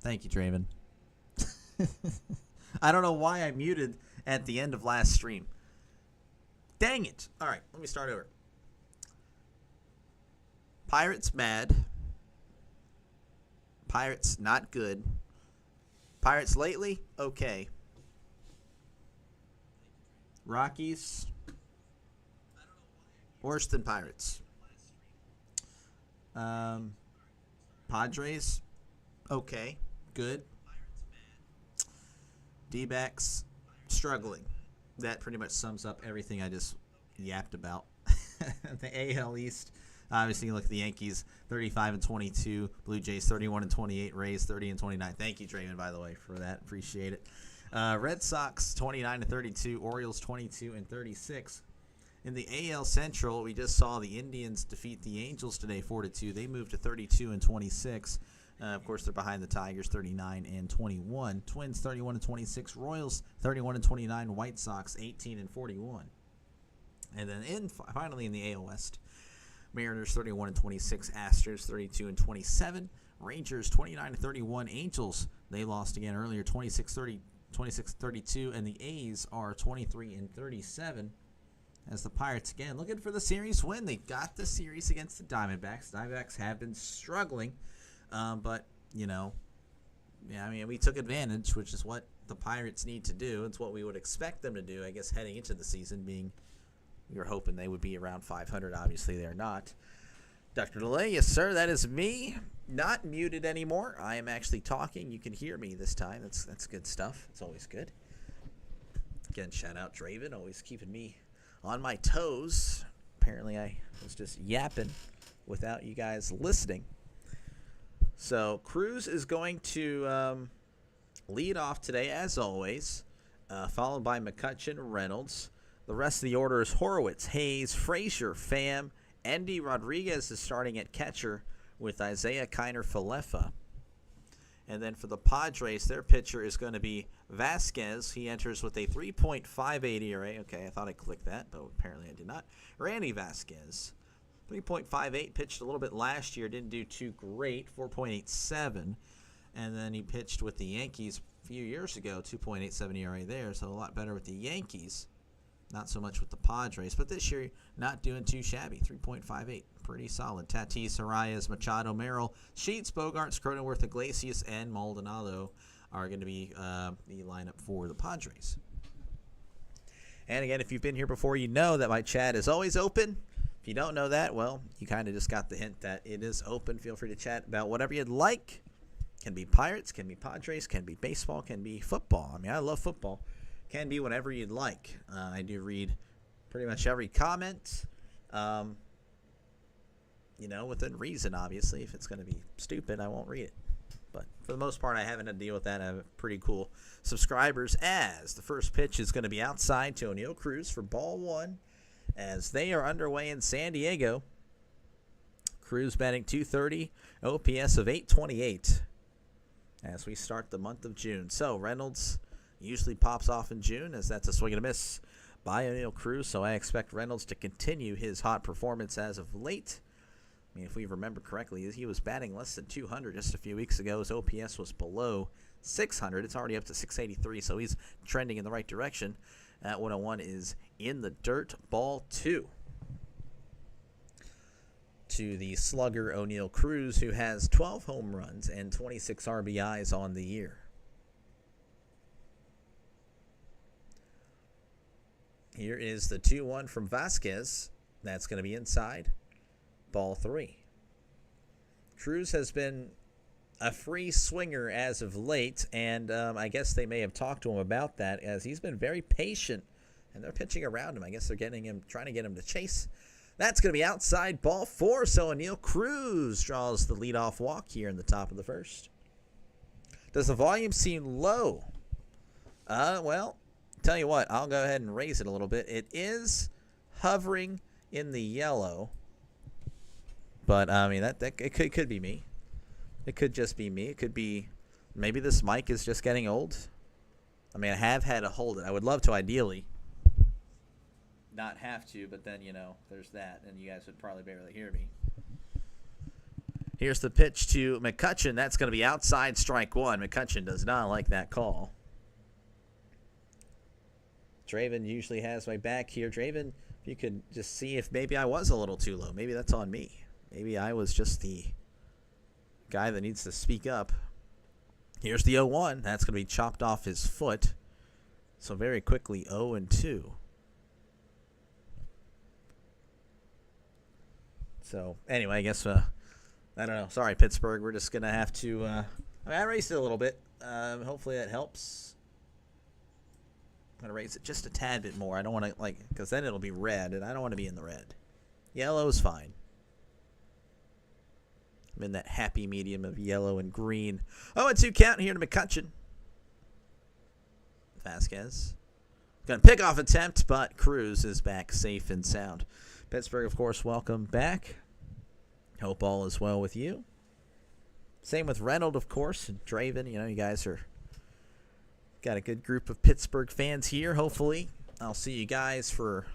Thank you, Draven. I don't know why I muted at the end of last stream. Dang it. All right, let me start over. Pirates mad. Pirates not good. Pirates lately, okay. Rockies, worse than Pirates. Padres, okay, good. D-backs, struggling. That pretty much sums up everything I just yapped about. The AL East, obviously, you look at the Yankees, 35-22, Blue Jays 31-28, Rays 30-29. Thank you, Draymond, by the way, for that. Appreciate it. Red Sox 29-32, Orioles 22-36. In the AL Central, we just saw the Indians defeat the Angels today 4-2. They moved to 32-26. Of course, they're behind the Tigers 39-21. Twins 31-26. Royals 31-29. White Sox 18-41. And then finally in the AL West, Mariners 31-26. Astros 32-27. Rangers 29-31. Angels, they lost again earlier 26-32. And the A's are 23-37. As the Pirates, again, looking for the series win. They got the series against the Diamondbacks. The Diamondbacks have been struggling. But, you know, yeah, I mean, we took advantage, which is what the Pirates need to do. It's what we would expect them to do, I guess, heading into the season, being we were hoping they would be around 500. Obviously, they're not. Dr. DeLay, yes, sir, that is me. Not muted anymore. I am actually talking. You can hear me this time. That's good stuff. It's always good. Again, shout out Draven, always keeping me on my toes. Apparently, I was just yapping without you guys listening. So, Cruz is going to lead off today, as always, followed by McCutchen, Reynolds. The rest of the order is Horowitz, Hayes, Frazier, Pham. Andy Rodriguez is starting at catcher with Isaiah Kiner-Falefa. And then for the Padres, their pitcher is going to be Vasquez. He enters with a 3.58 ERA. Okay, I thought I clicked that, but apparently I did not. Randy Vasquez. 3.58, pitched a little bit last year, didn't do too great, 4.87. And then he pitched with the Yankees a few years ago, 2.87 ERA there, so a lot better with the Yankees. Not so much with the Padres, but this year not doing too shabby, 3.58, pretty solid. Tatis, Arias, Machado, Merrill, Sheets, Bogarts, Cronenworth, Iglesias, and Maldonado are going to be the lineup for the Padres. And again, if you've been here before, you know that my chat is always open. If you don't know that, well, you kind of just got the hint that it is open. Feel free to chat about whatever you'd like. Can be Pirates, can be Padres, can be baseball, can be football. I mean, I love football. Can be whatever you'd like. I do read pretty much every comment, within reason, obviously. If it's going to be stupid, I won't read it. But for the most part, I haven't had to deal with that. I have pretty cool subscribers, as the first pitch is going to be outside to O'Neal Cruz for ball one, as they are underway in San Diego. Cruz batting .230, OPS of 828 as we start the month of June. So Reynolds usually pops off in June, as that's a swing and a miss by O'Neal Cruz. So I expect Reynolds to continue his hot performance as of late. I mean, if we remember correctly, he was batting less than 200 just a few weeks ago. His OPS was below 600. It's already up to 683, so he's trending in the right direction. That 101 is in the dirt. Ball two to the slugger O'Neal Cruz, who has 12 home runs and 26 RBIs on the year. Here is the 2-1 from Vasquez. That's going to be inside. Ball three. Cruz has been a free swinger as of late, and I guess they may have talked to him about that, as he's been very patient, and they're pitching around him. I guess they're trying to get him to chase. That's going to be outside. Ball four, so O'Neal Cruz draws the leadoff walk here in the top of the first. Does the volume seem low? Well, tell you what, I'll go ahead and raise it a little bit. It is hovering in the yellow, but I mean that it could be me. It could just be me. It could be maybe this mic is just getting old. I mean, I have had to hold it. I would love to ideally not have to, but then there's that, and you guys would probably barely hear me. Here's the pitch to McCutchen. That's going to be outside, strike one. McCutchen does not like that call. Draven usually has my back here. Draven, if you could just see if maybe I was a little too low. Maybe that's on me. Maybe I was just the guy that needs to speak up. Here's the 0-1. That's going to be chopped off his foot. So very quickly, 0-2. So anyway, I guess I don't know. Sorry, Pittsburgh. We're just gonna have to. I raised it a little bit. Hopefully that helps. I'm gonna raise it just a tad bit more. I don't want to because then it'll be red, and I don't want to be in the red. Yellow is fine. I'm in that happy medium of yellow and green. 0-2 count here to McCutchen. Vasquez. Gonna pick off attempt, but Cruz is back safe and sound. Pittsburgh, of course, welcome back. Hope all is well with you. Same with Reynolds, of course, and Draven. You guys are got a good group of Pittsburgh fans here. Hopefully, I'll see you guys for,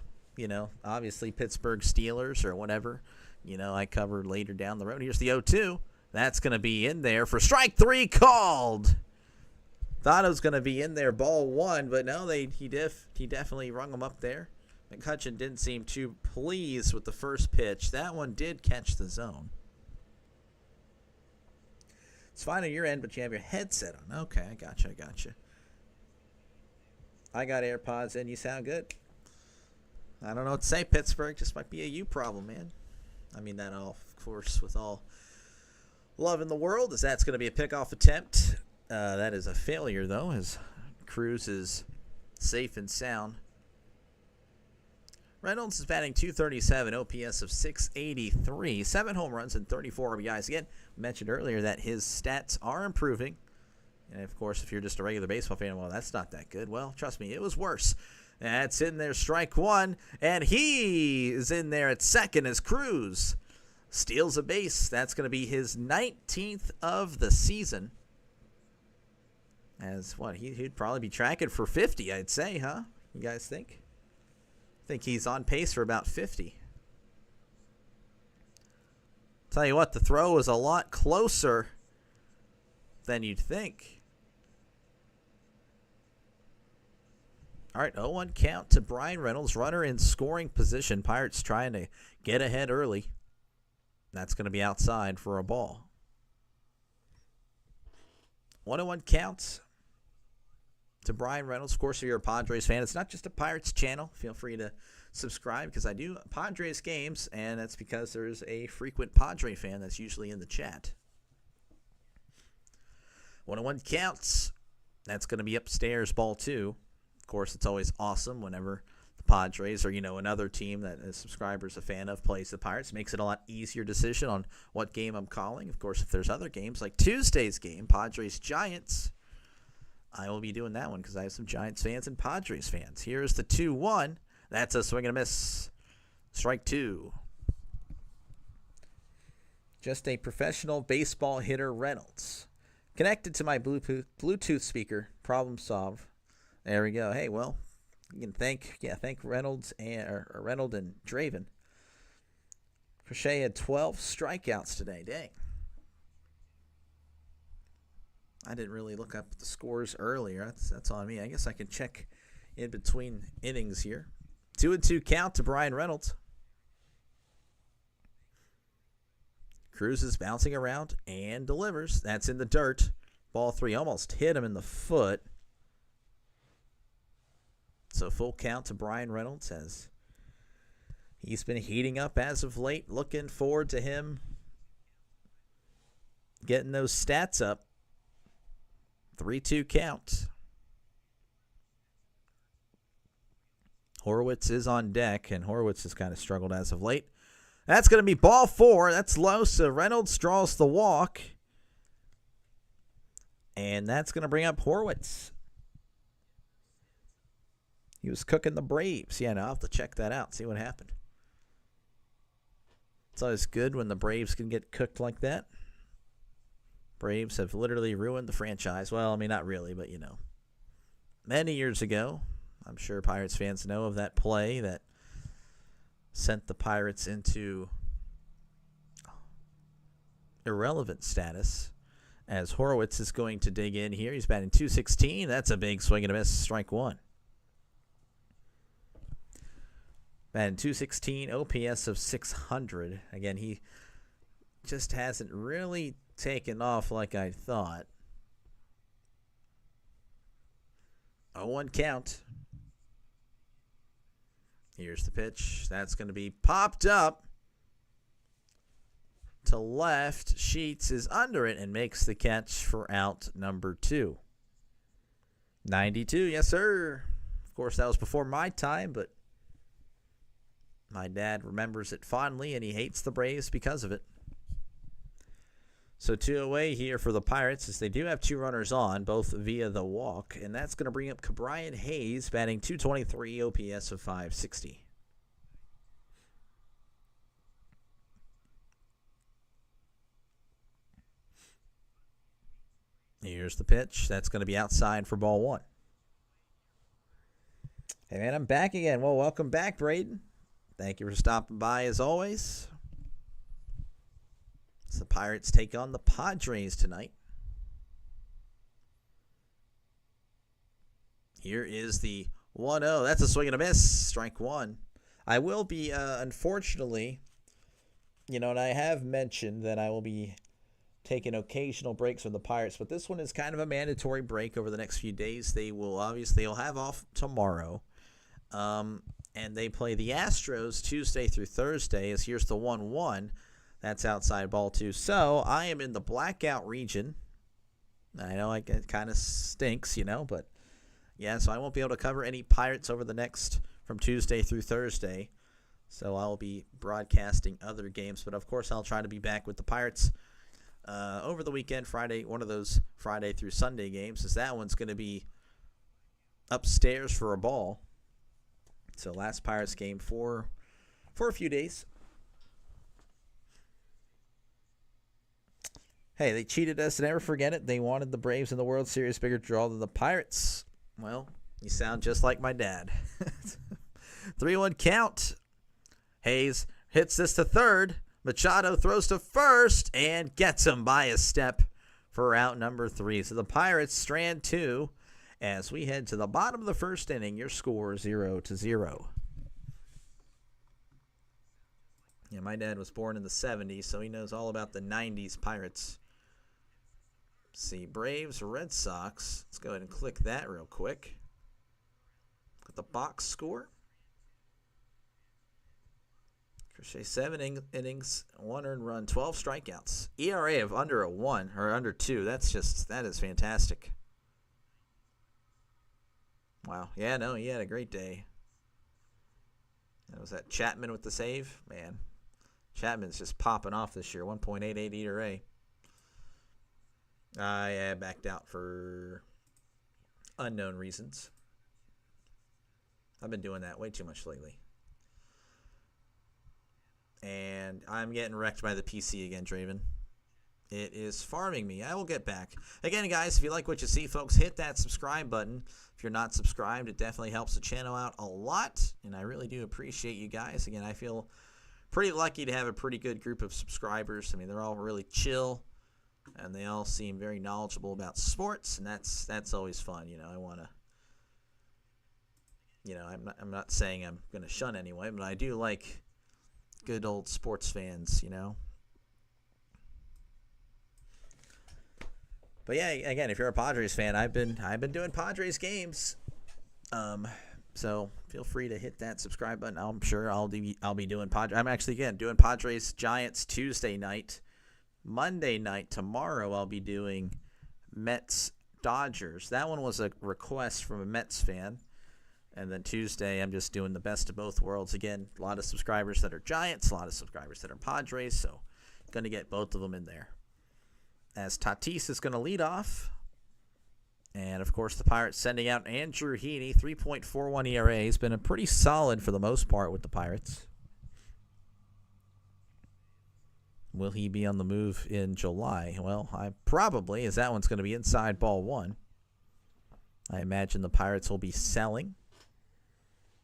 obviously Pittsburgh Steelers or whatever. I covered later down the road. Here's the 0-2. That's going to be in there for strike three called. Thought it was going to be in there, ball one, but no, he definitely rung him up there. McCutchen didn't seem too pleased with the first pitch. That one did catch the zone. It's fine on your end, but you have your headset on. Okay, I gotcha. I got AirPods in. You sound good. I don't know what to say, Pittsburgh. Just might be a you problem, man. I mean that all, of course, with all love in the world, as that's going to be a pickoff attempt. That is a failure, though, as Cruz is safe and sound. Reynolds is batting .237, OPS of .683, 7 home runs and 34 RBIs. Again, mentioned earlier that his stats are improving. And, of course, if you're just a regular baseball fan, well, that's not that good. Well, trust me, it was worse. That's in there, strike one. And he is in there at second as Cruz steals a base. That's going to be his 19th of the season. As what? He'd probably be tracking for 50, I'd say, huh? You guys think? I think he's on pace for about 50. Tell you what, the throw was a lot closer than you'd think. All right, 0-1 count to Brian Reynolds. Runner in scoring position. Pirates trying to get ahead early. That's going to be outside for a ball. 1-1 count to Brian Reynolds. Of course, if you're a Padres fan, it's not just a Pirates channel. Feel free to subscribe because I do Padres games, and that's because there's a frequent Padre fan that's usually in the chat. 1-1 counts. That's going to be upstairs, ball two. Of course, it's always awesome whenever the Padres or, another team that a subscriber's a fan of plays the Pirates. Makes it a lot easier decision on what game I'm calling. Of course, if there's other games like Tuesday's game, Padres-Giants, I will be doing that one because I have some Giants fans and Padres fans. Here's the 2-1. That's a swing and a miss. Strike two. Just a professional baseball hitter, Reynolds. Connected to my Bluetooth speaker. Problem solved. There we go. Hey, well, you can thank Reynolds and Draven. Crochet had 12 strikeouts today. Dang. I didn't really look up the scores earlier. That's on me. I guess I can check in between innings here. 2-2 count to Brian Reynolds. Cruz is bouncing around and delivers. That's in the dirt. Ball three almost hit him in the foot. So full count to Brian Reynolds as he's been heating up as of late. Looking forward to him getting those stats up. 3-2 count. Horwitz is on deck, and Horwitz has kind of struggled as of late. That's going to be ball four. That's low, so Reynolds draws the walk. And that's going to bring up Horwitz. He was cooking the Braves. Yeah, I'll have to check that out, see what happened. It's always good when the Braves can get cooked like that. Braves have literally ruined the franchise. Well, I mean, not really, but, many years ago, I'm sure Pirates fans know of that play that sent the Pirates into irrelevant status, as Horowitz is going to dig in here. He's batting .216. That's a big swing and a miss. Strike one. Batting .216, OPS of 600. Again, he just hasn't really taken off like I thought. 0-1 count. Here's the pitch. That's going to be popped up to left. Sheets is under it and makes the catch for out number 2. 92, yes, sir. Of course, that was before my time, but my dad remembers it fondly, and he hates the Braves because of it. So 2 away here for the Pirates, as they do have 2 runners on, both via the walk, and that's going to bring up Brian Hayes, batting .223, OPS of 560. Here's the pitch. That's going to be outside for ball 1. Hey, man, I'm back again. Well, welcome back, Braden. Thank you for stopping by, as always. So the Pirates take on the Padres tonight. Here is the 1-0. That's a swing and a miss. Strike one. I will be, unfortunately, and I have mentioned that I will be taking occasional breaks from the Pirates, but this one is kind of a mandatory break over the next few days. They'll have off tomorrow. And they play the Astros Tuesday through Thursday, as here's the 1-1. That's outside ball 2. So I am in the blackout region. I know it kind of stinks, but yeah, so I won't be able to cover any Pirates over the next from Tuesday through Thursday. So I'll be broadcasting other games, but of course I'll try to be back with the Pirates over the weekend, Friday, one of those Friday through Sunday games, as that one's going to be upstairs for a ball. So last Pirates game for a few days. Hey, they cheated us. Never forget it. They wanted the Braves in the World Series bigger draw than the Pirates. Well, you sound just like my dad. 3-1 count. Hayes hits this to third. Machado throws to first and gets him by a step for out number 3. So the Pirates strand 2 as we head to the bottom of the first inning. Your score 0-0. Yeah, my dad was born in the 70s, so he knows all about the 90s Pirates. See, Braves, Red Sox. Let's go ahead and click that real quick. Got the box score. Crochet 7 innings, 1 earned run, 12 strikeouts. ERA of under 1 or under 2. That is fantastic. Wow. Yeah, no, he had a great day. And was that Chapman with the save? Man, Chapman's just popping off this year. 1.88 ERA. I backed out for unknown reasons. I've been doing that way too much lately. And I'm getting wrecked by the PC again, Draven. It is farming me. I will get back. Again, guys, if you like what you see, folks, hit that subscribe button. If you're not subscribed, it definitely helps the channel out a lot, and I really do appreciate you guys. Again, I feel pretty lucky to have a pretty good group of subscribers. I mean, they're all really chill, and they all seem very knowledgeable about sports, and that's always fun. I want to, I'm not saying I'm going to shun anyone, but I do like good old sports fans, But yeah, again, if you're a Padres fan, I've been doing Padres games, so feel free to hit that subscribe button. I'm sure I'll be doing Padres. I'm actually doing Padres Giants Tuesday night, Monday night. Tomorrow I'll be doing Mets Dodgers. That one was a request from a Mets fan, and then Tuesday I'm just doing the best of both worlds. Again, a lot of subscribers that are Giants, a lot of subscribers that are Padres, so going to get both of them in there. As Tatis is going to lead off. And, of course, the Pirates sending out Andrew Heaney, 3.41 ERA. He's been pretty solid for the most part with the Pirates. Will he be on the move in July? Well, probably, as that one's going to be inside ball 1. I imagine the Pirates will be selling.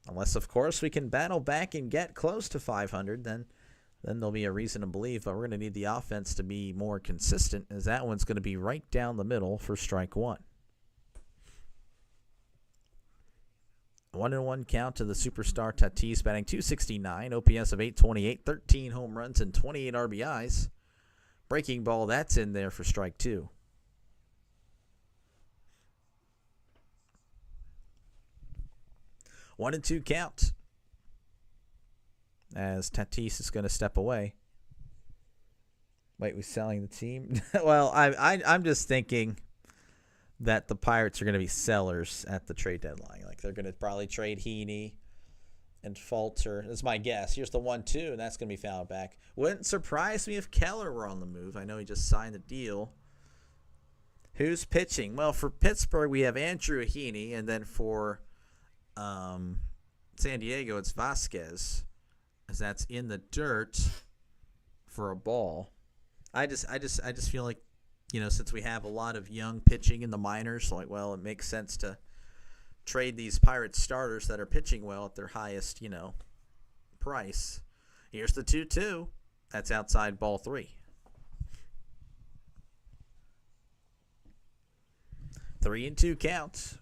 Unless, of course, we can battle back and get close to 500, then then there'll be a reason to believe, but we're going to need the offense to be more consistent, as that one's going to be right down the middle for strike one. 1-1 count to the superstar Tatis, batting .269, OPS of .828, 13 home runs and 28 RBIs. Breaking ball, that's in there for strike two. 1-2 count as Tatis is going to step away. Wait, we selling the team? Well, I'm just thinking that the Pirates are going to be sellers at the trade deadline. Like, they're going to probably trade Heaney and Falter. That's my guess. Here's the 1-2, and that's going to be fouled back. Wouldn't surprise me if Keller were on the move. I know he just signed a deal. Who's pitching? Well, for Pittsburgh, we have Andrew Heaney, and then for San Diego, it's Vasquez, as that's in the dirt for a ball. I just feel like, since we have a lot of young pitching in the minors, like, well, it makes sense to trade these Pirates starters that are pitching well at their highest, price. Here's the 2-2. That's outside ball three. 3-2 count.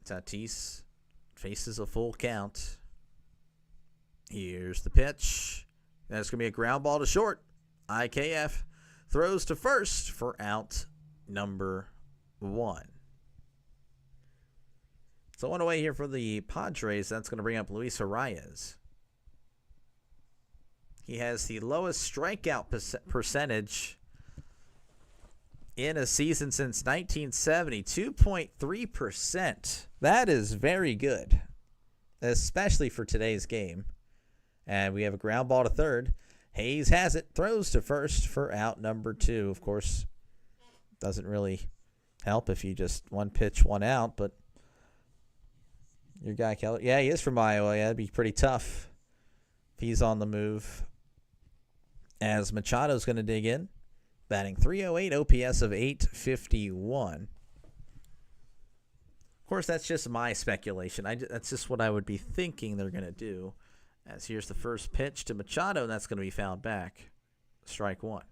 Tatis faces a full count. Here's the pitch. That's going to be a ground ball to short. IKF throws to first for out number one. So one away here for the Padres. That's going to bring up Luis Arias. He has the lowest strikeout percentage in a season since 1970, 2.3%. That is very good, especially for today's game. And we have a ground ball to third. Hayes has it, throws to first for out number two. Of course, doesn't really help if you just one pitch, one out, but your guy Keller, yeah, he is from Iowa. Yeah, it'd be pretty tough if he's on the move. As Machado's going to dig in, batting .308, OPS of .851. Of course, that's just my speculation. That's just what I would be thinking they're going to do. As here's the first pitch to Machado, and that's going to be fouled back. Strike one.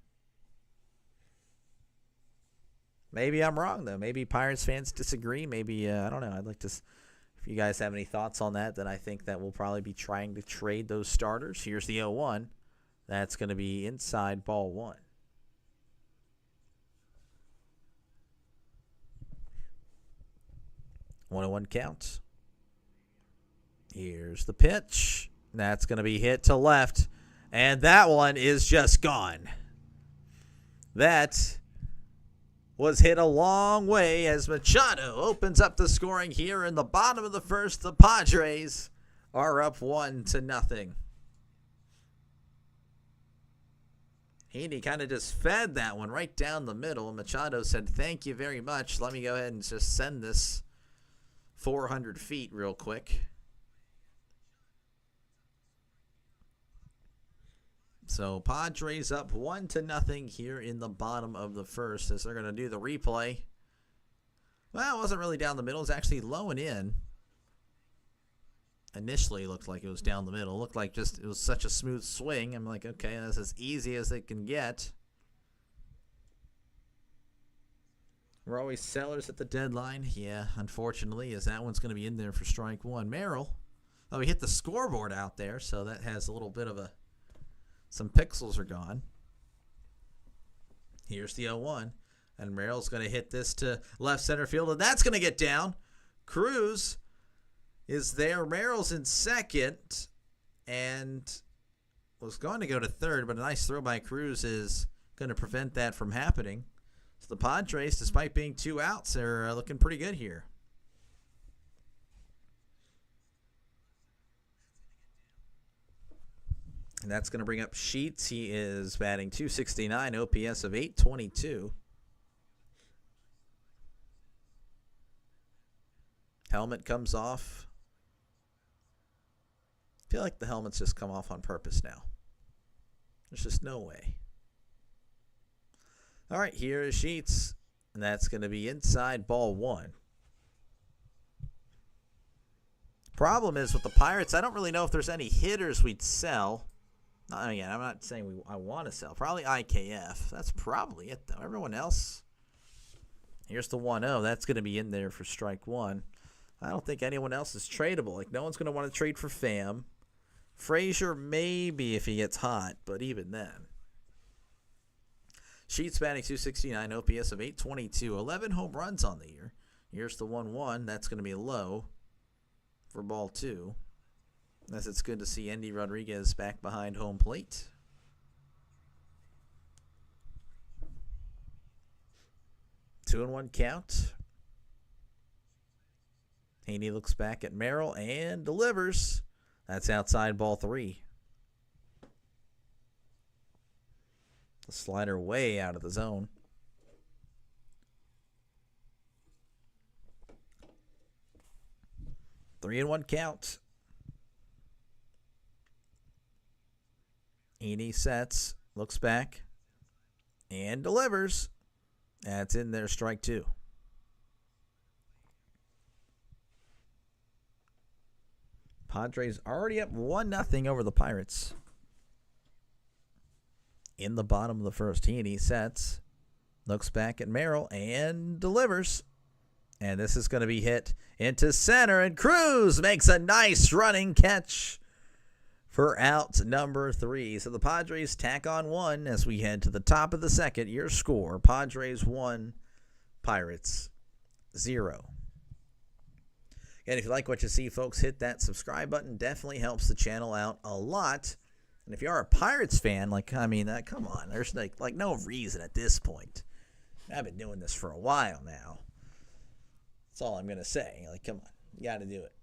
Maybe I'm wrong, though. Maybe Pirates fans disagree. Maybe, I don't know. I'd like to, if you guys have any thoughts on that, then I think that we'll probably be trying to trade those starters. Here's the 0-1. That's going to be inside ball one. 1-1 count. Here's the pitch. That's going to be hit to left. And that one is just gone. That was hit a long way as Machado opens up the scoring here in the bottom of the first. The Padres are up 1-0. Heaney kind of just fed that one right down the middle. Machado said, "Thank you very much. Let me go ahead and just send this 400 feet real quick." So Padres up 1-0 here in the bottom of the first as they're going to do the replay. Well, it wasn't really down the middle. It was actually low and in. Initially, it looked like it was down the middle. It looked like it was such a smooth swing. I'm like, okay, that's as easy as it can get. We're always sellers at the deadline. Yeah, unfortunately, as that one's going to be in there for strike one. Merrill, we hit the scoreboard out there, so that has a little bit of a, some pixels are gone. Here's the 0-1, and Merrill's going to hit this to left center field, and that's going to get down. Cruz is there. Merrill's in second, and was going to go to third, but a nice throw by Cruz is going to prevent that from happening. So the Padres, despite being 2 outs, are looking pretty good here. And that's going to bring up Sheets. He is batting .269, OPS of .822. Helmet comes off. I feel like the helmet's just come off on purpose now. There's just no way. All right, here is Sheets, and that's going to be inside ball one. Problem is with the Pirates, I don't really know if there's any hitters we'd sell. Again, I'm not saying I want to sell. Probably IKF. That's probably it, though. Everyone else. Here's the 1-0. That's going to be in there for strike one. I don't think anyone else is tradable. Like, no one's going to want to trade for Pham. Frazier, maybe if he gets hot, but even then. Sheets batting .269, OPS of .822, 11 home runs on the year. Here's the 1-1. That's going to be low for ball two. As it's good to see Andy Rodriguez back behind home plate. Two and one count. Haney looks back at Merrill and delivers. That's outside ball three. The slider way out of the zone. 3-1 count. Haney sets, looks back, and delivers. That's in there, strike two. Padres already up 1-0 over the Pirates. In the bottom of the first, Haney sets, looks back at Merrill, and delivers. And this is going to be hit into center, and Cruz makes a nice running catch for out number 3. So the Padres tack on 1 as we head to the top of the second. Your score, Padres 1, Pirates 0. And if you like what you see, folks, hit that subscribe button. Definitely helps the channel out a lot. And if you are a Pirates fan, come on. There's like no reason at this point. I've been doing this for a while now. That's all I'm going to say. Come on. You got to do it.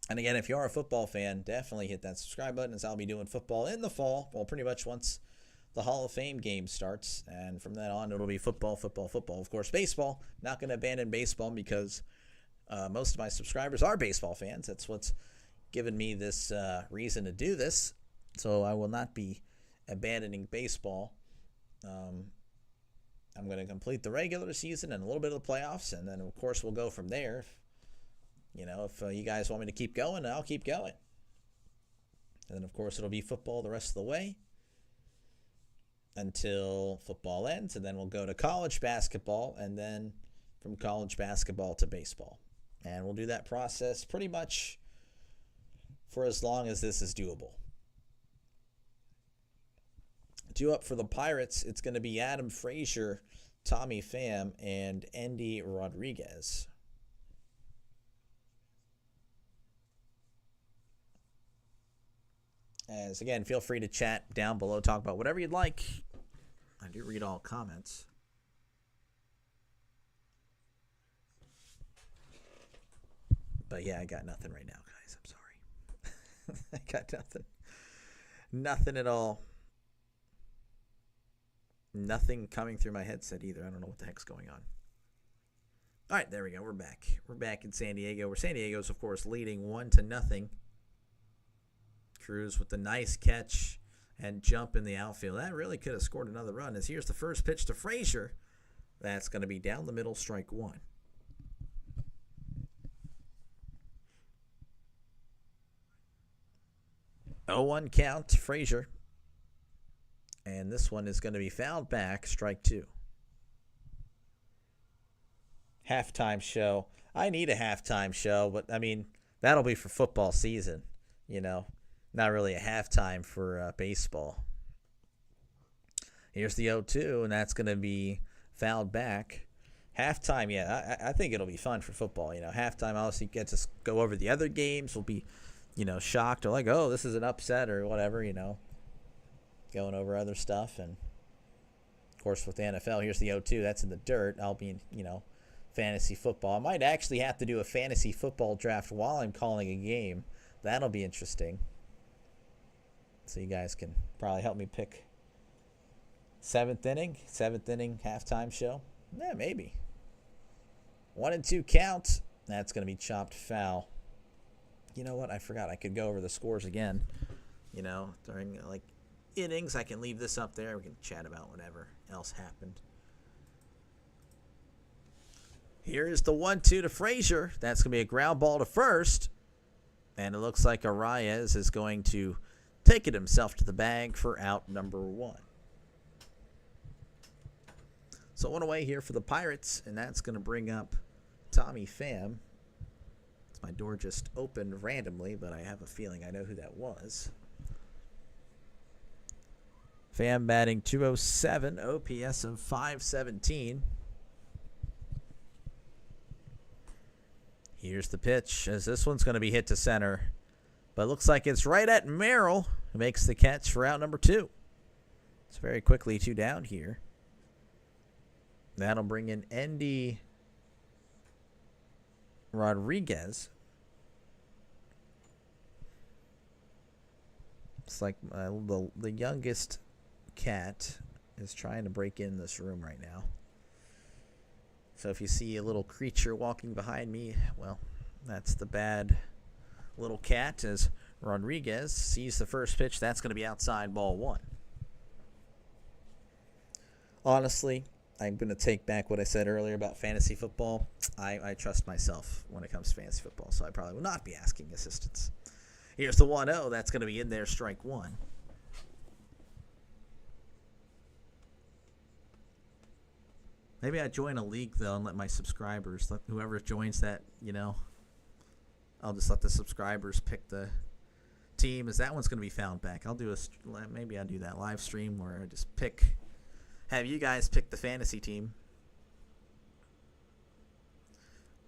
And again, if you are a football fan, definitely hit that subscribe button, as I'll be doing football in the fall. Well, pretty much once the Hall of Fame game starts. And from then on, it'll be football, football, football. Of course, baseball. Not going to abandon baseball because most of my subscribers are baseball fans. That's what's given me this reason to do this. So I will not be abandoning baseball. I'm going to complete the regular season and a little bit of the playoffs. And then, of course, we'll go from there. If you guys want me to keep going, I'll keep going. And then, of course, it'll be football the rest of the way until football ends. And then we'll go to college basketball, and then from college basketball to baseball. And we'll do that process pretty much for as long as this is doable. Due up for the Pirates, it's going to be Adam Frazier, Tommy Pham, and Andy Rodriguez. As again, feel free to chat down below, talk about whatever you'd like. I do read all comments. But yeah, I got nothing right now, guys. I'm sorry. I got nothing. Nothing at all. Nothing coming through my headset either. I don't know what the heck's going on. All right, there we go. We're back. We're back in San Diego, where San Diego's, of course, leading 1-0. Cruz with the nice catch and jump in the outfield. That really could have scored another run. As here's the first pitch to Frazier. That's going to be down the middle, strike one. Oh, 1 count, Frazier. And this one is going to be fouled back, strike two. Halftime show. I need a halftime show, but, that'll be for football season, Not really a halftime for baseball. Here's the 0-2, and that's going to be fouled back. Halftime, yeah, I think it'll be fun for football. Halftime obviously gets us go over the other games. We'll be, shocked or like, oh, this is an upset or whatever, going over other stuff. And, of course, with the NFL, here's the 0-2. That's in the dirt. I'll be in, fantasy football. I might actually have to do a fantasy football draft while I'm calling a game. That'll be interesting. So you guys can probably help me pick seventh inning halftime show. Yeah, maybe. 1-2 count. That's going to be chopped foul. You know what? I forgot I could go over the scores again. During innings, I can leave this up there. We can chat about whatever else happened. Here is the 1-2 to Frazier. That's going to be a ground ball to first. And it looks like Arias is going to take it himself to the bag for out number 1. So 1 away here for the Pirates, and that's going to bring up Tommy Pham. My door just opened randomly, but I have a feeling I know who that was. Pham batting .207, OPS of .517. Here's the pitch, as this one's going to be hit to center. But it looks like it's right at Merrill, who makes the catch for out number 2. It's very quickly 2 down here. That'll bring in Endy Rodriguez. It's like the youngest cat is trying to break in this room right now. So if you see a little creature walking behind me, well, that's the bad little cat as Rodriguez sees the first pitch. That's going to be outside, ball 1. Honestly, I'm going to take back what I said earlier about fantasy football. I trust myself when it comes to fantasy football, so I probably will not be asking assistance. Here's the 1-0. That's going to be in there, strike 1. Maybe I join a league, though, and let my subscribers, let whoever joins that, I'll just let the subscribers pick the team, as that one's going to be found back. Maybe I'll do that live stream where I just have you guys pick the fantasy team.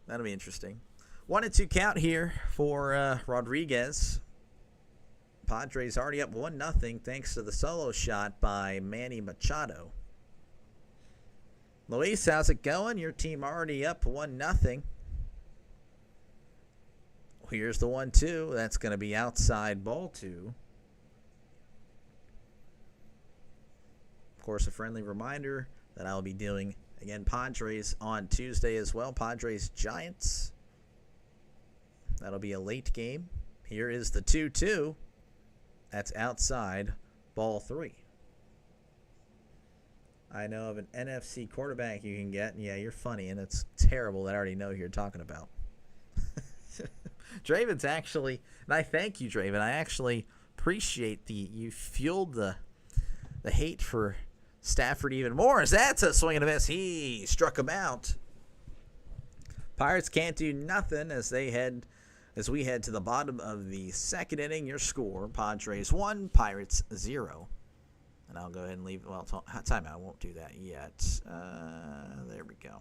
That'll be interesting. 1-2 count here for Rodriguez. Padres already up 1-0 thanks to the solo shot by Manny Machado. Luis, how's it going? Your team already up 1-0. Here's the 1-2. That's going to be outside, ball 2. Of course, a friendly reminder that I'll be doing, again, Padres on Tuesday as well. Padres-Giants. That'll be a late game. Here is the 2-2. That's outside, ball 3. I know of an NFC quarterback you can get. Yeah, you're funny, and it's terrible that I already know who you're talking about. Draven's actually, and I thank you, Draven. I actually appreciate you fueled the hate for Stafford even more, as that's a swing and a miss. He struck him out. Pirates can't do nothing as we head to the bottom of the second inning. Your score: Padres 1, Pirates 0. And I'll go ahead and leave. Well, timeout. I won't do that yet. There we go.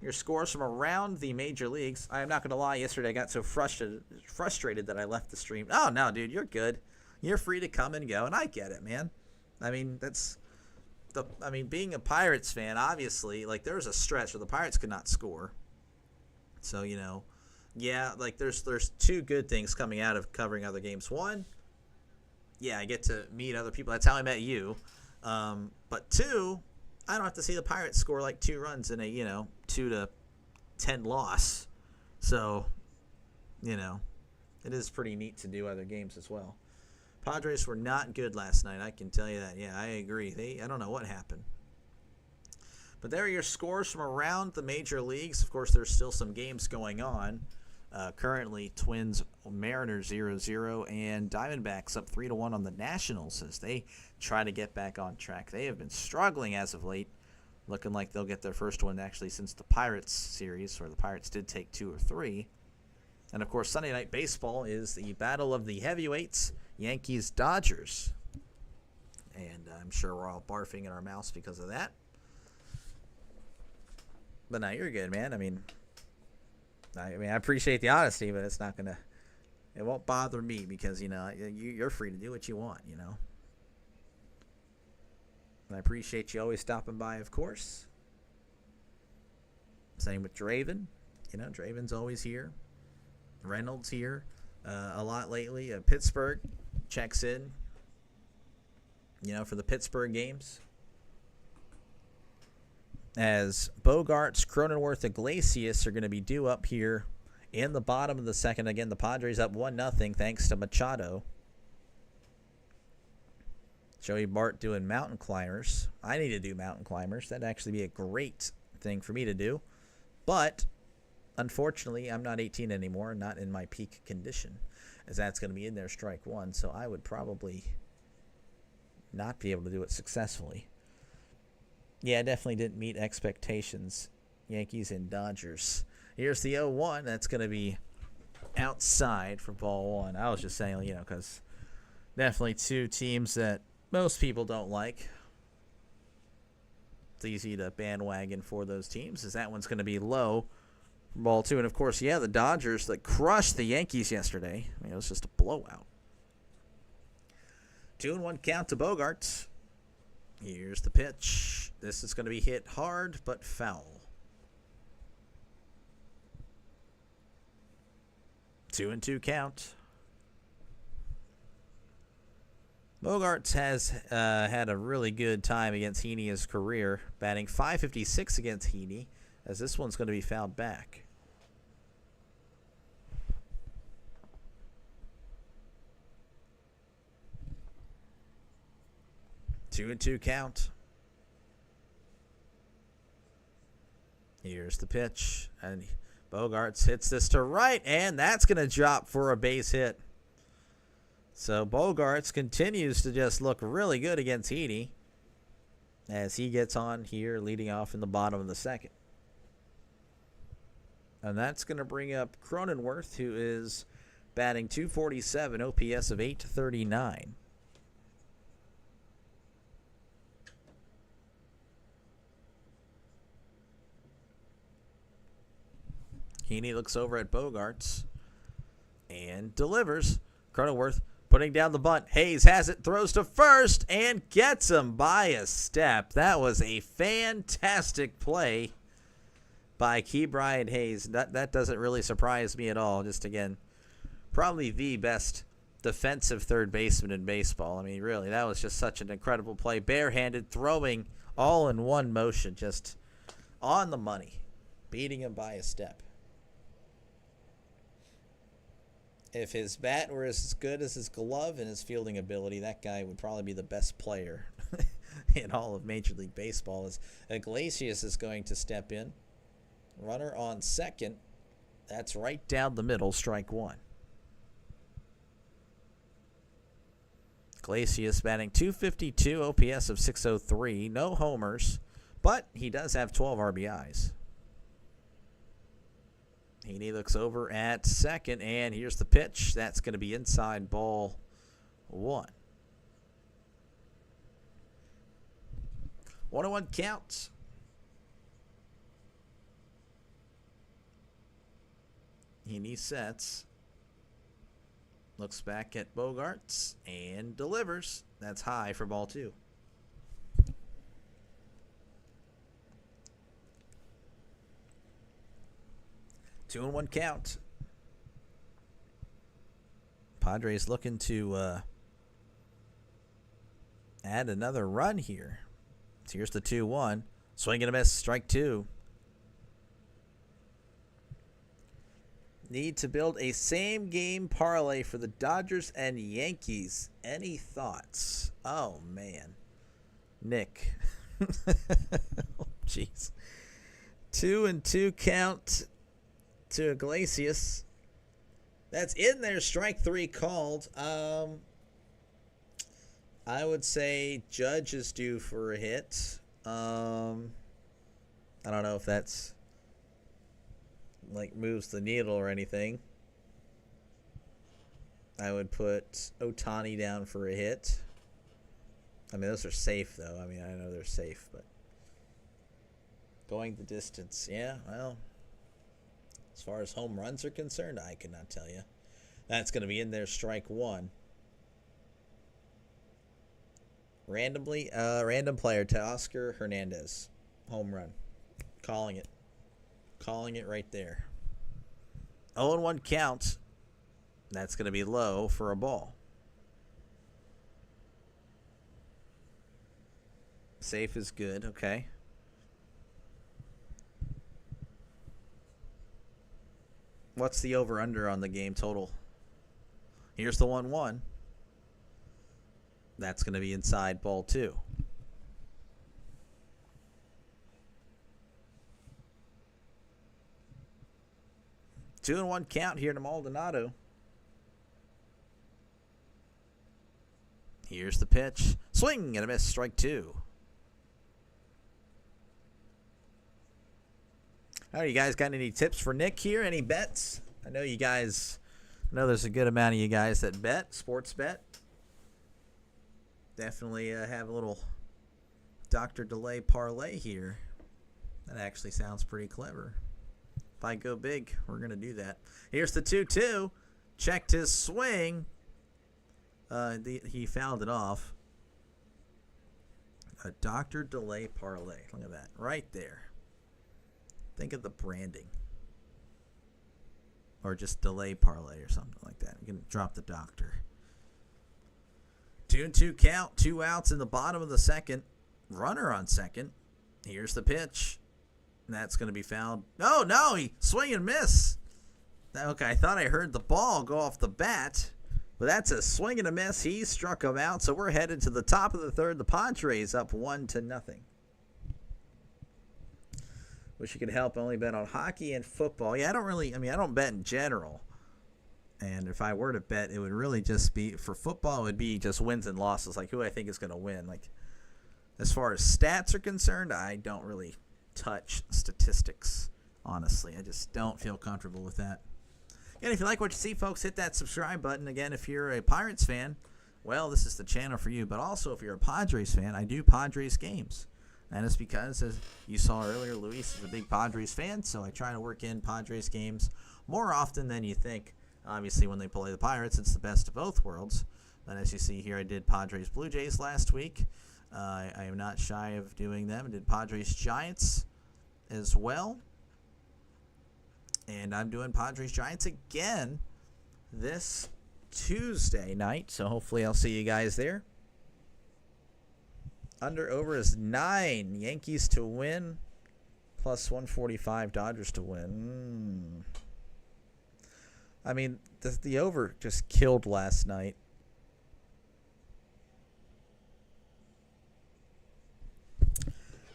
Your scores from around the major leagues. I am not going to lie. Yesterday I got so frustrated that I left the stream. Oh, no, dude. You're good. You're free to come and go. And I get it, man. I mean, being a Pirates fan, obviously, like, there's a stretch where the Pirates could not score. So, yeah, like, there's 2 good things coming out of covering other games. One, yeah, I get to meet other people. That's how I met you. But 2, I don't have to see the Pirates score like 2 runs in a, 2-10 loss. So, it is pretty neat to do other games as well. Padres were not good last night. I can tell you that. Yeah, I agree. I don't know what happened. But there are your scores from around the major leagues. Of course, there's still some games going on. Currently, Twins, Mariners 0-0, and Diamondbacks up 3-1 on the Nationals as they try to get back on track. They have been struggling as of late, looking like they'll get their first one actually since the Pirates series, where the Pirates did take 2 or 3. And, of course, Sunday Night Baseball is the battle of the heavyweights, Yankees-Dodgers. And I'm sure we're all barfing in our mouths because of that. But no, you're good, man. I mean, I appreciate the honesty, but it's not going to – it won't bother me because, you're free to do what you want, And I appreciate you always stopping by, of course. Same with Draven. Draven's always here. Reynolds here a lot lately. Pittsburgh checks in, for the Pittsburgh games. As Bogarts, Cronenworth, Iglesias are going to be due up here in the bottom of the second. Again, the Padres up 1-0 thanks to Machado. Joey Bart doing mountain climbers. I need to do mountain climbers. That'd actually be a great thing for me to do. But unfortunately, I'm not 18 anymore, not in my peak condition, as that's going to be in there, strike one. So I would probably not be able to do it successfully. Yeah, definitely didn't meet expectations. Yankees and Dodgers. Here's the 0-1. That's going to be outside for ball one. I was just saying, because definitely two teams that most people don't like. It's easy to bandwagon for those teams, as that one's going to be low for ball two. And, of course, the Dodgers that crushed the Yankees yesterday. It was just a blowout. 2-1 count to Bogaerts. Here's the pitch. This is going to be hit hard but foul. 2-2 count. Bogaerts has had a really good time against Heaney in his career, batting .556 against Heaney, as this one's going to be fouled back. Two and two count. Here's the pitch, and Bogaerts hits this to right, and that's going to drop for a base hit. So Bogaerts continues to just look really good against Heaney as he gets on here, leading off in the bottom of the second. And that's going to bring up Cronenworth, who is batting .247, OPS of .839. Heaney looks over at Bogaerts and delivers. Cronenworth putting down the bunt. Hayes has it, throws to first, and gets him by a step. That was a fantastic play by Ke'Bryan Hayes. That doesn't really surprise me at all. Just, again, probably the best defensive third baseman in baseball. Really, that was just such an incredible play. Barehanded, throwing all in one motion, just on the money, beating him by a step. If his bat were as good as his glove and his fielding ability, that guy would probably be the best player in all of Major League Baseball. As Iglesias is going to step in. Runner on second. That's right down the middle, strike one. Iglesias batting .252, OPS of .603. No homers, but he does have 12 RBIs. Heaney looks over at second, and here's the pitch. That's going to be inside, ball one. 1-1 count. Heaney sets. Looks back at Bogaerts and delivers. That's high for ball two. 2-1 count. Padres looking to add another run here. So here's the 2-1. Swing and a miss, strike two. Need to build a same-game parlay for the Dodgers and Yankees. Any thoughts? Oh, man. Nick. Jeez. 2-2 count to Iglesias. That's in there. Strike three called. I would say Judge is due for a hit. I don't know if that's moves the needle or anything. I would put Ohtani down for a hit. Those are safe though. I know they're safe, but going the distance, yeah, well, as far as home runs are concerned, I could not tell you. That's going to be in there, strike one. Random player, Teoscar Hernandez. Home run. Calling it. Calling it right there. 0-1 count. That's going to be low for a ball. Safe is good, okay. What's the over-under on the game total? Here's the 1-1. That's going to be inside, ball two. 2-1 count here to Maldonado. Here's the pitch. Swing and a miss. Strike 2. All right, you guys got any tips for Nick here? Any bets? I know there's a good amount of you guys that bet, sports bet. Definitely have a little Dr. Delay parlay here. That actually sounds pretty clever. If I go big, we're going to do that. Here's the 2-2. Checked his swing. He fouled it off. A Dr. Delay parlay. Look at that. Right there. Think of the branding. Or just delay parlay or something like that. You can drop the doctor. 2-2 count. 2 outs in the bottom of the second. Runner on second. Here's the pitch. And that's going to be fouled. Oh, no. He swing and miss. Okay, I thought I heard the ball go off the bat. But that's a swing and a miss. He struck him out. So we're headed to the top of the third. The Padres up 1-0. Wish you could help. Only bet on hockey and football. Yeah, I don't bet in general. And if I were to bet, it would really just be, for football, it would be just wins and losses, like who I think is going to win. Like, as far as stats are concerned, I don't really touch statistics, honestly. I just don't feel comfortable with that. And if you like what you see, folks, hit that subscribe button. Again, if you're a Pirates fan, well, this is the channel for you. But also, if you're a Padres fan, I do Padres games. And it's because, as you saw earlier, Luis is a big Padres fan, so I try to work in Padres games more often than you think. Obviously, when they play the Pirates, it's the best of both worlds. And as you see here, I did Padres Blue Jays last week. I am not shy of doing them. I did Padres Giants as well. And I'm doing Padres Giants again this Tuesday night, so hopefully I'll see you guys there. Under/over is 9. Yankees to win. Plus 145. Dodgers to win. I mean, the over just killed last night.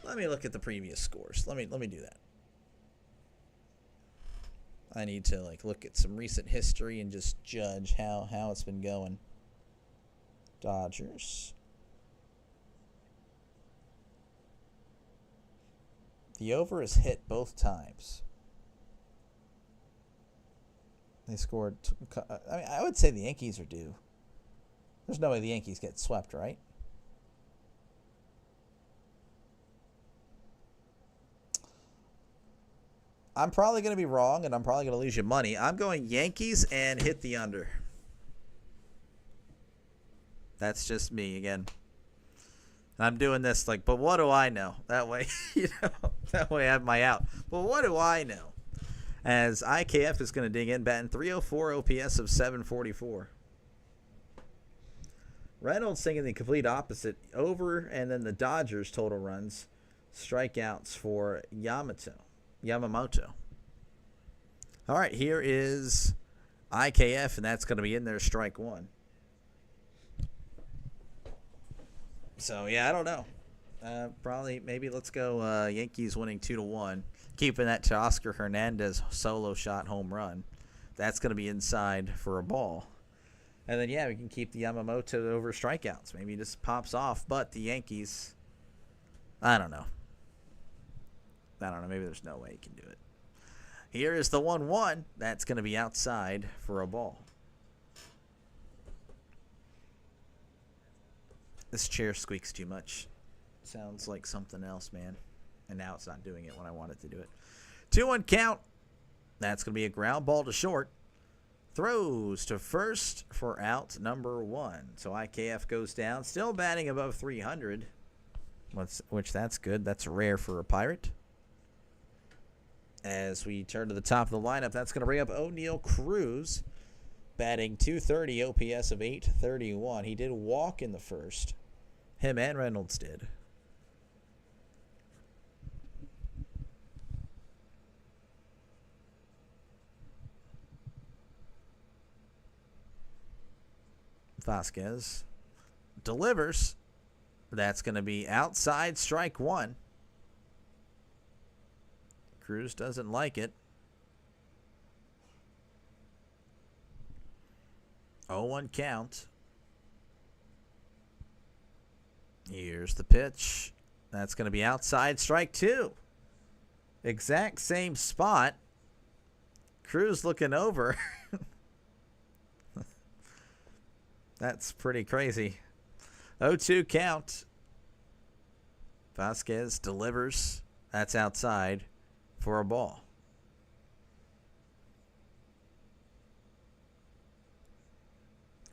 Let me look at the previous scores. Let me do that. I need to look at some recent history and just judge how it's been going. Dodgers. The over is hit both times. They scored. I would say the Yankees are due. There's no way the Yankees get swept, right? I'm probably going to be wrong, and I'm probably going to lose you money. I'm going Yankees and hit the under. That's just me again. I'm doing this but what do I know? That way, that way I have my out. But what do I know? As IKF is going to dig in, batting .304, OPS of 744. Reynolds thinking the complete opposite. Over, and then the Dodgers total runs. Strikeouts for Yamamoto. All right, here is IKF, and that's going to be in there, strike 1. So, yeah, I don't know. Maybe let's go Yankees winning 2-1. Keeping that to Oscar Hernandez solo shot home run. That's going to be inside for a ball. And then, yeah, we can keep the Yamamoto over strikeouts. Maybe he just pops off. But the Yankees, I don't know. Maybe there's no way he can do it. Here is the 1-1. That's going to be outside for a ball. This chair squeaks too much. Sounds like something else, man. And now it's not doing it when I want it to do it. 2-1 count. That's going to be a ground ball to short. Throws to first for out number 1. So IKF goes down. Still batting above 300. Which that's good. That's rare for a Pirate. As we turn to the top of the lineup, that's going to bring up O'Neal Cruz. Batting .230, OPS of 831. He did walk in the first. Him and Reynolds did. Vasquez delivers. That's going to be outside, strike 1. Cruz doesn't like it. 0-1 count. Here's the pitch. That's going to be outside, strike 2. Exact same spot. Cruz looking over. That's pretty crazy. 0-2 count. Vasquez delivers. That's outside for a ball.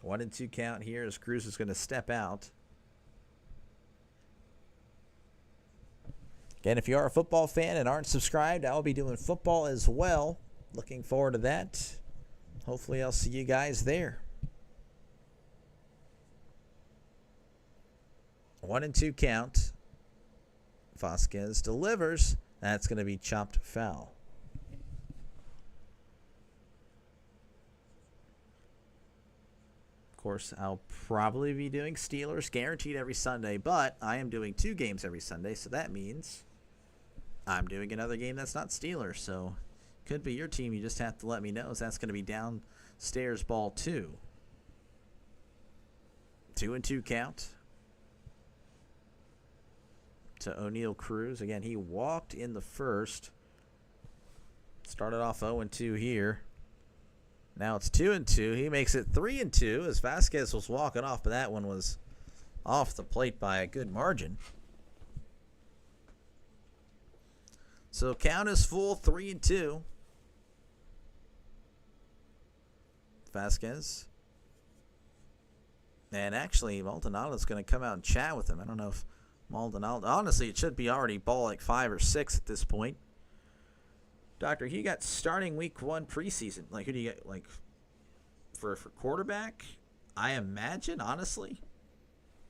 1-2 count here as Cruz is going to step out. Again, if you are a football fan and aren't subscribed, I will be doing football as well. Looking forward to that. Hopefully I'll see you guys there. 1-2 count. Vasquez delivers. That's going to be chopped foul. Of course, I'll probably be doing Steelers guaranteed every Sunday, but I am doing 2 games every Sunday, so that means I'm doing another game that's not Steelers. So could be your team. You just have to let me know. So that's going to be downstairs ball 2. 2-2 count to O'Neal Cruz. Again, he walked in the first. Started off 0-2 here. Now it's 2-2. He makes it 3-2 as Vasquez was walking off, but that one was off the plate by a good margin. So count is full, 3-2. Vasquez. And actually, Maldonado's going to come out and chat with him. I don't know if Maldonado. Honestly, it should be already ball like 5 or 6 at this point. Doctor, you got starting week 1 preseason. Like, who do you get? Like, for quarterback? I imagine, honestly,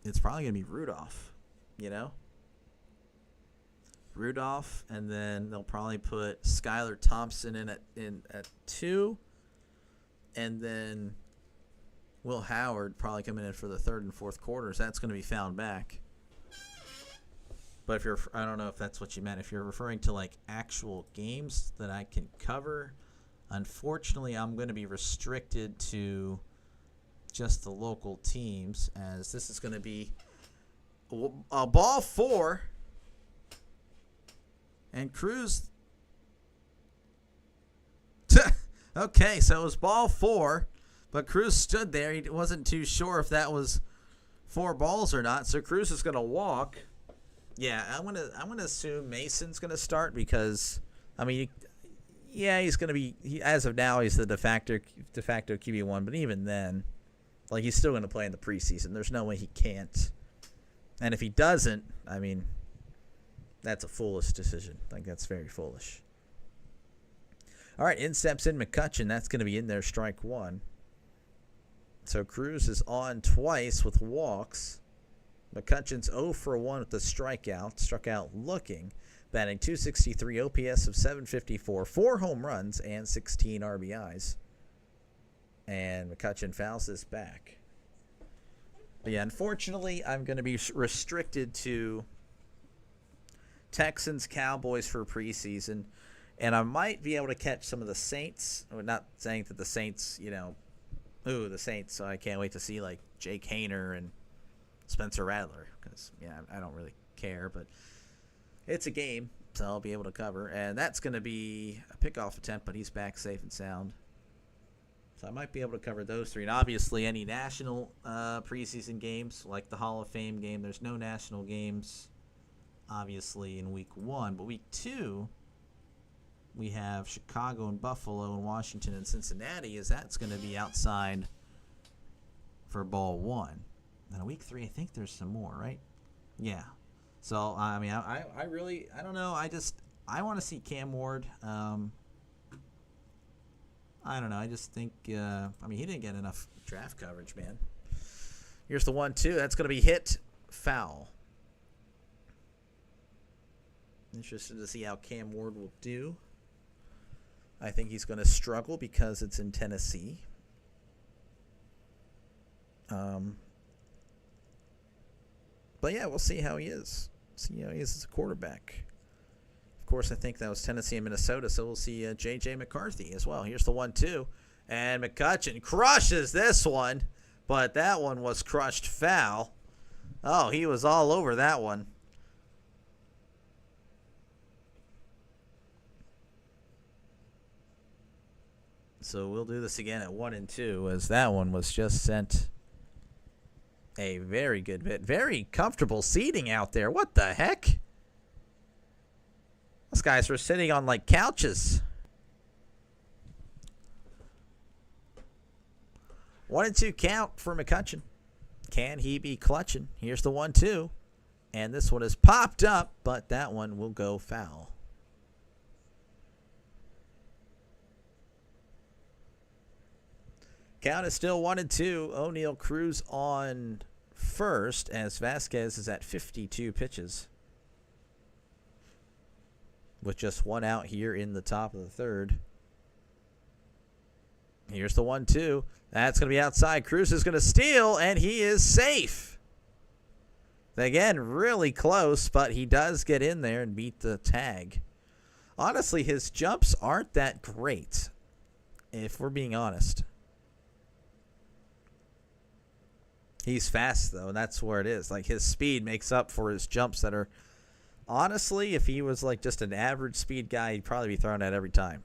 it's probably going to be Rudolph. You know? Rudolph, and then they'll probably put Skylar Thompson in at 2. And then Will Howard probably coming in for the 3rd and 4th quarters. That's going to be found back. But if you're, I don't know if that's what you meant. If you're referring to like actual games that I can cover, unfortunately, I'm going to be restricted to just the local teams, as this is going to be a ball 4, and Cruz. Okay, so it was ball 4, but Cruz stood there. He wasn't too sure if that was 4 balls or not. So Cruz is going to walk. Yeah, I'm gonna assume Mason's gonna start because, I mean, yeah, he's gonna be. As of now, he's the de facto QB1. But even then, like, he's still gonna play in the preseason. There's no way he can't. And if he doesn't, I mean, that's a foolish decision. Like, that's very foolish. All right, in steps in McCutchen. That's gonna be in there, strike 1. So Cruz is on twice with walks. McCutchen's 0 for 1 with the strikeout. Struck out looking. Batting .263, OPS of .754, 4 home runs, and 16 RBIs. And McCutchen fouls this back. But yeah, unfortunately, I'm going to be restricted to Texans, Cowboys for preseason. And I might be able to catch some of the Saints. I'm not saying that the Saints, the Saints. So I can't wait to see, like, Jake Haener and Spencer Rattler, because, yeah, I don't really care, but it's a game, so I'll be able to cover. And that's going to be a pickoff attempt, but he's back safe and sound. So I might be able to cover those 3. And obviously, any national preseason games, like the Hall of Fame game, there's no national games, obviously, in week 1. But week 2, we have Chicago and Buffalo and Washington and Cincinnati, as that's going to be outside for ball 1. And week 3, I think there's some more, right? Yeah. So, I mean, I really, I don't know. I want to see Cam Ward. I don't know. I just think, he didn't get enough draft coverage, man. Here's the 1-2. That's going to be hit, foul. Interested to see how Cam Ward will do. I think he's going to struggle because it's in Tennessee. But yeah, we'll see how he is. See how he is as a quarterback. Of course, I think that was Tennessee and Minnesota, so we'll see J.J. McCarthy as well. Here's the 1-2, And McCutchen crushes this one, but that one was crushed foul. Oh, he was all over that one. So we'll do this again at 1 and 2, as that one was just sent a very good bit. Very comfortable seating out there. What the heck? Those guys were sitting on like couches. 1 and 2 count for McCutchen. Can he be clutching? Here's the 1-2. And this one is popped up, but that one will go foul. Count is still 1 and 2. O'Neill Cruz on first as Vasquez is at 52 pitches. With just one out here in the top of the third. Here's the 1-2. That's going to be outside. Cruz is going to steal, and he is safe. Again, really close, but he does get in there and beat the tag. Honestly, his jumps aren't that great, if we're being honest. He's fast, though, and that's where it is. Like, his speed makes up for his jumps that are... Honestly, if he was like just an average speed guy, he'd probably be thrown at every time.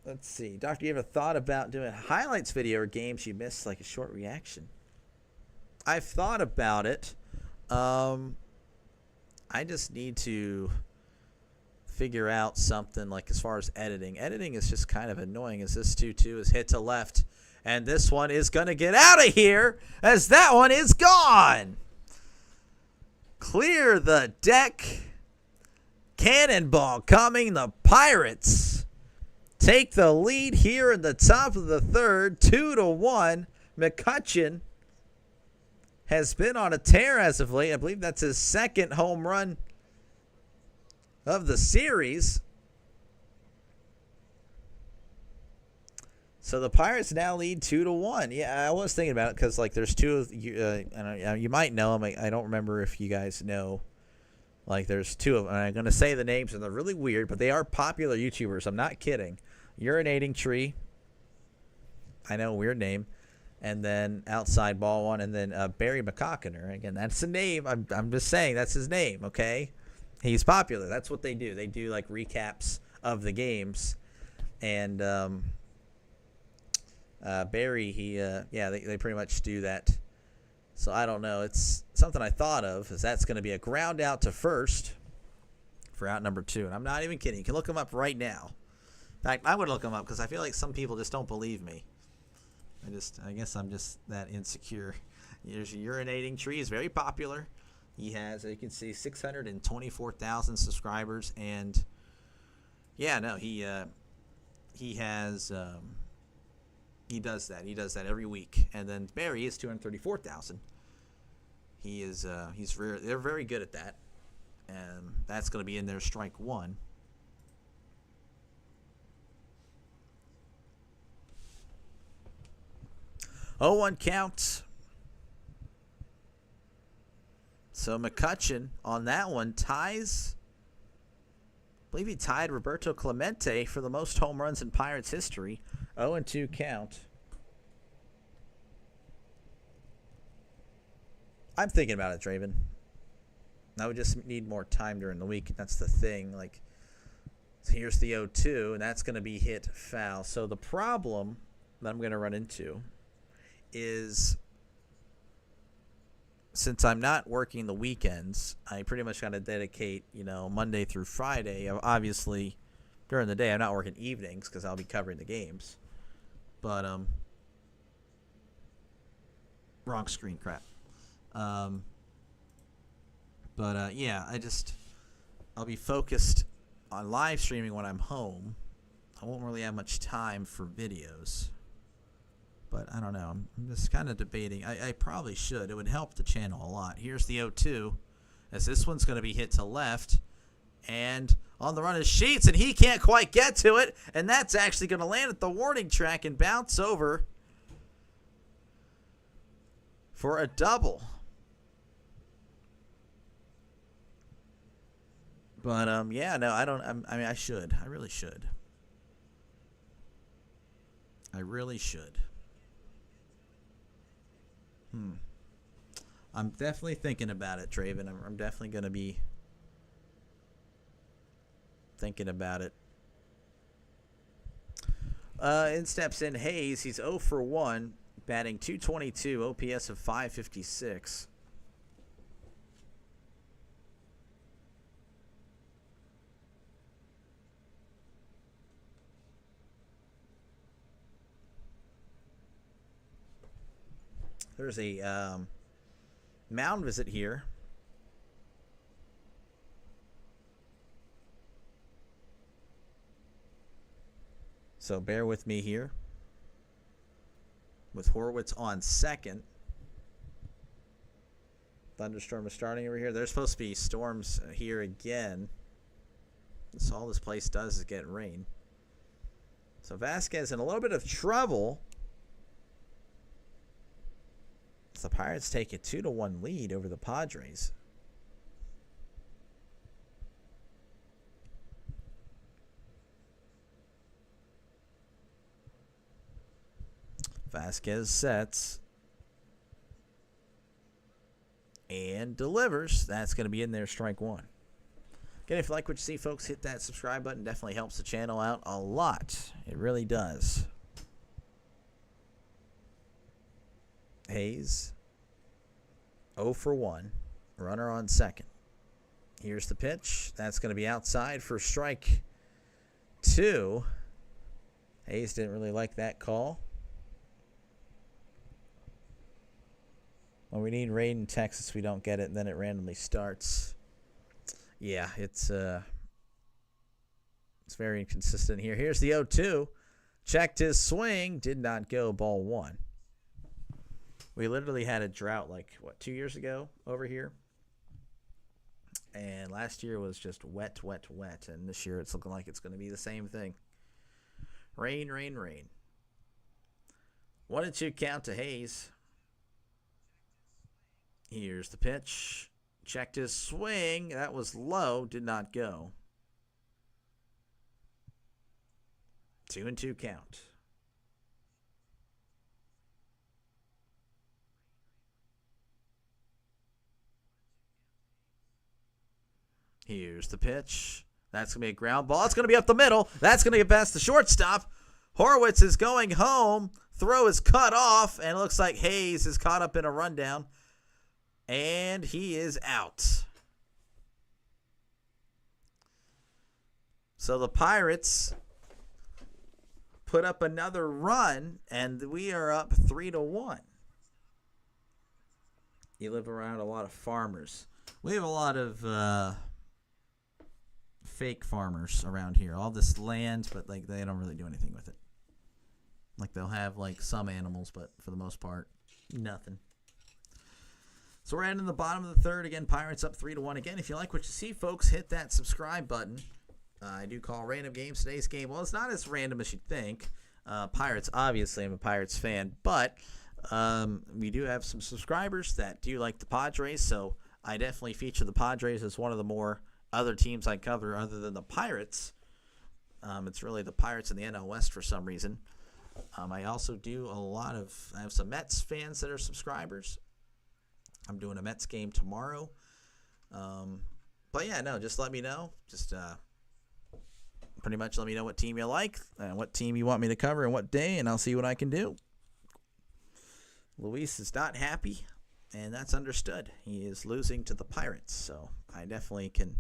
Let's see. Doctor, you ever thought about doing highlights video or games you missed, like a short reaction? I've thought about it. I just need to figure out something like as far as editing. Editing is just kind of annoying as this 2-2 is hit to left. And this one is going to get out of here as that one is gone. Clear the deck. Cannonball coming. The Pirates take the lead here in the top of the third, 2-1. McCutchen has been on a tear as of late. I believe that's his second home run of the series. So the Pirates now lead 2-1. Yeah, I was thinking about it because like there's two of you. And you might know them. I don't remember if you guys know. Like there's two of them. And I'm gonna say the names and they're really weird, but they are popular YouTubers. I'm not kidding. Urinating Tree. I know, weird name. And then Outside Ball One, and then Barry McCockiner. Again, that's the name. I'm just saying that's his name. Okay, he's popular. That's what they do. They do like recaps of the games, and Barry, they pretty much do that. So I don't know. It's something I thought of, is that's going to be a ground out to first for out number 2. And I'm not even kidding. You can look him up right now. In fact, I would look him up because I feel like some people just don't believe me. I guess I'm just that insecure. There's a Urinating Tree. He's very popular. He has, as you can see, 624,000 subscribers. And, yeah, no, he has... He does that. He does that every week. And then Barry is 234,000. They're very good at that. And that's going to be in their strike one. Oh, 1 count. So McCutchen on that one ties. I believe he tied Roberto Clemente for the most home runs in Pirates history. 0-2 count. I'm thinking about it, Draven. I would just need more time during the week. That's the thing. Like, so here's the 0-2, and that's going to be hit foul. So the problem that I'm going to run into is, since I'm not working the weekends, I pretty much got to dedicate, Monday through Friday. Obviously, during the day, I'm not working evenings because I'll be covering the games. But, wrong screen, crap. Yeah, I'll be focused on live streaming when I'm home. I won't really have much time for videos. But I don't know. I'm just kind of debating. I probably should. It would help the channel a lot. Here's the 0-2, as this one's going to be hit to left. And on the run is Sheets, and he can't quite get to it. And that's actually going to land at the warning track and bounce over for a double. But, I should. I really should. I really should. I'm definitely thinking about it, Draven. I'm definitely going to be thinking about it. In steps in Hayes. He's 0 for 1, batting .222, OPS of .556. There's a mound visit here. So bear with me here. With Horwitz on second. Thunderstorm is starting over here. There's supposed to be storms here again. So all this place does is get rain. So Vasquez in a little bit of trouble. The Pirates take a 2-1 lead over the Padres. Vasquez sets and delivers. That's going to be in there, strike one. Again, if you like what you see, folks, hit that subscribe button. Definitely helps the channel out a lot. It really does. Hayes, 0 for 1. Runner on second. Here's the pitch. That's going to be outside for strike two. Hayes didn't really like that call. When we need rain in Texas, we don't get it, and then it randomly starts. Yeah, it's very inconsistent here. Here's the 0-2. Checked his swing. Did not go. Ball one. We literally had a drought 2 years ago over here. And last year was just wet, wet, wet. And this year it's looking like it's going to be the same thing. Rain, rain, rain. 1-2 count to Hayes. Here's the pitch. Checked his swing. That was low. Did not go. 2-2 count. Here's the pitch. That's going to be a ground ball. It's going to be up the middle. That's going to get past the shortstop. Horwitz is going home. Throw is cut off, and it looks like Hayes is caught up in a rundown. And he is out. So the Pirates put up another run, and we are up 3-1. You live around a lot of farmers. We have a lot of fake farmers around here. All this land, but they don't really do anything with it. They'll have some animals, but for the most part, nothing. So we're ending the bottom of the third. Again, Pirates up 3-1. Again, if you like what you see, folks, hit that subscribe button. I do call random games today's game. Well, it's not as random as you'd think. Pirates, obviously, I'm a Pirates fan, but we do have some subscribers that do like the Padres, so I definitely feature the Padres as one of the more other teams I cover other than the Pirates. It's really the Pirates and the NL West for some reason. I also do I have some Mets fans that are subscribers. I'm doing a Mets game tomorrow. But yeah, no, just let me know. Just pretty much let me know what team you like and what team you want me to cover and what day, and I'll see what I can do. Luis is not happy, and that's understood. He is losing to the Pirates, so I definitely can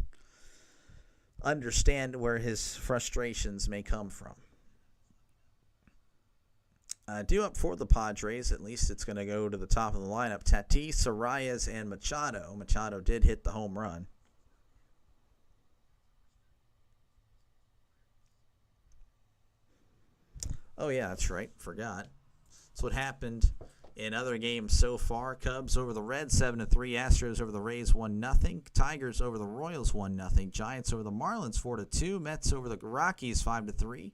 understand where his frustrations may come from. Due up for the Padres, at least it's going to go to the top of the lineup. Tatis, Arraez, and Machado. Machado did hit the home run. Oh, yeah, that's right. Forgot. That's what happened in other games so far. Cubs over the Reds, 7-3. Astros over the Rays, 1-0. Tigers over the Royals, 1-0. Giants over the Marlins, 4-2. Mets over the Rockies, 5-3.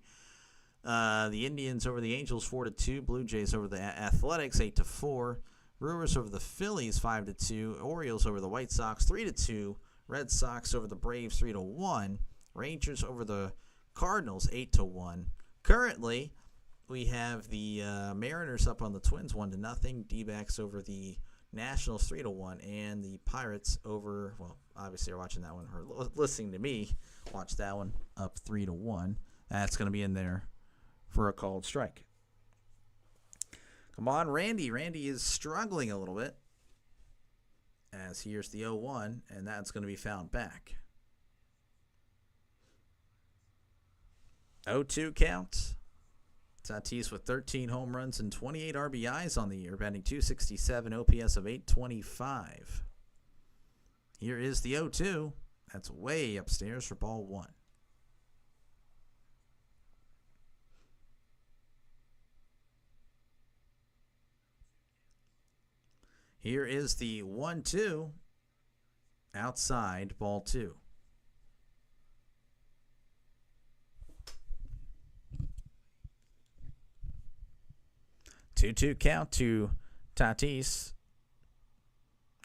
The Indians over the Angels, 4-2. Blue Jays over the Athletics, 8-4. Brewers over the Phillies, 5-2. Orioles over the White Sox, 3-2. Red Sox over the Braves, 3-1. Rangers over the Cardinals, 8-1. Currently, we have the Mariners up on the Twins 1-0. D-backs over the Nationals 3-1, and the Pirates over. Well, obviously, you're watching that one or listening to me watch that one up 3-1. That's going to be in there for a called strike. Come on, Randy. Randy is struggling a little bit. As here's the 0-1, and that's going to be fouled back. 0-2 count. Tatis with 13 home runs and 28 RBIs on the year, batting .267, OPS of .825. Here is the 0-2. That's way upstairs for ball one. Here is the 1-2. Outside, ball two. 2-2 count to Tatis.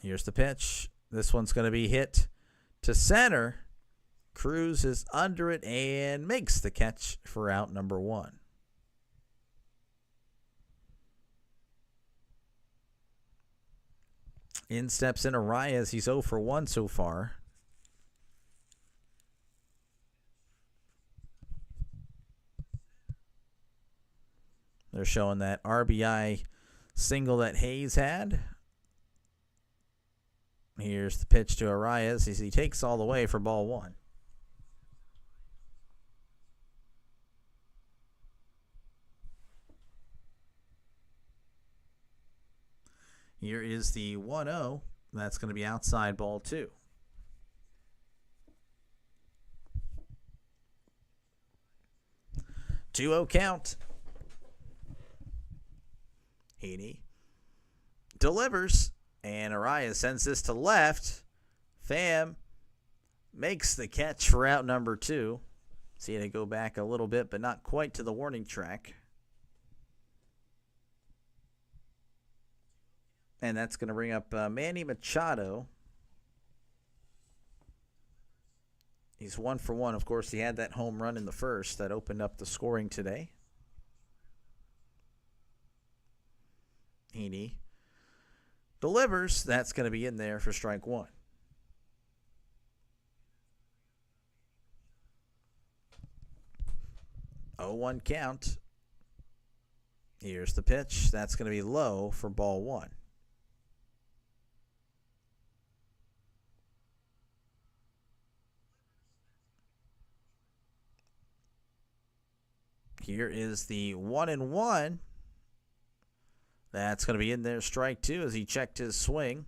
Here's the pitch. This one's going to be hit to center. Cruz is under it and makes the catch for out number one. In steps in Arias. He's 0 for 1 so far. They're showing that RBI single that Hayes had. Here's the pitch to Arias as he takes all the way for ball one. Here is the 1-0. That's going to be outside, ball two. Two-0 count. Heaney delivers, and Arias sends this to left. Pham makes the catch for out number two. See it go back a little bit, but not quite to the warning track. And that's going to bring up Manny Machado. He's 1 for 1. Of course, he had that home run in the first that opened up the scoring today. Heaney delivers. That's going to be in there for strike one. Oh, 1 count. Here's the pitch. That's going to be low for ball one. Here is the 1-1. That's going to be in there, strike two, as he checked his swing.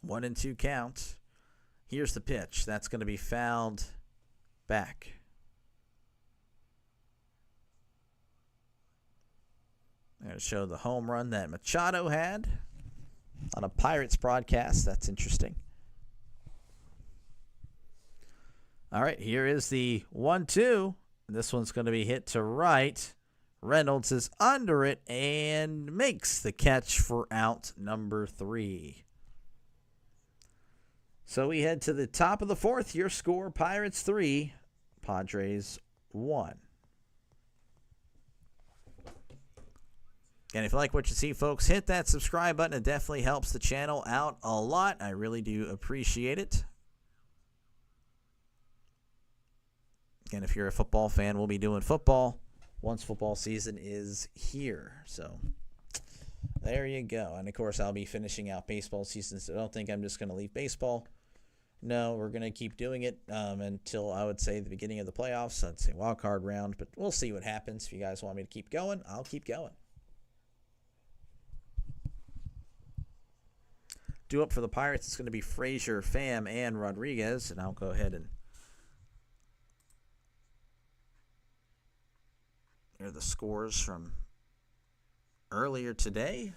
One and two count. Here's the pitch. That's going to be fouled back. I'm going to show the home run that Machado had on a Pirates broadcast. That's interesting. All right, here is the 1-2. This one's going to be hit to right. Reynolds is under it and makes the catch for out number three. So we head to the top of the fourth. Your score, Pirates 3, Padres 1. And if you like what you see, folks, hit that subscribe button. It definitely helps the channel out a lot. I really do appreciate it. And if you're a football fan, we'll be doing football once football season is here. So there you go. And, of course, I'll be finishing out baseball season, so I don't think I'm just going to leave baseball. No, we're going to keep doing it until, I would say, the beginning of the playoffs. I'd say wild card round, but we'll see what happens. If you guys want me to keep going, I'll keep going. Due up for the Pirates, it's going to be Frazier, Pham, and Rodriguez, and I'll go ahead and here are the scores from earlier today.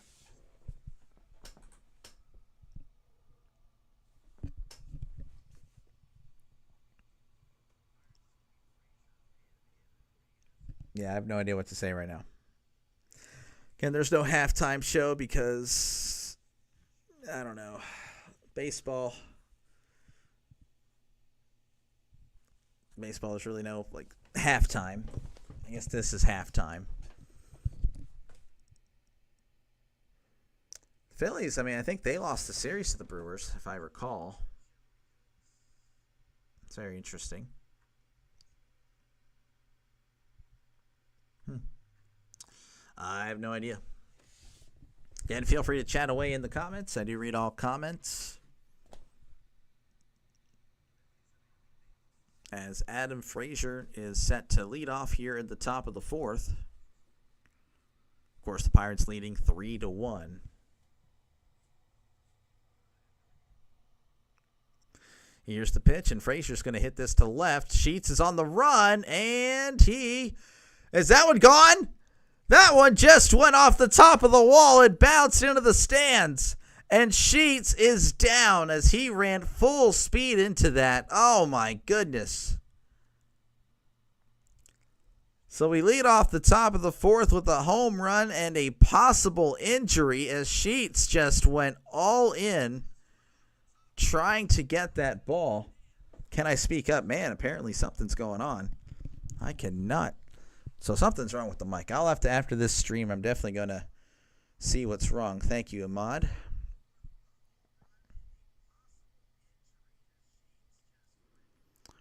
Yeah, I have no idea what to say right now. Again, there's no halftime show because, I don't know, baseball. baseball, there's really no, like, halftime. I guess this is halftime. Phillies, I mean, I think they lost the series to the Brewers, if I recall. It's very interesting. I have no idea. Again, feel free to chat away in the comments. I do read all comments. As Adam Frazier is set to lead off here at the top of the fourth. Of course, the Pirates leading 3-1. Here's the pitch, and Frazier's going to hit this to left. Sheets is on the run, and is that one gone? That one just went off the top of the wall. It bounced into the stands. And Sheets is down as he ran full speed into that. Oh, my goodness. So we lead off the top of the fourth with a home run and a possible injury as Sheets just went all in trying to get that ball. Can I speak up? Man, apparently something's going on. I cannot. So something's wrong with the mic. I'll have to, after this stream, I'm definitely going to see what's wrong. Thank you, Ahmad.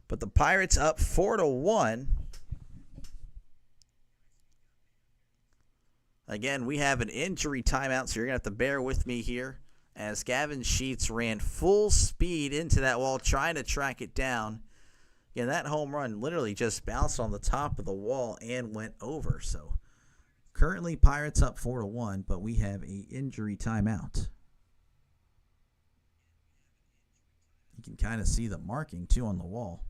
But the Pirates up 4-1. Again, we have an injury timeout, so you're going to have to bear with me here as Gavin Sheets ran full speed into that wall trying to track it down. Yeah, that home run literally just bounced on the top of the wall and went over. So currently Pirates up 4-1, but we have an injury timeout. You can kind of see the marking too on the wall.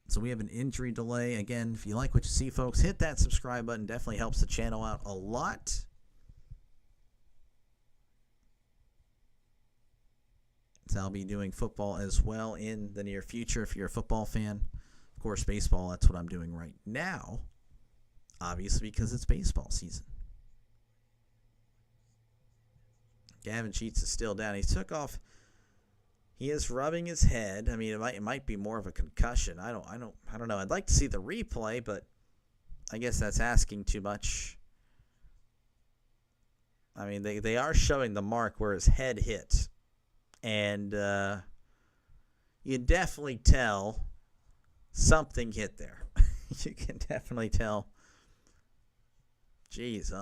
So we have an injury delay. Again, if you like what you see, folks, hit that subscribe button. Definitely helps the channel out a lot. So I'll be doing football as well in the near future if you're a football fan. Of course, baseball, that's what I'm doing right now. Obviously, because it's baseball season. Gavin Sheets is still down. He took off. He is rubbing his head. I mean, it might be more of a concussion. I don't know. I'd like to see the replay, but I guess that's asking too much. I mean, they are showing the mark where his head hit. And you definitely tell something hit there. You can definitely tell. Jeez,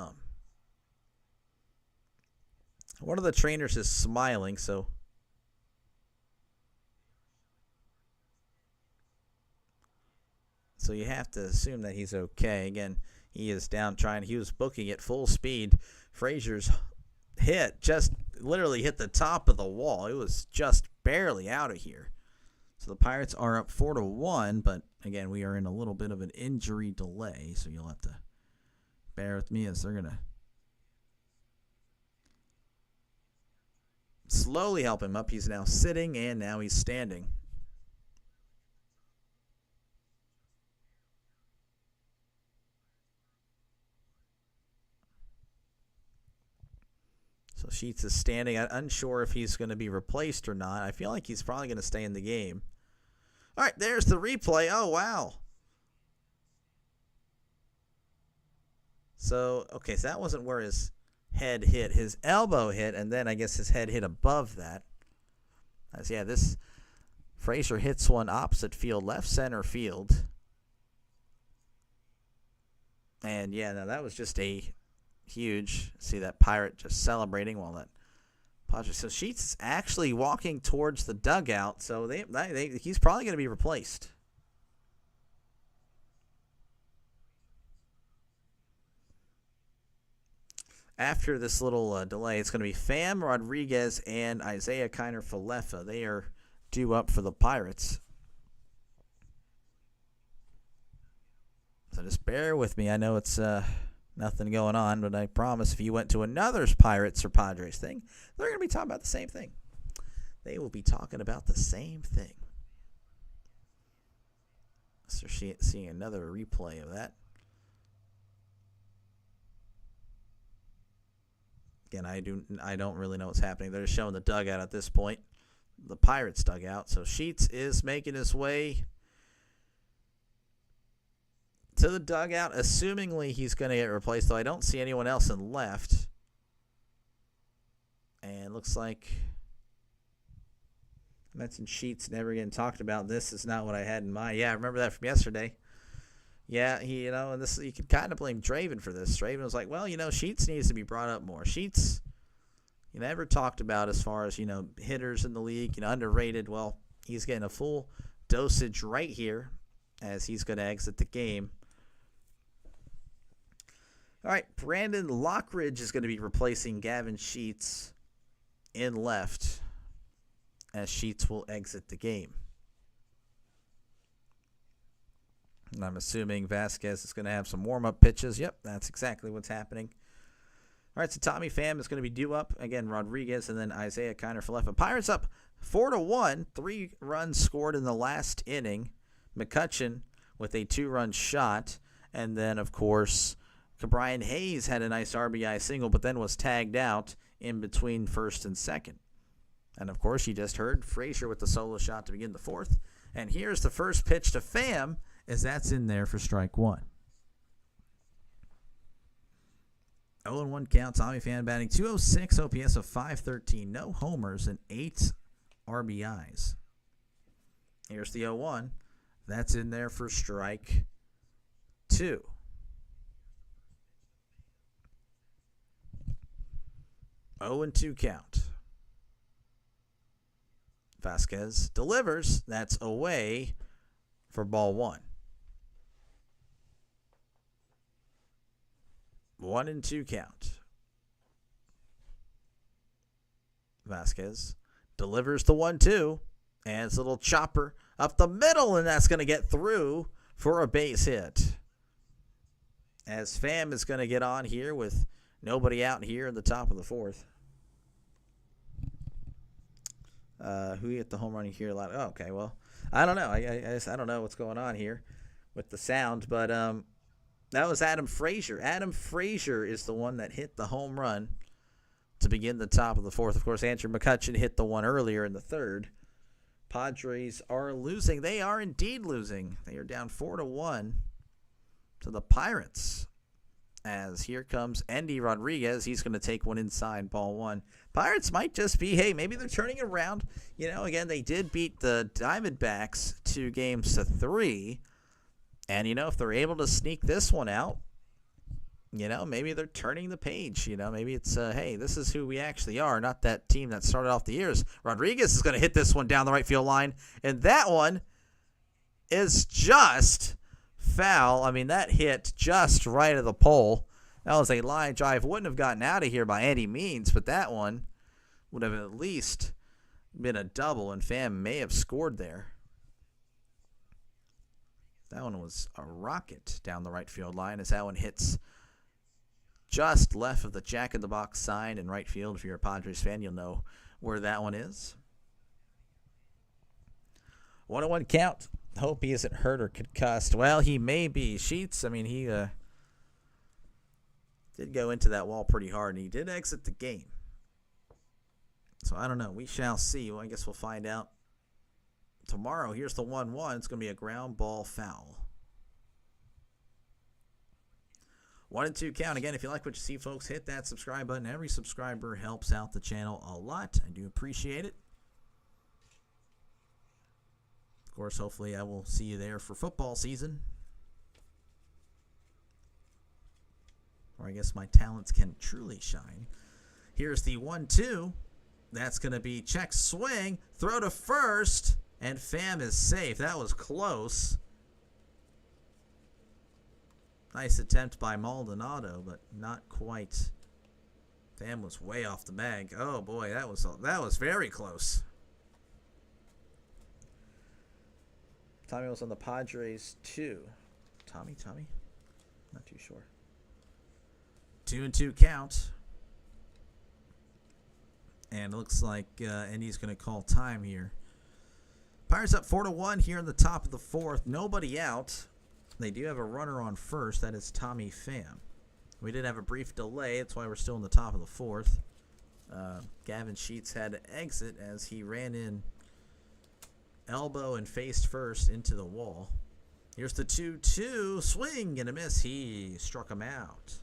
one of the trainers is smiling, so you have to assume that he's okay. Again, he is down trying. He was booking at full speed. Frazier's hit just literally hit the top of the wall. It was just barely out of here. So the Pirates are up 4-1, but again, we are in a little bit of an injury delay, so you'll have to bear with me as they're going to slowly help him up. He's now sitting, and now he's standing. So Sheets is standing. I'm unsure if he's going to be replaced or not. I feel like he's probably going to stay in the game. All right, there's the replay. Oh, wow. So, okay, so that wasn't where his head hit. His elbow hit, and then I guess his head hit above that. Yeah, this Frazier hits one opposite field, left center field. And, yeah, now that was just a huge. See that Pirate just celebrating while that Padres. So Sheets is actually walking towards the dugout. So he's probably going to be replaced. After this little delay, it's going to be Fam Rodriguez and Isaiah Kiner-Falefa. They are due up for the Pirates. So just bear with me. I know it's nothing going on, but I promise if you went to another Pirates or Padres thing, they're going to be talking about the same thing. They will be talking about the same thing. So seeing another replay of that. Again, I don't really know what's happening. They're showing the dugout at this point, the Pirates dugout. So Sheets is making his way to the dugout, assumingly he's going to get replaced, though I don't see anyone else in left. And looks like I mentioned Sheets never getting talked about. This is not what I had in mind. Yeah, I remember that from yesterday. Yeah, and this, you could kind of blame Draven for this. Draven was like, well, Sheets needs to be brought up more. Sheets, never talked about as far as, hitters in the league, underrated. Well, he's getting a full dosage right here as he's going to exit the game. All right, Brandon Lockridge is going to be replacing Gavin Sheets in left as Sheets will exit the game. And I'm assuming Vasquez is going to have some warm-up pitches. Yep, that's exactly what's happening. All right, so Tommy Pham is going to be due up. Again, Rodriguez and then Isaiah Kiner for left. But Pirates up 4-1. 3 runs scored in the last inning. McCutchen with a 2-run shot. And then, of course, Brian Hayes had a nice RBI single, but then was tagged out in between first and second. And, of course, you just heard Frazier with the solo shot to begin the fourth. And here's the first pitch to Pham, as that's in there for strike one. 0-1 count. Tommy Pham batting .206, OPS of .513. No homers and 8 RBIs. Here's the 0-1. That's in there for strike two. Oh and 2 count. Vasquez delivers. That's away for ball one. 1 and 2 count. Vasquez delivers the 1-2. And it's a little chopper up the middle, and that's going to get through for a base hit. As Pham is going to get on here with nobody out here in the top of the fourth. Who hit the home run here? Oh, okay, well, I don't know. I don't know what's going on here with the sound, but that was Adam Frazier. Adam Frazier is the one that hit the home run to begin the top of the fourth. Of course, Andrew McCutchen hit the one earlier in the third. Padres are losing. They are indeed losing. They are down 4-1 to the Pirates. As here comes Endy Rodriguez. He's going to take one inside, ball one. Pirates might just be, hey, maybe they're turning around. Again, they did beat the Diamondbacks 2-3. And, if they're able to sneak this one out, maybe they're turning the page. Maybe it's, hey, this is who we actually are, not that team that started off the years. Rodriguez is going to hit this one down the right field line. And that one is just foul. I mean, that hit just right of the pole. That was a line drive. Wouldn't have gotten out of here by any means, but that one would have at least been a double, and Pham may have scored there. That one was a rocket down the right field line as that one hits just left of the jack-in-the-box sign in right field. If you're a Padres fan, you'll know where that one is. 1-1 count. Hope he isn't hurt or concussed. Well, he may be. Sheets, I mean, he did go into that wall pretty hard, and he did exit the game. So I don't know. We shall see. Well, I guess we'll find out tomorrow. Here's the 1-1. It's going to be a ground ball foul. 1 and 2 count. Again, if you like what you see, folks, hit that subscribe button. Every subscriber helps out the channel a lot. I do appreciate it. Of course, hopefully I will see you there for football season. Or I guess my talents can truly shine. Here's the 1-2. That's going to be check swing, throw to first, and Pham is safe. That was close. Nice attempt by Maldonado, but not quite. Pham was way off the bag. Oh boy, that was very close. Tommy was on the Padres too. Tommy? Not too sure. 2 and 2 count. And it looks like Endy's going to call time here. Pirates up 4-1 here in the top of the fourth. Nobody out. They do have a runner on first. That is Tommy Pham. We did have a brief delay. That's why we're still in the top of the fourth. Gavin Sheets had to exit as he ran in elbow and faced first into the wall. Here's the 2-2. Swing and a miss. He struck him out.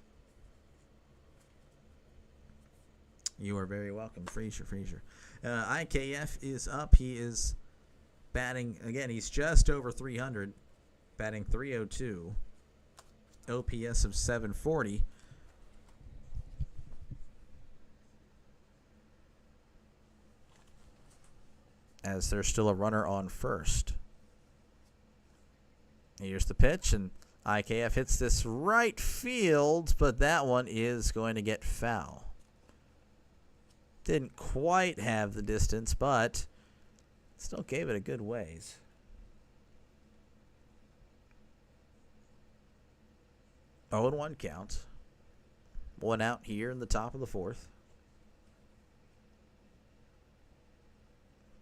You are very welcome, Frazier. IKF is up. He is batting, again, he's just over 300, batting 302, OPS of 740. As there's still a runner on first. Here's the pitch, and IKF hits this right field, but that one is going to get foul. Didn't quite have the distance, but still gave it a good ways. Oh, and 1 count. 1 out here in the top of the fourth.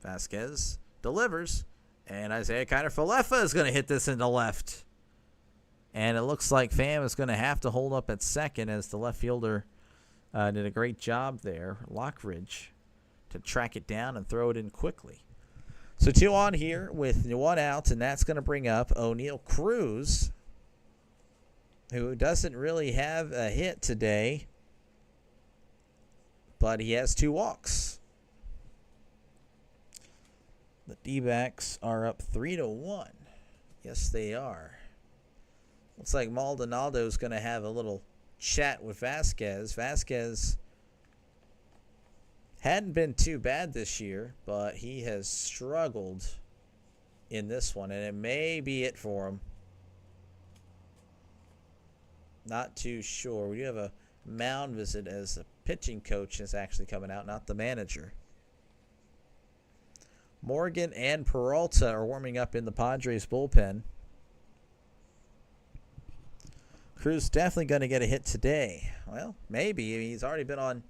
Vasquez delivers, and Isaiah Kiner-Falefa is going to hit this into left. And it looks like Pham is going to have to hold up at second as the left fielder did a great job there, Lockridge, to track it down and throw it in quickly. So 2 on here with 1 out, and that's going to bring up O'Neal Cruz, who doesn't really have a hit today, but he has 2 walks. The D-backs are up 3-1. Yes, they are. Looks like Maldonado's going to have a little chat with Vasquez. Vasquez hadn't been too bad this year, but he has struggled in this one, and it may be it for him. Not too sure. We do have a mound visit as the pitching coach is actually coming out, not the manager. Morgan and Peralta are warming up in the Padres bullpen. Cruz definitely going to get a hit today. Well, maybe. He's already been on.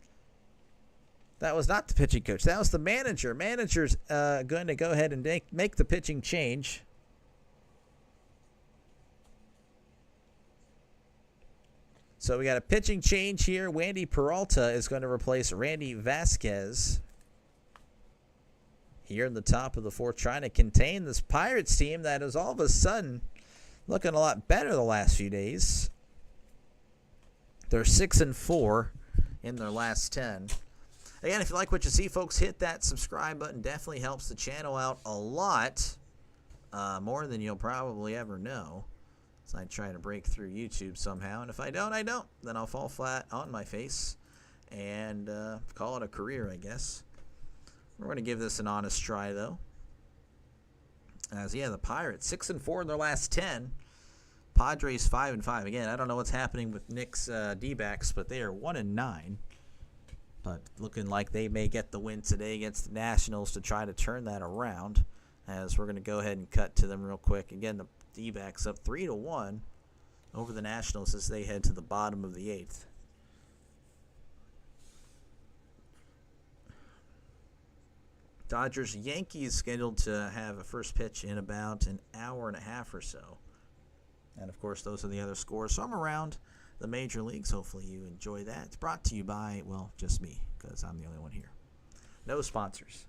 That was not the pitching coach. That was the manager. Manager's going to go ahead and make the pitching change. So we got a pitching change here. Wandy Peralta is going to replace Randy Vasquez here in the top of the fourth, trying to contain this Pirates team that is all of a sudden looking a lot better the last few days. They're 6-4 in their last 10. Again, if you like what you see, folks, hit that subscribe button. Definitely helps the channel out a lot, more than you'll probably ever know. So I try to break through YouTube somehow, and if I don't, I don't. Then I'll fall flat on my face and call it a career, I guess. We're going to give this an honest try, though. As, yeah, the Pirates, 6-4 in their last 10. Padres 5-5. Again, I don't know what's happening with Nick's D-backs, but they are 1-9. But looking like they may get the win today against the Nationals to try to turn that around. As we're going to go ahead and cut to them real quick. Again, the D-backs up 3-1 over the Nationals as they head to the bottom of the 8th. Dodgers-Yankees scheduled to have a first pitch in about an hour and a half or so. And, of course, those are the other scores. So I'm around the major leagues. Hopefully you enjoy that. It's brought to you by, well, just me, because I'm the only one here. No sponsors.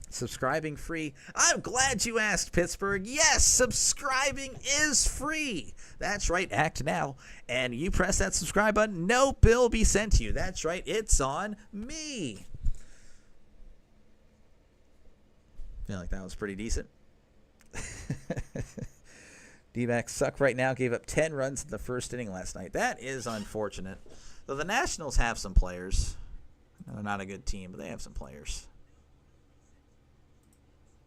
Subscribing free. I'm glad you asked, Pittsburgh. Yes, subscribing is free. That's right. Act now. And you press that subscribe button, no bill will be sent to you. That's right. It's on me. Feel like that was pretty decent. D-backs suck right now. Gave up 10 runs in the first inning last night. That is unfortunate. Though the Nationals have some players. They're not a good team, but they have some players.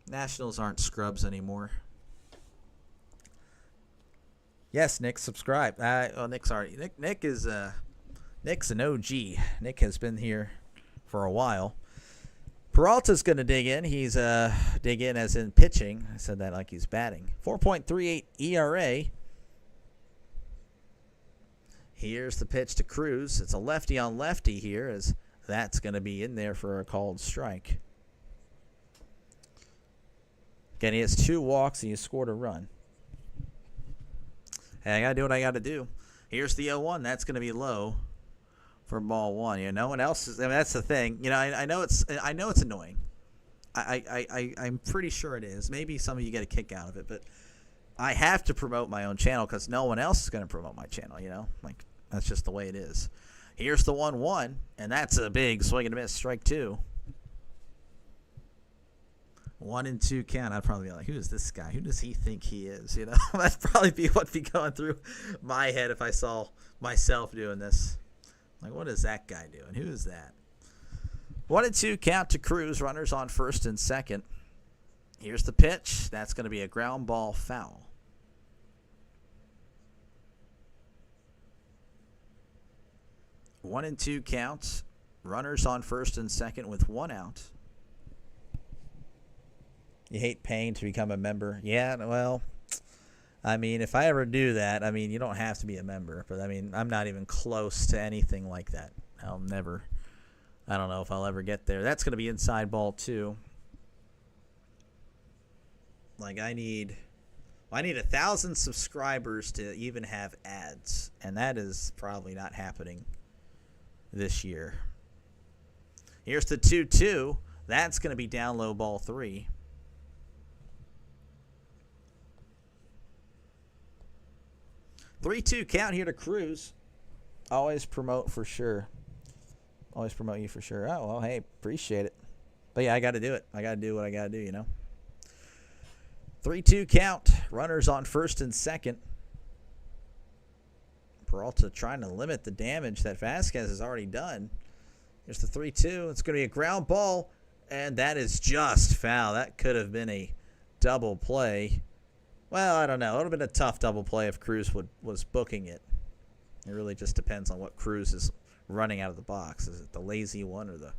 Nationals aren't scrubs anymore. Yes, Nick, subscribe. Nick's already. Nick is Nick's an OG. Nick has been here for a while. Peralta's going to dig in. He's dig in as in pitching. I said that like he's batting. 4.38 ERA. Here's the pitch to Cruz. It's a lefty on lefty here, as that's going to be in there for a called strike. Again, he has 2 walks and he scored a run. Hey, I got to do what I got to do. Here's the 0-1. That's going to be low for ball one. No one else is. I mean, that's the thing. I know it's annoying. I'm pretty sure it is. Maybe some of you get a kick out of it, but I have to promote my own channel because no one else is going to promote my channel. Like that's just the way it is. Here's the 1-1, and that's a big swing and a miss. Strike two. 1-2 count. I'd probably be like, who is this guy? Who does he think he is? That'd probably be what'd be going through my head if I saw myself doing this. Like, what is that guy doing? Who is that? 1-2 count to Cruz. Runners on first and second. Here's the pitch. That's going to be a ground ball foul. 1-2 counts. Runners on first and second with 1 out. You hate paying to become a member. Yeah, well, I mean, if I ever do that, I mean, you don't have to be a member. But, I mean, I'm not even close to anything like that. I don't know if I'll ever get there. That's going to be inside ball 2. Like, I need 1,000 subscribers to even have ads. And that is probably not happening this year. Here's the 2-2. That's going to be down low ball 3. Three-two count here to Cruz. Always promote for sure. Always promote you for sure. Oh, well, hey, appreciate it. But, yeah, I got to do it. I got to do what I got to do, 3-2 count. Runners on first and second. Peralta trying to limit the damage that Vasquez has already done. Here's the 3-2. It's going to be a ground ball, and that is just foul. That could have been a double play. Well, I don't know. It would have been a tough double play if Cruz was booking it. It really just depends on what Cruz is running out of the box. Is it the lazy one or the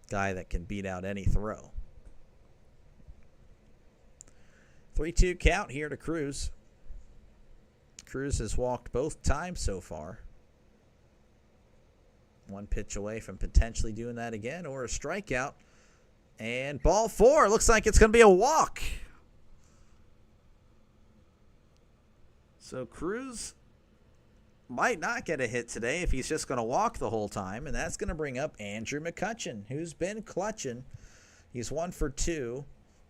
guy that can beat out any throw? 3-2 count here to Cruz. Cruz has walked both times so far. One pitch away from potentially doing that again or a strikeout. And ball 4. Looks like it's going to be a walk. So Cruz might not get a hit today if he's just going to walk the whole time. And that's going to bring up Andrew McCutchen, who's been clutching. He's 1 for 2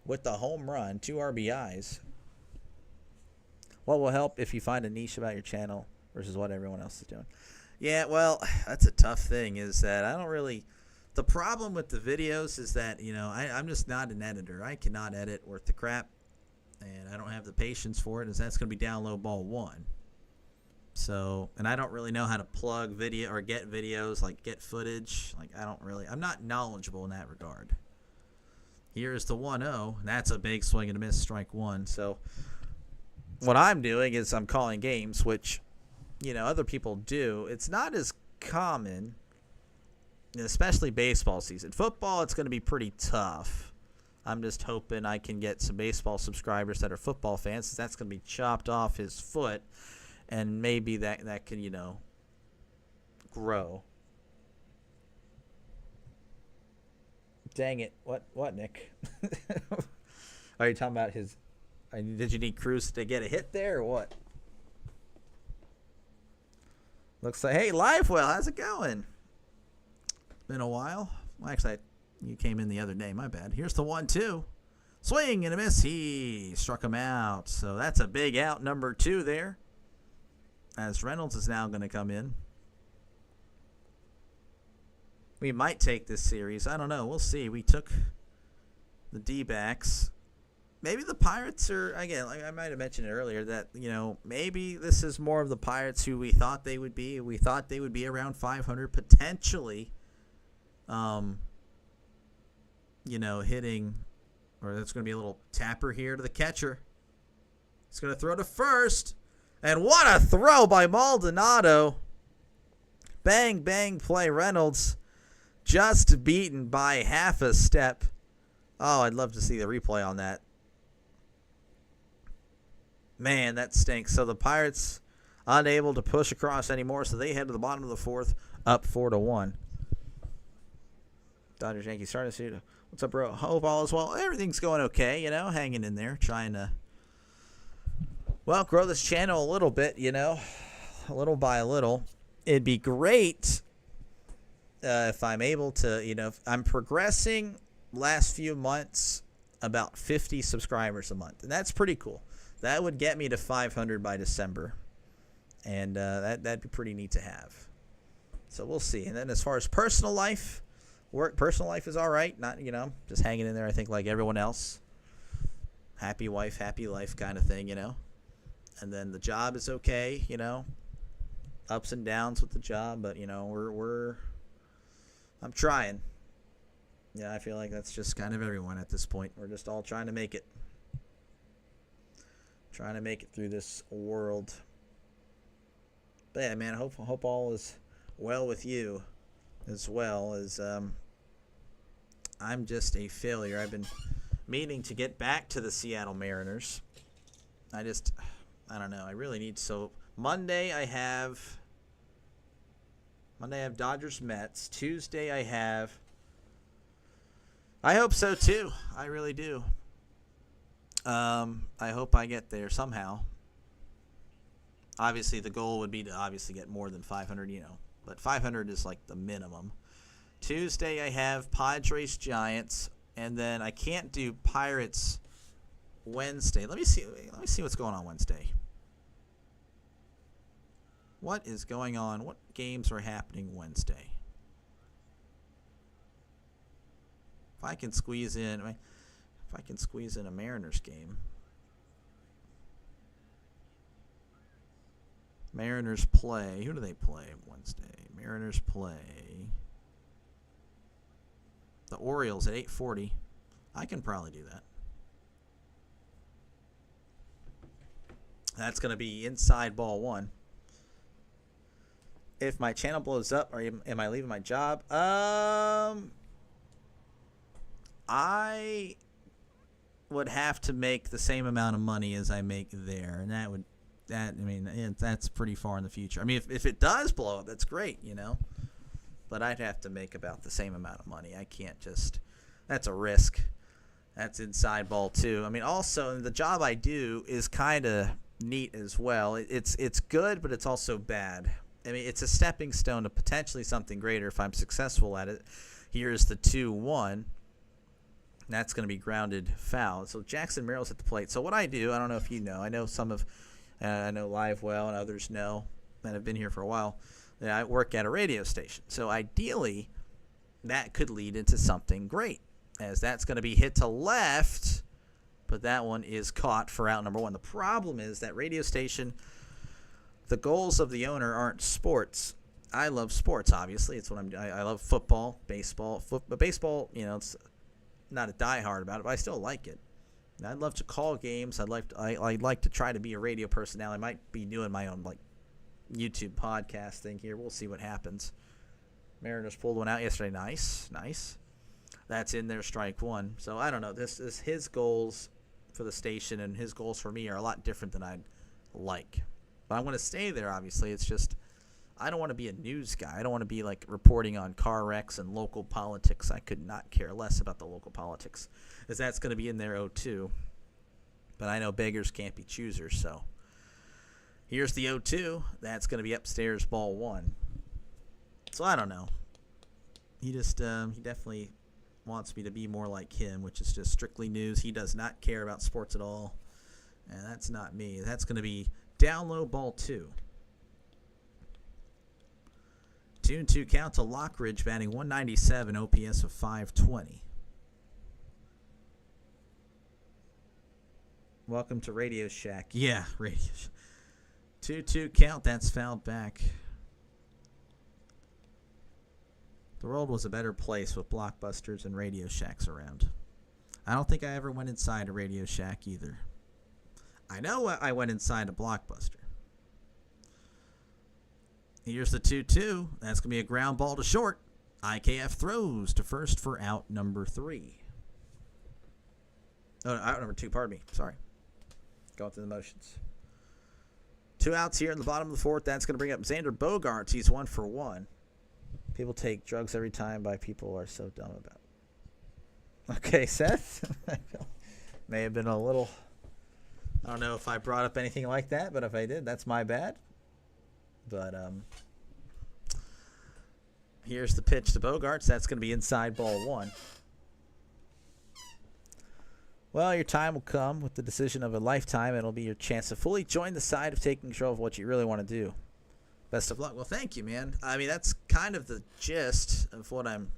with the home run, 2 RBIs. What will help if you find a niche about your channel versus what everyone else is doing? Yeah, well, that's a tough thing is that I don't really – the problem with the videos is that, I'm just not an editor. I cannot edit worth the crap. And I don't have the patience for it, as that's going to be down low ball 1. So, and I don't really know how to plug video or get videos, like get footage. Like, I'm not knowledgeable in that regard. Here's the 1-0. That's a big swing and a miss, strike 1. So, what I'm doing is I'm calling games, which, other people do. It's not as common, especially baseball season. Football, it's going to be pretty tough. I'm just hoping I can get some baseball subscribers that are football fans. That's going to be chopped off his foot, and maybe that can, grow. Dang it. What, Nick? Are you talking about his – did you need Cruz to get a hit there or what? Looks like – hey, Livewell, how's it going? Been a while. Well, actually, you came in the other day. My bad. Here's the 1-2. Swing and a miss. He struck him out. So that's a big out, number 2 there. As Reynolds is now going to come in. We might take this series. I don't know. We'll see. We took the D-backs. Maybe the Pirates are, again, like I might have mentioned it earlier, that, maybe this is more of the Pirates who we thought they would be. We thought they would be around 500, potentially. Hitting, or that's going to be a little tapper here to the catcher. He's going to throw to first. And what a throw by Maldonado. Bang, bang play. Reynolds just beaten by half a step. Oh, I'd love to see the replay on that. Man, that stinks. So the Pirates unable to push across anymore, so they head to the bottom of the 4th, up 4-1. Dodgers, Yankees starting to see. What's up, bro? Hope all is well. Everything's going okay, hanging in there, trying to, grow this channel a little bit, little by little. It'd be great if I'm able to, if I'm progressing last few months about 50 subscribers a month. And that's pretty cool. That would get me to 500 by December. And that'd be pretty neat to have. So we'll see. And then as far as personal life, personal life is all right. Not, just hanging in there, I think, like everyone else. Happy wife, happy life kind of thing, And then the job is okay, Ups and downs with the job, but, I'm trying. Yeah, I feel like that's just kind of everyone at this point. We're just all trying to make it. Trying to make it through this world. But yeah, man, I hope all is well with you as well as I'm just a failure. I've been meaning to get back to the Seattle Mariners. I don't know. I really need. So Monday I have Dodgers Mets. Tuesday I hope so too. I really do. I hope I get there somehow. Obviously, the goal would be to get more than 500, But 500 is like the minimum. Tuesday, I have Padres, Giants. And then I can't do Pirates Wednesday. Let me see what's going on Wednesday. What is going on? What games are happening Wednesday? If I can squeeze in a Mariners game. Mariners play. Who do they play Wednesday? Mariners play the Orioles at 8:40. I can probably do that. That's going to be inside ball one. If my channel blows up, or am I leaving my job? I would have to make the same amount of money as I make there, and that's pretty far in the future. I mean, if it does blow up, that's great, But I'd have to make about the same amount of money. I can't just. That's a risk. That's inside ball too. I mean, also the job I do is kind of neat as well. It's good, but it's also bad. I mean, it's a stepping stone to potentially something greater if I'm successful at it. Here's the 2-1. That's going to be grounded foul. So Jackson Merrill's at the plate. So what I do, I don't know if you know. I know some of, I know Live well and others know that have been here for a while. That I work at a radio station. So ideally, that could lead into something great, as that's going to be hit to left, but that one is caught for out number one. The problem is that radio station, the goals of the owner aren't sports. I love sports, obviously. It's what I love football, baseball. But baseball, it's not a diehard about it, but I still like it. And I'd love to call games. I'd like to try to be a radio personality. I might be doing my own YouTube podcast thing here. We'll see what happens. Mariners pulled one out yesterday. Nice. That's in there, strike one. So I don't know. This is his goals for the station, and his goals for me are a lot different than I'd like. But I want to stay there, obviously. It's just I don't want to be a news guy. I don't want to be reporting on car wrecks and local politics. I could not care less about the local politics, as that's going to be in there 0-2. But I know beggars can't be choosers, so here's the 0-2. That's going to be upstairs ball one. So I don't know. He just he definitely wants me to be more like him, which is just strictly news. He does not care about sports at all, and that's not me. That's going to be down low ball two. 2-2 count to Lockridge, batting 197, OPS of 520. Welcome to Radio Shack. Yeah, Radio Shack. 2-2 count, that's fouled back. The world was a better place with Blockbusters and Radio Shacks around. I don't think I ever went inside a Radio Shack either. I know I went inside a Blockbuster. Here's the 2-2. That's going to be a ground ball to short. IKF throws to first for out number 3. Oh, no, out number 2, pardon me. Sorry. Going through the motions. 2 outs here in the bottom of the 4th. That's going to bring up Xander Bogaerts. He's 1 for 1. People take drugs every time by people are so dumb about it. Okay, Seth. May have been a little... I don't know if I brought up anything like that, but if I did, that's my bad. But here's the pitch to Bogarts. That's going to be inside ball 1. Well, your time will come with the decision of a lifetime. It'll be your chance to fully join the side of taking control of what you really want to do. Best of luck. Well, thank you, man. I mean, that's kind of the gist of what I'm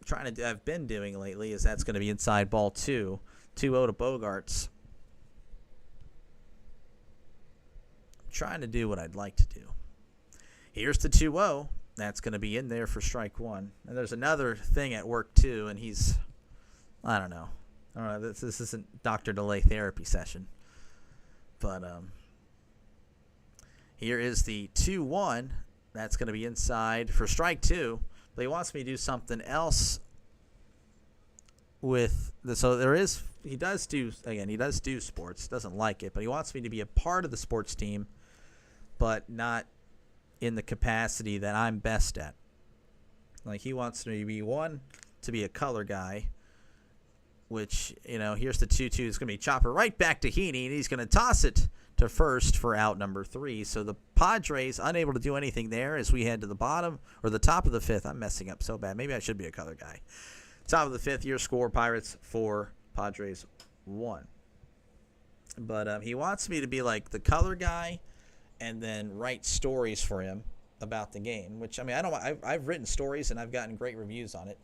trying to do. I've been doing lately is that's going to be inside ball 2. 2-0 to Bogarts. I'm trying to do what I'd like to do. Here's the 2-0. That's going to be in there for strike 1. And there's another thing at work, too, and he's... I don't know. This isn't Dr. Delay therapy session. But here is the 2-1. That's going to be inside for strike 2. But he wants me to do something else with the, so there is, he does do sports. Doesn't like it, but he wants me to be a part of the sports team, but not in the capacity that I'm best at. Like, he wants me to be a color guy, which, here's the 2-2. It's going to be chopper right back to Heaney, and he's going to toss it to first for out number 3. So the Padres unable to do anything there as we head to the bottom or the top of the 5th. I'm messing up so bad. Maybe I should be a color guy. Top of the 5th, your score, Pirates 4, Padres 1. But he wants me to be like the color guy and then write stories for him about the game, which, I mean, I've written stories and I've gotten great reviews on it.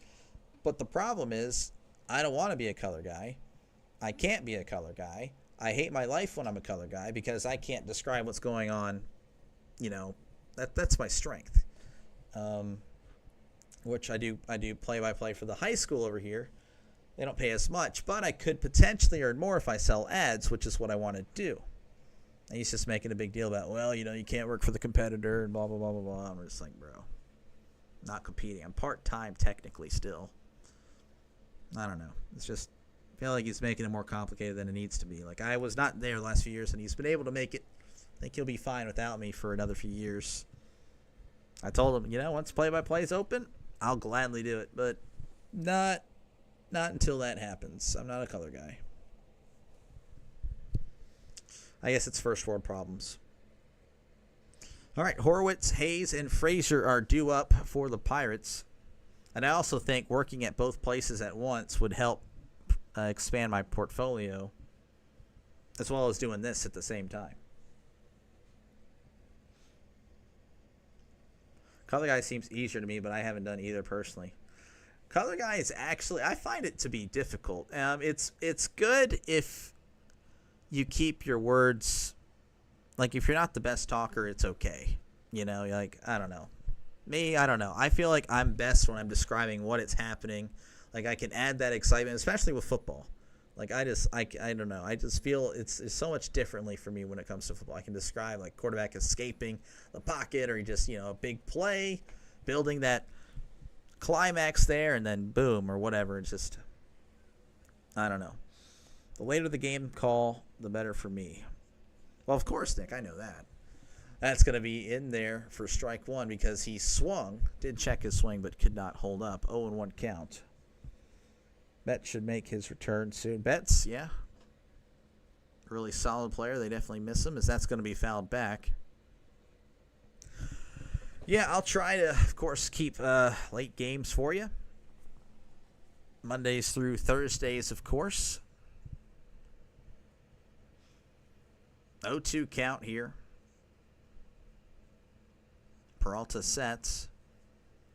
But the problem is, I don't want to be a color guy. I can't be a color guy. I hate my life when I'm a color guy because I can't describe what's going on. That's my strength. Which I do play-by-play for the high school over here. They don't pay as much, but I could potentially earn more if I sell ads, which is what I want to do. And he's just making a big deal about, well, you can't work for the competitor and blah, blah, blah, blah, blah. I'm just like, bro, not competing. I'm part-time technically still. I don't know. It's just, I feel like he's making it more complicated than it needs to be. Like, I was not there the last few years, and he's been able to make it. I think he'll be fine without me for another few years. I told him, once play-by-play is open, I'll gladly do it, but not until that happens. I'm not a color guy. I guess it's first world problems. All right, Horwitz, Hayes, and Frazier are due up for the Pirates. And I also think working at both places at once would help expand my portfolio, as well as doing this at the same time. Color guy seems easier to me, but I haven't done either personally. Color guy is actually, I find it to be difficult. It's good if you keep your words, like if you're not the best talker, it's okay. Like, I don't know. Me, I don't know. I feel like I'm best when I'm describing what it's happening. Like, I can add that excitement, especially with football. Like, I don't know. I just feel it's so much differently for me when it comes to football. I can describe, like, quarterback escaping the pocket or just, a big play, building that climax there, and then boom or whatever. It's just, I don't know. The later the game call, the better for me. Well, of course, Nick, I know that. That's going to be in there for strike 1 because he swung. Did check his swing, but could not hold up. 0-1 count. Betts should make his return soon. Betts, yeah. Really solid player. They definitely miss him as that's going to be fouled back. Yeah, I'll try to, of course, keep late games for you. Mondays through Thursdays, of course. 0-2 count here. Peralta sets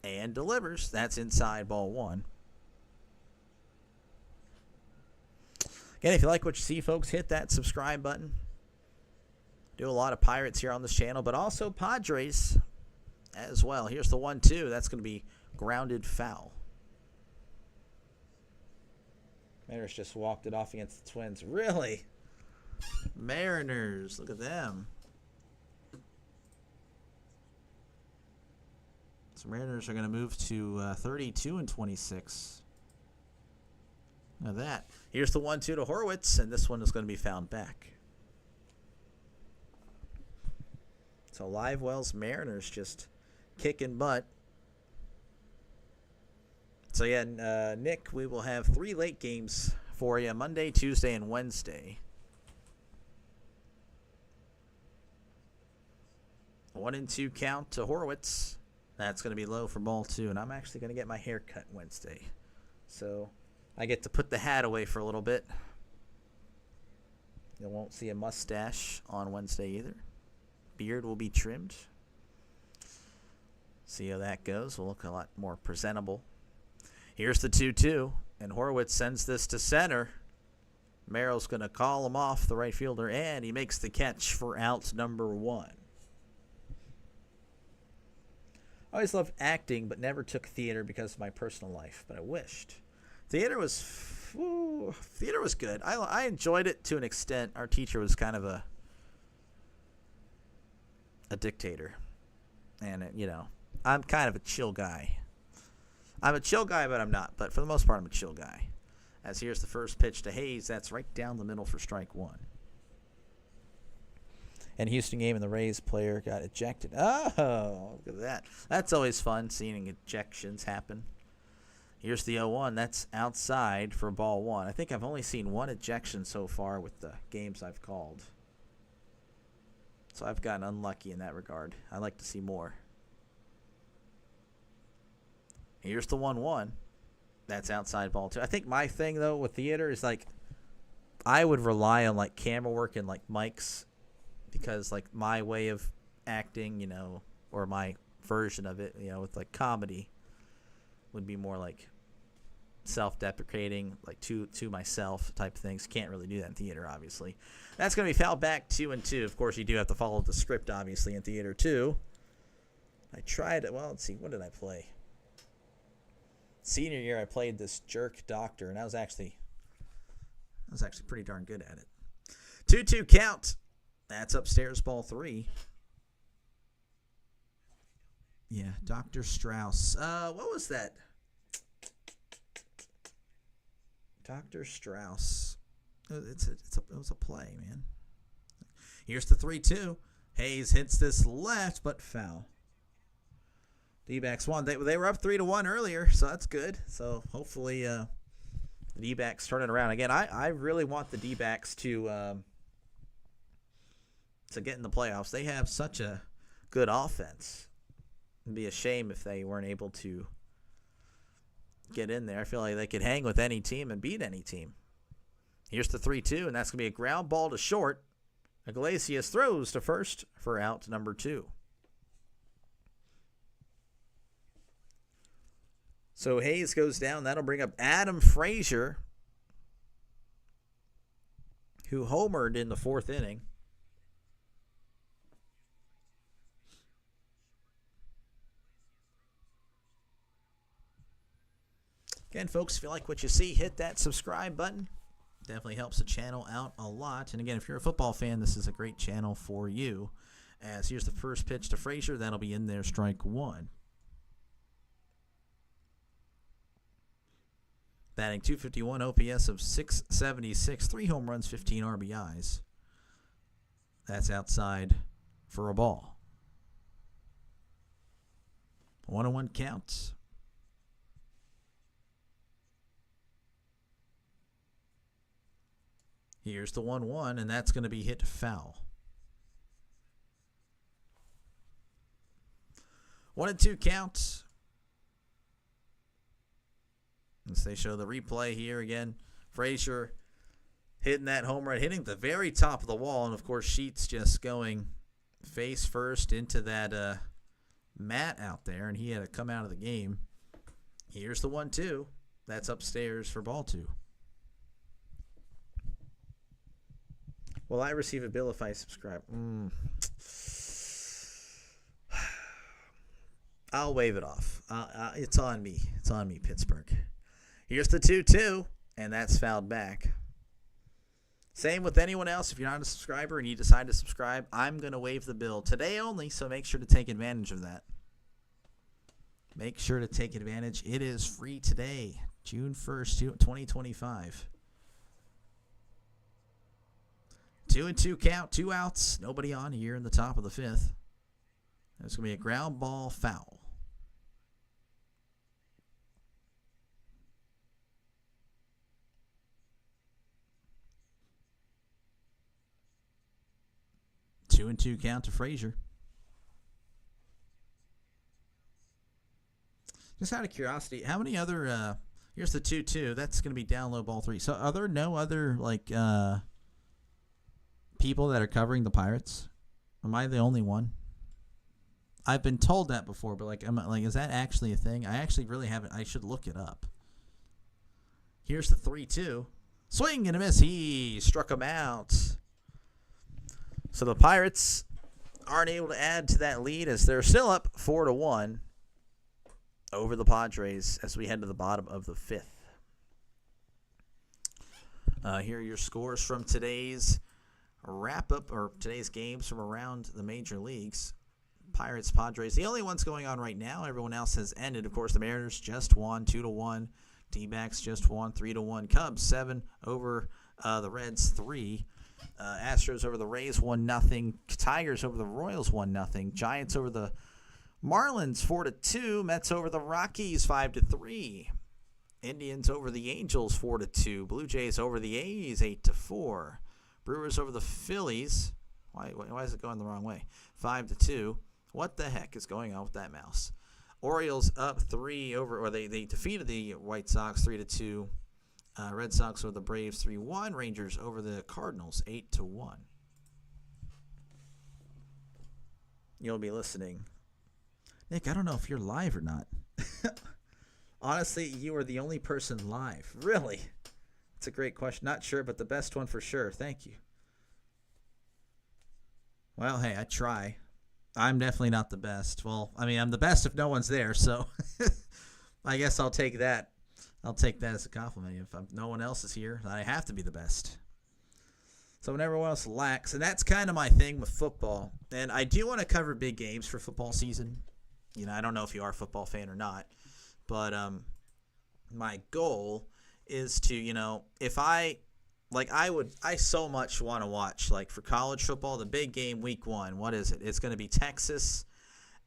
and delivers. That's inside ball 1. Again, if you like what you see, folks, hit that subscribe button. Do a lot of Pirates here on this channel, but also Padres as well. Here's the 1-2. That's going to be grounded foul. Mariners just walked it off against the Twins. Really? Mariners, look at them. So Mariners are going to move to 32-26. Now that. Here's the 1-2 to Horwitz, and this one is going to be found back. So Live Wells Mariners just kicking butt. So yeah, Nick, we will have 3 late games for you Monday, Tuesday, and Wednesday. 1-2 count to Horwitz. That's going to be low for ball 2, and I'm actually going to get my hair cut Wednesday. So I get to put the hat away for a little bit. You won't see a mustache on Wednesday either. Beard will be trimmed. See how that goes. We'll look a lot more presentable. Here's the 2-2, and Horwitz sends this to center. Merrill's going to call him off, the right fielder, and he makes the catch for out number 1. I always loved acting, but never took theater because of my personal life, but I wished. Theater was good. I enjoyed it to an extent. Our teacher was kind of a dictator, and I'm kind of a chill guy. I'm a chill guy, but I'm not. But for the most part, I'm a chill guy. As here's the first pitch to Hayes. That's right down the middle for strike 1. And Houston game, and the Rays player got ejected. Oh, look at that. That's always fun, seeing ejections happen. Here's the 0-1. That's outside for ball 1. I think I've only seen 1 ejection so far with the games I've called. So I've gotten unlucky in that regard. I like to see more. Here's the 1-1. That's outside ball 2. I think my thing, though, with theater is, I would rely on, camera work and, mics, because, my way of acting, or my version of it, with, comedy would be more, self-deprecating, to myself type things. Can't really do that in theater, obviously. That's going to be fouled back 2-2. Of course, you do have to follow the script, obviously, in theater, too. I tried it. Well, let's see. What did I play? Senior year, I played this jerk doctor, and I was actually pretty darn good at it. 2-2 count. That's upstairs, ball 3. Yeah, Dr. Strauss. What was that? Dr. Strauss. It was a play, man. Here's the 3-2. Hayes hits this left, but foul. D-backs won. They were up 3-1 earlier, so that's good. So hopefully the D-backs turn it around again. I really want the D-backs to get in the playoffs. They have such a good offense. It'd be a shame if they weren't able to get in there. I feel like they could hang with any team and beat any team. Here's the 3-2, and that's going to be a ground ball to short. Iglesias throws to first for out number 2. So Hayes goes down. That'll bring up Adam Frazier, who homered in the 4th inning. Again, folks, if you like what you see, hit that subscribe button. Definitely helps the channel out a lot. And again, if you're a football fan, this is a great channel for you. As here's the first pitch to Frazier. That'll be in there, strike 1. Batting .251, OPS of .676, 3 home runs, 15 RBIs. That's outside for a ball. 1-1 count. Here's the 1-1, and that's going to be hit foul. 1-2 count. As they show the replay here again, Frazier hitting that home run, hitting the very top of the wall, and of course Sheets just going face first into that mat out there, and he had to come out of the game. Here's the 1-2. That's upstairs for ball 2. Will I receive a bill if I subscribe? I'll wave it off. It's on me. It's on me, Pittsburgh. Here's the 2-2, and that's fouled back. Same with anyone else. If you're not a subscriber and you decide to subscribe, I'm going to waive the bill today only, so make sure to take advantage of that. Make sure to take advantage. It is free today, June 1st, 2025. 2-2 count, 2 outs, nobody on here in the top of the 5th. There's going to be a ground ball foul. Two and 2 count to Frazier. Just out of curiosity, how many other here's the 2-2. That's going to be down low ball 3. So are there no other people that are covering the Pirates? Am I the only one? I've been told that before, but is that actually a thing? I actually really haven't. I should look it up. Here's the 3-2. Swing and a miss. He struck him out. So the Pirates aren't able to add to that lead as they're still up 4-1 over the Padres as we head to the bottom of the 5th. Here are your scores from today's wrap-up, or today's games from around the major leagues. Pirates, Padres, the only ones going on right now. Everyone else has ended. Of course, the Mariners just won 2-1. D-backs just won 3-1. Cubs 7 over the Reds 3. Astros over the Rays 1-0. Tigers over the Royals 1-0. Giants over the Marlins 4-2. Mets over the Rockies 5-3. Indians over the Angels 4-2. Blue Jays over the A's 8-4. Brewers over the Phillies. Why is it going the wrong way? 5-2. What the heck is going on with that mouse? Orioles up 3 over, or they defeated the White Sox 3-2. Red Sox over the Braves 3-1. Rangers over the Cardinals 8-1. You'll be listening. Nick, I don't know if you're live or not. Honestly, you are the only person live. Really? It's a great question. Not sure, but the best one for sure. Thank you. Well, hey, I try. I'm definitely not the best. Well, I mean, I'm the best if no one's there, so I guess I'll take that. I'll take that as a compliment. If no one else is here, I have to be the best. So when everyone else lacks, and that's kind of my thing with football. And I do want to cover big games for football season. I don't know if you are a football fan or not, but my goal is to, if I so much want to watch, for college football, the big game week 1. What is it? It's going to be Texas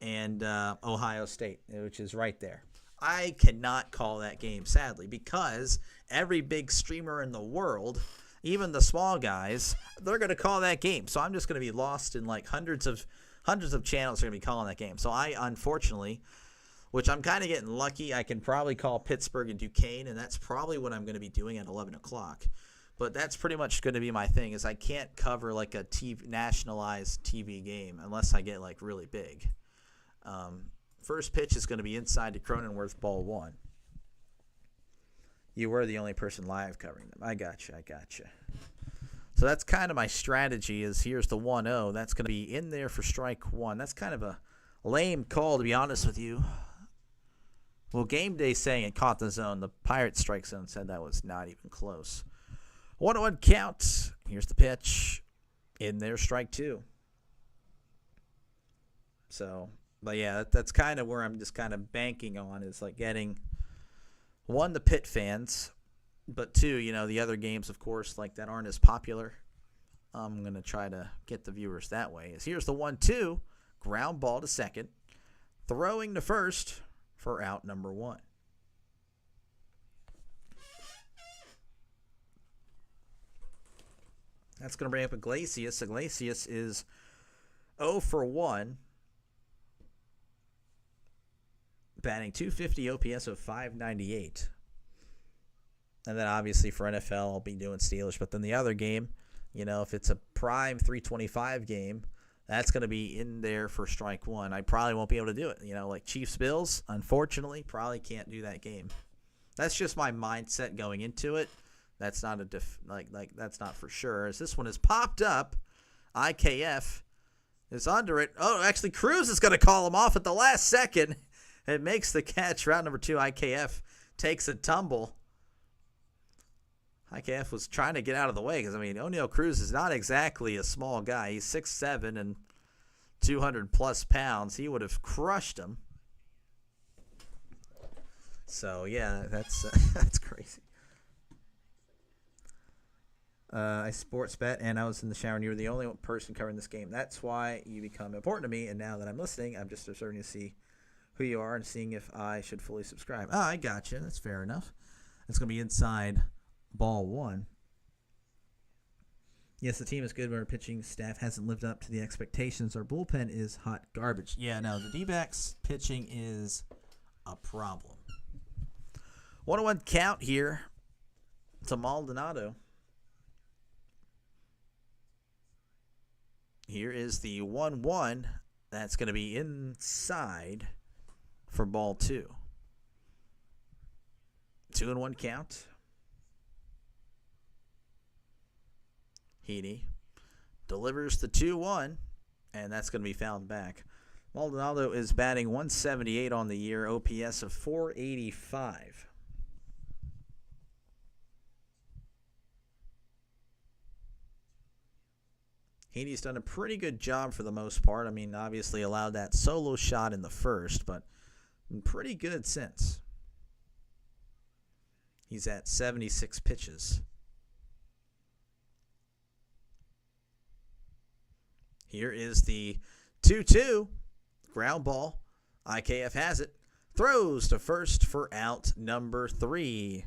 and Ohio State, which is right there. I cannot call that game, sadly, because every big streamer in the world, even the small guys, they're going to call that game. So I'm just going to be lost in hundreds of channels are going to be calling that game. So I, unfortunately, which I'm kind of getting lucky, I can probably call Pittsburgh and Duquesne, and that's probably what I'm going to be doing at 11 o'clock. But that's pretty much going to be my thing, is I can't cover a nationalized TV game unless I get really big. First pitch is going to be inside to Cronenworth, ball 1. You were the only person live covering them. I got you. So that's kind of my strategy, is here's the 1-0. That's going to be in there for strike 1. That's kind of a lame call, to be honest with you. Well, Game Day saying it caught the zone. The Pirates strike zone said that was not even close. 1-1 count. Here's the pitch. In there, strike 2. So, but yeah, that's kind of where I'm just kind of banking on, is getting, 1, the Pitt fans, but 2, the other games, of course, that aren't as popular. I'm going to try to get the viewers that way. Here's the 1-2. Ground ball to second. Throwing to first for out number 1. That's going to bring up Iglesias. Iglesias is 0 for 1. Batting .250, OPS of .598. And then obviously for NFL, I'll be doing Steelers. But then the other game, if it's a prime 325 game, that's going to be in there for strike 1. I probably won't be able to do it. Chiefs-Bills, unfortunately, probably can't do that game. That's just my mindset going into it. That's not that's not for sure. As this one has popped up, IKF is under it. Oh, actually, Cruz is going to call him off at the last second. It makes the catch. Route number 2, IKF takes a tumble. IKF was trying to get out of the way because, O'Neal Cruz is not exactly a small guy. He's 6'7" and 200-plus pounds. He would have crushed him. So, yeah, that's crazy. I sports bet, and I was in the shower, and you were the only person covering this game. That's why you become important to me, and now that I'm listening, I'm just starting to see who you are and seeing if I should fully subscribe. Oh, I got you. That's fair enough. It's going to be inside ball 1. Yes, the team is good, but our pitching staff hasn't lived up to the expectations. Our bullpen is hot garbage. Yeah, no, the D-backs pitching is a problem. 1-1 count here to Maldonado. Here is the 1-1. That's going to be inside for ball 2. 2-1 count. Heaney delivers the 2-1, and that's going to be fouled back. Maldonado is batting 178 on the year, OPS of 485. Heaney's done a pretty good job for the most part. I mean, obviously allowed that solo shot in the first, but pretty good since. He's at 76 pitches. Here is the 2-2. Ground ball. IKF has it. Throws to first for out number 3.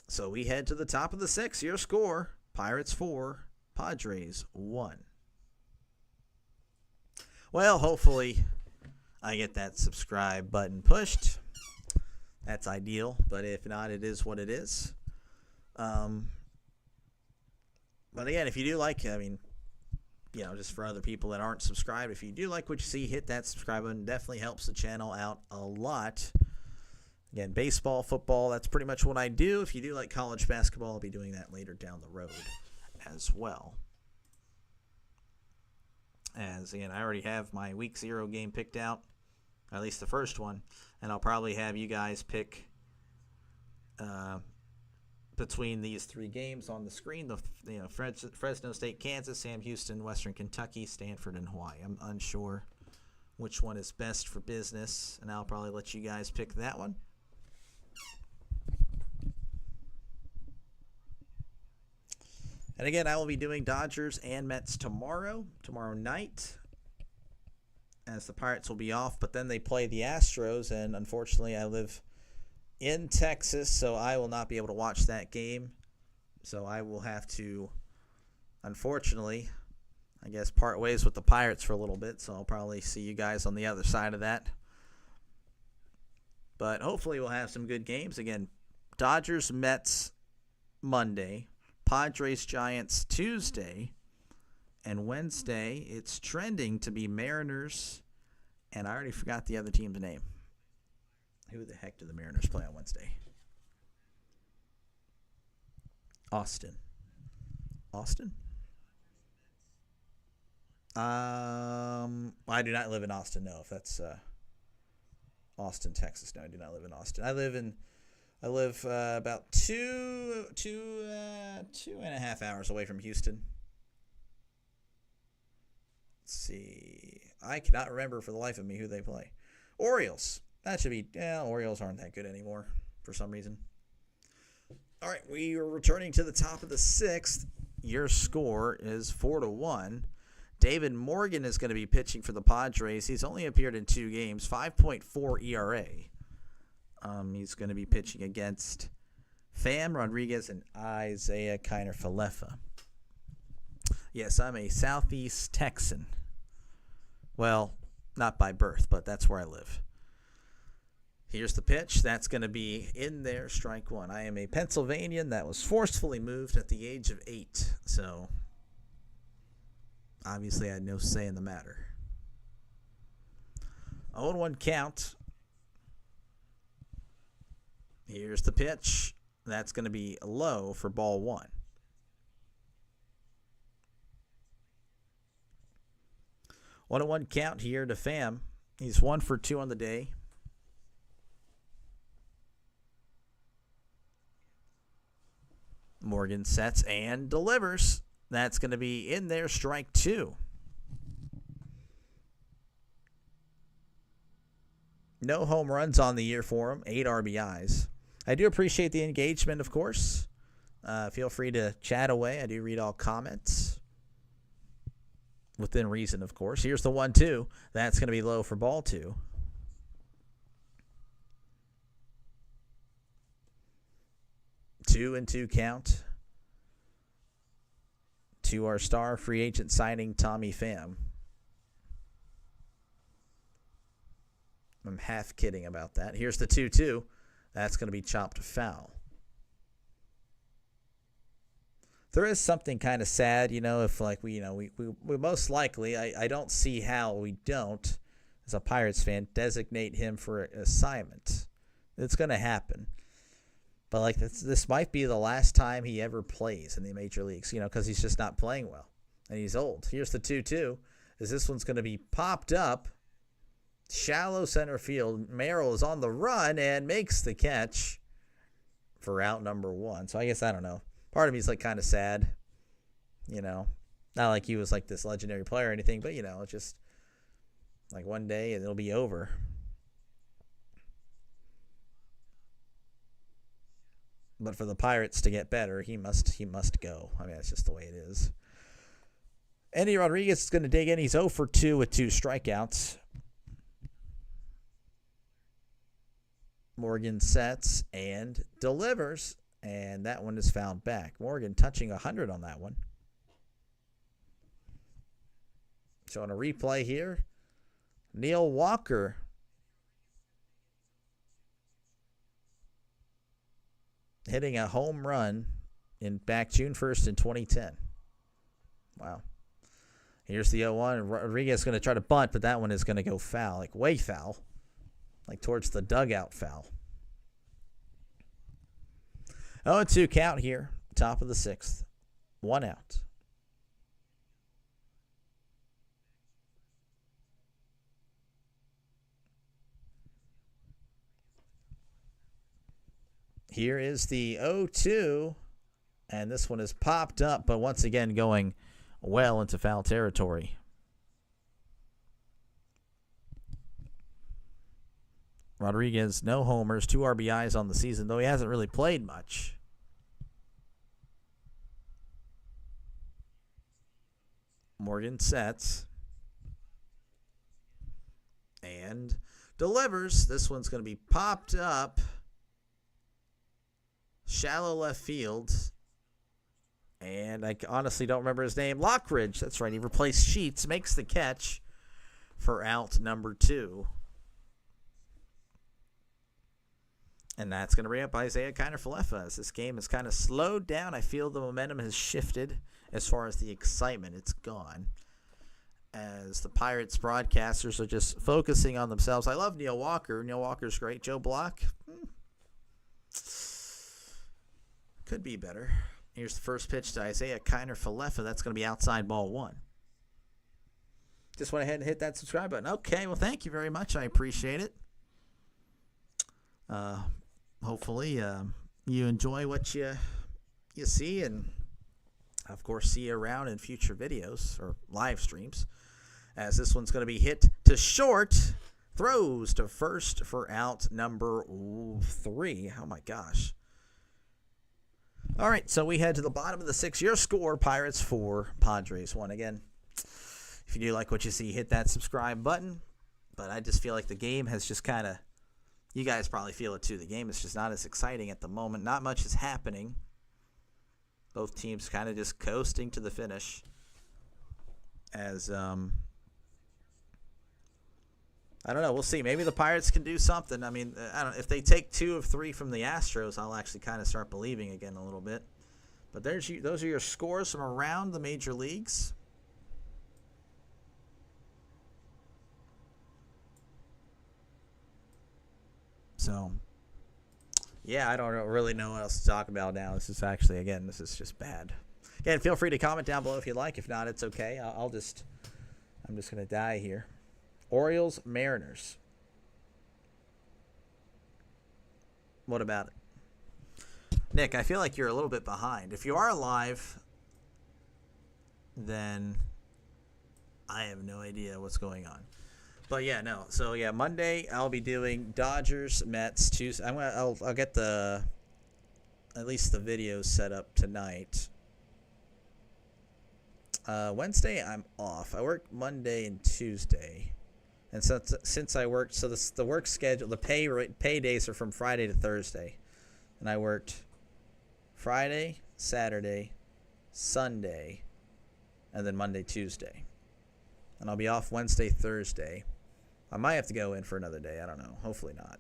So we head to the top of the 6th. Your score, Pirates 4, Padres 1. Well, hopefully I get that subscribe button pushed. That's ideal, but if not, it is what it is. But again, if you do like, just for other people that aren't subscribed, if you do like what you see, hit that subscribe button. Definitely helps the channel out a lot. Again, baseball, football, that's pretty much what I do. If you do like college basketball, I'll be doing that later down the road as well. As, again, I already have my Week 0 game picked out, at least the first one, and I'll probably have you guys pick between these 3 games on the screen, Fresno State, Kansas, Sam Houston, Western Kentucky, Stanford, and Hawaii. I'm unsure which one is best for business, and I'll probably let you guys pick that one. And again, I will be doing Dodgers and Mets tomorrow night, as the Pirates will be off, but then they play the Astros, and unfortunately I live in Texas, so I will not be able to watch that game. So I will have to, unfortunately, I guess, part ways with the Pirates for a little bit, so I'll probably see you guys on the other side of that. But hopefully we'll have some good games. Again, Dodgers, Mets Monday, Padres, Giants Tuesday, and Wednesday it's trending to be Mariners, and I already forgot the other team's name. Who the heck do the Mariners play on Wednesday? Austin. I do not live in Austin. No, if that's Austin, Texas. No, I do not live in Austin. I live about two and a half hours away from Houston. Let's see. I cannot remember for the life of me who they play. Orioles. That should be. Orioles aren't that good anymore for some reason. All right, we are returning to the top of the 6th. Your score is 4-1. David Morgan is going to be pitching for the Padres. He's only appeared in 2 games, 5.4 ERA. He's going to be pitching against Pham Rodriguez and Isaiah Kiner-Falefa. Yes, I'm a Southeast Texan. Well, not by birth, but that's where I live. Here's the pitch. That's going to be in there, strike 1. I am a Pennsylvanian that was forcefully moved at the age of 8, so obviously I had no say in the matter. 0-1 count. Here's the pitch. That's going to be low for ball 1. One and one count here to Pham. He's 1 for 2 on the day. Morgan sets and delivers. That's going to be in there, strike 2. No home runs on the year for him, 8 RBIs. I do appreciate the engagement, of course. Feel free to chat away. I do read all comments. Within reason, of course. Here's the 1-2. That's going to be low for ball 2. Two and 2 count to our star free agent signing, Tommy Pham. I'm half kidding about that. Here's the 2-2. That's going to be chopped foul. There is something kind of sad, if we most likely, I don't see how we don't, as a Pirates fan, designate him for an assignment. It's going to happen. But this might be the last time he ever plays in the major leagues, because he's just not playing well. And he's old. Here's the 2-2. This one's going to be popped up. Shallow center field. Merrill is on the run and makes the catch for out number 1. So I guess, I don't know. Part of me is kind of sad, not like he was this legendary player or anything, but it's just one day it'll be over. But for the Pirates to get better, he must go. I mean, that's just the way it is. Andy Rodriguez is going to dig in. He's 0 for 2 with 2 strikeouts. Morgan sets and delivers. And that one is fouled back. Morgan touching 100 on that one. So on a replay here, Neil Walker hitting a home run back June 1st in 2010. Wow. Here's the 0-1. Rodriguez is going to try to bunt, but that one is going to go foul, way foul, towards the dugout foul. 0-2 count here, top of the 6th. 1 out. Here is the 0-2, and this one is popped up, but once again going well into foul territory. Rodriguez, no homers, 2 RBIs on the season, though he hasn't really played much. Morgan sets and delivers. This one's going to be popped up. Shallow left field. And I honestly don't remember his name. Lockridge, that's right. He replaced Sheets, makes the catch for out number 2. And that's going to bring up Isaiah Kiner-Falefa. As this game has kind of slowed down, I feel the momentum has shifted as far as the excitement. It's gone. As the Pirates broadcasters are just focusing on themselves. I love Neil Walker. Neil Walker's great. Joe Block? Could be better. Here's the first pitch to Isaiah Kiner-Falefa. That's going to be outside ball 1. Just went ahead and hit that subscribe button. Okay, well, thank you very much. I appreciate it. Hopefully you enjoy what you see, and of course see you around in future videos or live streams, as this one's going to be hit to short, throws to first for out number 3. Oh my gosh. All right, so we head to the bottom of the 6th. Your score: Pirates 4, Padres 1. Again, if you do like what you see, hit that subscribe button. But I just feel like the game has just kind of, you guys probably feel it too, the game is just not as exciting at the moment. Not much is happening. Both teams kind of just coasting to the finish. As, I don't know. We'll see. Maybe the Pirates can do something. I mean, I don't. If they take 2 of 3 from the Astros, I'll actually kind of start believing again a little bit. But those are your scores from around the major leagues. So, yeah, I don't really know what else to talk about now. This is actually, again, this is just bad. Again, feel free to comment down below if you like. If not, it's okay. I'm just going to die here. Orioles, Mariners. What about it? Nick, I feel like you're a little bit behind. If you are live, then I have no idea what's going on. But yeah, no. So yeah, Monday I'll be doing Dodgers, Mets. Tuesday I'll get at least the videos set up tonight. Wednesday I'm off. I work Monday and Tuesday. And since I worked, so the work schedule, the pay days are from Friday to Thursday. And I worked Friday, Saturday, Sunday, and then Monday, Tuesday. And I'll be off Wednesday, Thursday. I might have to go in for another day. I don't know. Hopefully not.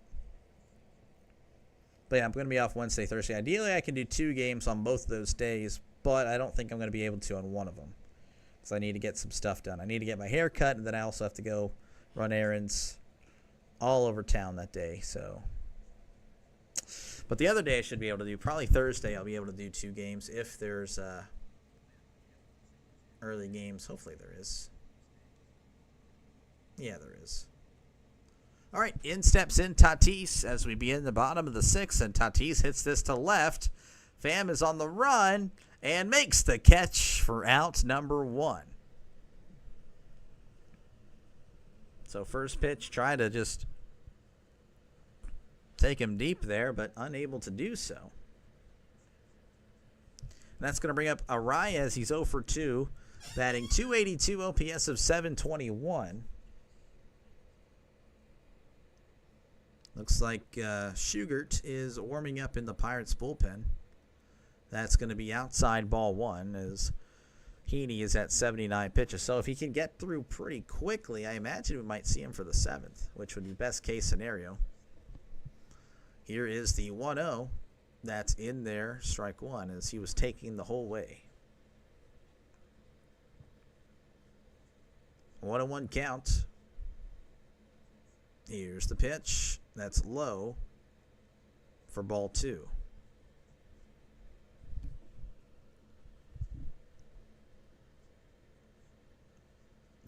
But yeah, I'm going to be off Wednesday, Thursday. Ideally, I can do 2 games on both of those days, but I don't think I'm going to be able to on one of them because I need to get some stuff done. I need to get my hair cut, and then I also have to go run errands all over town that day. So, but the other day I should be able to do, probably Thursday, I'll be able to do 2 games if there's early games. Hopefully there is. Yeah, there is. All right, in steps in Tatis as we begin the bottom of the 6th, and Tatis hits this to left. Pham is on the run and makes the catch for out number 1. So first pitch, try to just take him deep there, but unable to do so. And that's going to bring up Arias. He's 0 for 2, batting .282, OPS of .721. Looks like Shugart is warming up in the Pirates bullpen. That's going to be outside ball 1 as Heaney is at 79 pitches. So if he can get through pretty quickly, I imagine we might see him for the 7th, which would be best case scenario. Here is the 1-0 that's in there, strike 1, as he was taking the whole way. 1-1 count. Here's the pitch. That's low for ball 2.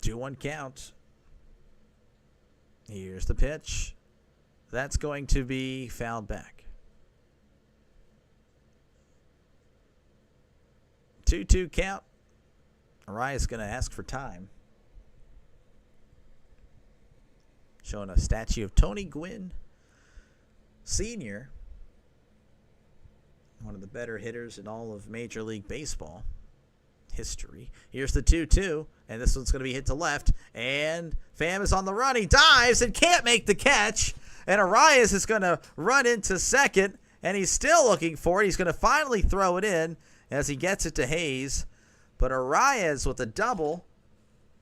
Two one count. Here's the pitch. That's going to be fouled back. 2-2 count. Arias going to ask for time. Showing a statue of Tony Gwynn Sr., one of the better hitters in all of Major League Baseball history. Here's the 2-2, and this one's going to be hit to left, and Pham is on the run. He dives and can't make the catch, and Arias is going to run into second, and he's still looking for it. He's going to finally throw it in as he gets it to Hayes, but Arias with a double,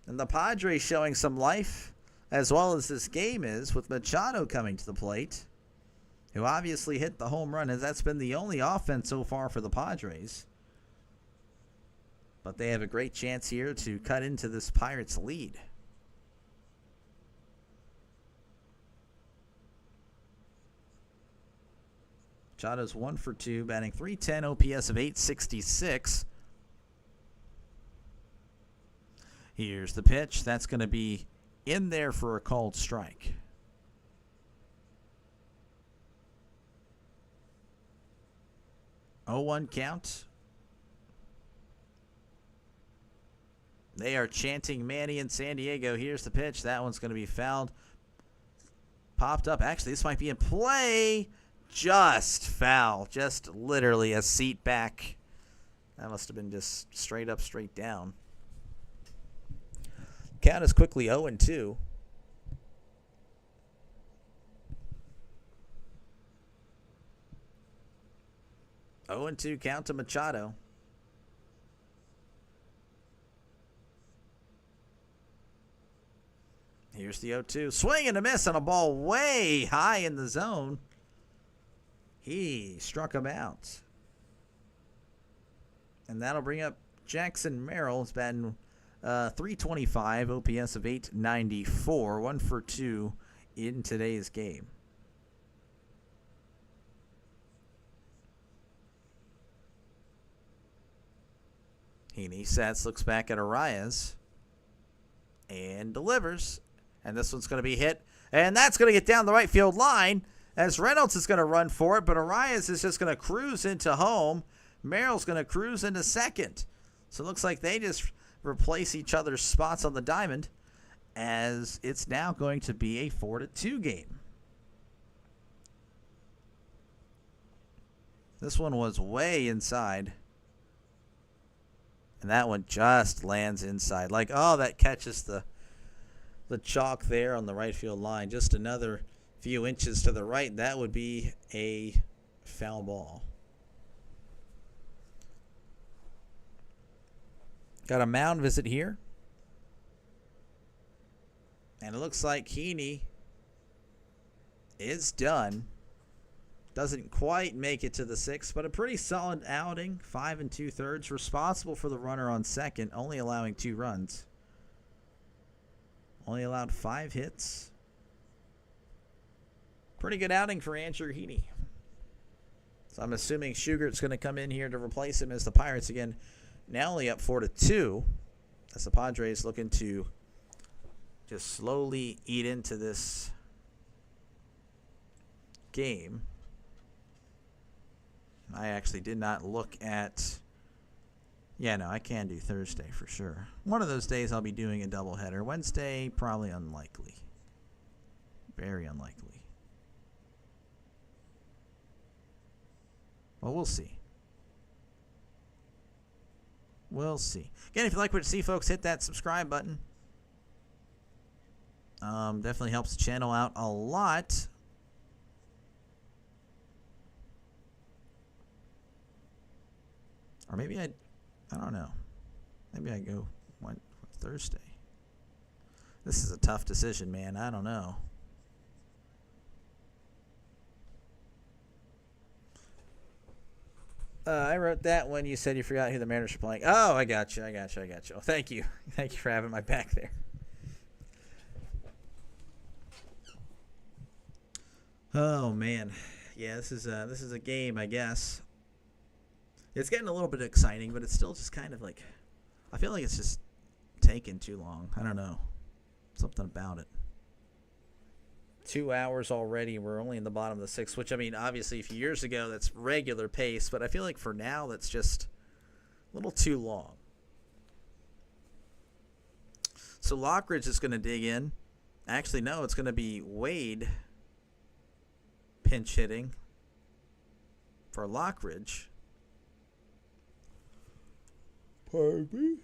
and the Padres showing some life, as well as this game is, with Machado coming to the plate, who obviously hit the home run, as that's been the only offense so far for the Padres. But they have a great chance here to cut into this Pirates lead. Machado's 1 for 2, batting .310, OPS of .866. Here's the pitch. That's going to be in there for a called strike. Oh, 1 count. They are chanting Manny in San Diego. Here's the pitch. That one's going to be fouled. Popped up. Actually, this might be in play. Just foul. Just literally a seat back. That must have been just straight up, straight down. Count is quickly 0-2. Oh, 2 count to Machado. Here's the 0-2. Swing and a miss on a ball way high in the zone. He struck him out. And that'll bring up Jackson Merrill. It's been .325, OPS of .894, 1 for 2 in today's game. Heaney sets, looks back at Arias, and delivers. And this one's going to be hit, and that's going to get down the right field line as Reynolds is going to run for it, but Arias is just going to cruise into home. Merrill's going to cruise into second. So it looks like they just replace each other's spots on the diamond, as it's now going to be a 4-2 game. This one was way inside, and that one just lands inside. Like, oh, that catches the chalk there on the right field line. Just another few inches to the right. That would be a foul ball. Got a mound visit here. And it looks like Heaney is done. Doesn't quite make it to the 6th, but a pretty solid outing. 5 2/3, responsible for the runner on second, only allowing 2 runs. Only allowed 5 hits. Pretty good outing for Andrew Heaney. So I'm assuming Shugert's going to come in here to replace him as the Pirates again now only up 4-2. As the Padres looking to just slowly eat into this game. I actually did not look at... Yeah, no, I can do Thursday for sure. One of those days I'll be doing a doubleheader. Wednesday, probably unlikely. Very unlikely. Well, we'll see. We'll see. Again, if you like what you see, folks, hit that subscribe button. Definitely helps the channel out a lot. Or maybe I don't know. Maybe I go Thursday. This is a tough decision, man. I don't know. I wrote that when you said you forgot who the Mariners were playing. Oh, I got you. Oh, thank you. Thank you for having my back there. Oh, man. Yeah, this is a game, I guess. It's getting a little bit exciting, but it's still just kind of like... I feel like it's just taking too long. I don't know. Something about it. 2 hours already. We're only in the bottom of the 6th, which, I mean, obviously a few years ago, that's regular pace, but I feel like for now, that's just a little too long. So Lockridge is going to dig in. Actually, no, it's going to be Wade pinch hitting for Lockridge. Pardon me?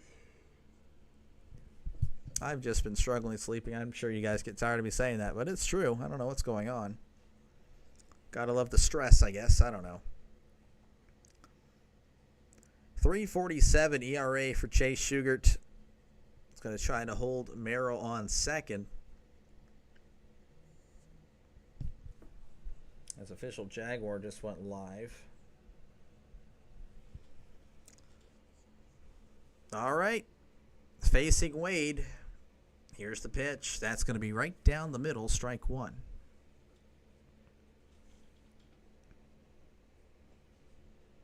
I've just been struggling sleeping. I'm sure you guys get tired of me saying that, but it's true. I don't know what's going on. Gotta love the stress, I guess. I don't know. 3.47 ERA for Chase Shugart. It's going to try to hold Merrill on second. As official Jaguar just went live. All right. Facing Wade. Here's the pitch. That's going to be right down the middle, strike one.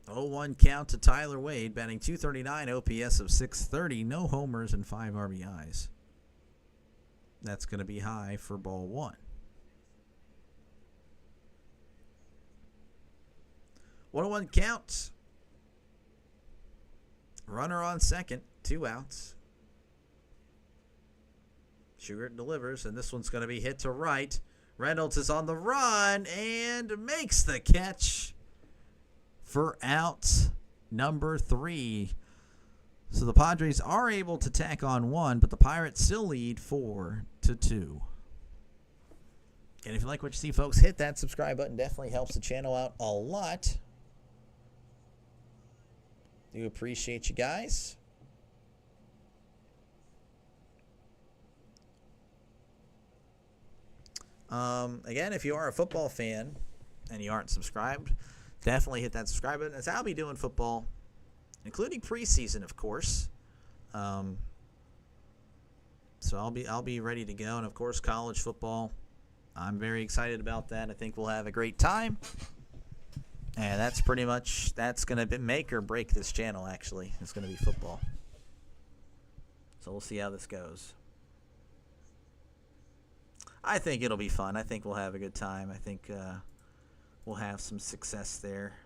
Oh, 0-1 count to Tyler Wade, batting .239, OPS of .630, no homers and 5 RBIs. That's going to be high for ball one. 1-1 count. Runner on second, 2 outs. Shugart delivers, and this one's going to be hit to right. Reynolds is on the run and makes the catch for out number 3. So the Padres are able to tack on 1, but the Pirates still lead 4-2. And if you like what you see, folks, hit that subscribe button. Definitely helps the channel out a lot. Do appreciate you guys. Again, if you are a football fan and you aren't subscribed, definitely hit that subscribe button. As I'll be doing football, including preseason, of course. So I'll be ready to go, and of course, college football. I'm very excited about that. I think we'll have a great time, and that's going to make or break this channel. Actually, it's going to be football. So we'll see how this goes. I think it'll be fun. I think we'll have a good time. I think we'll have some success there.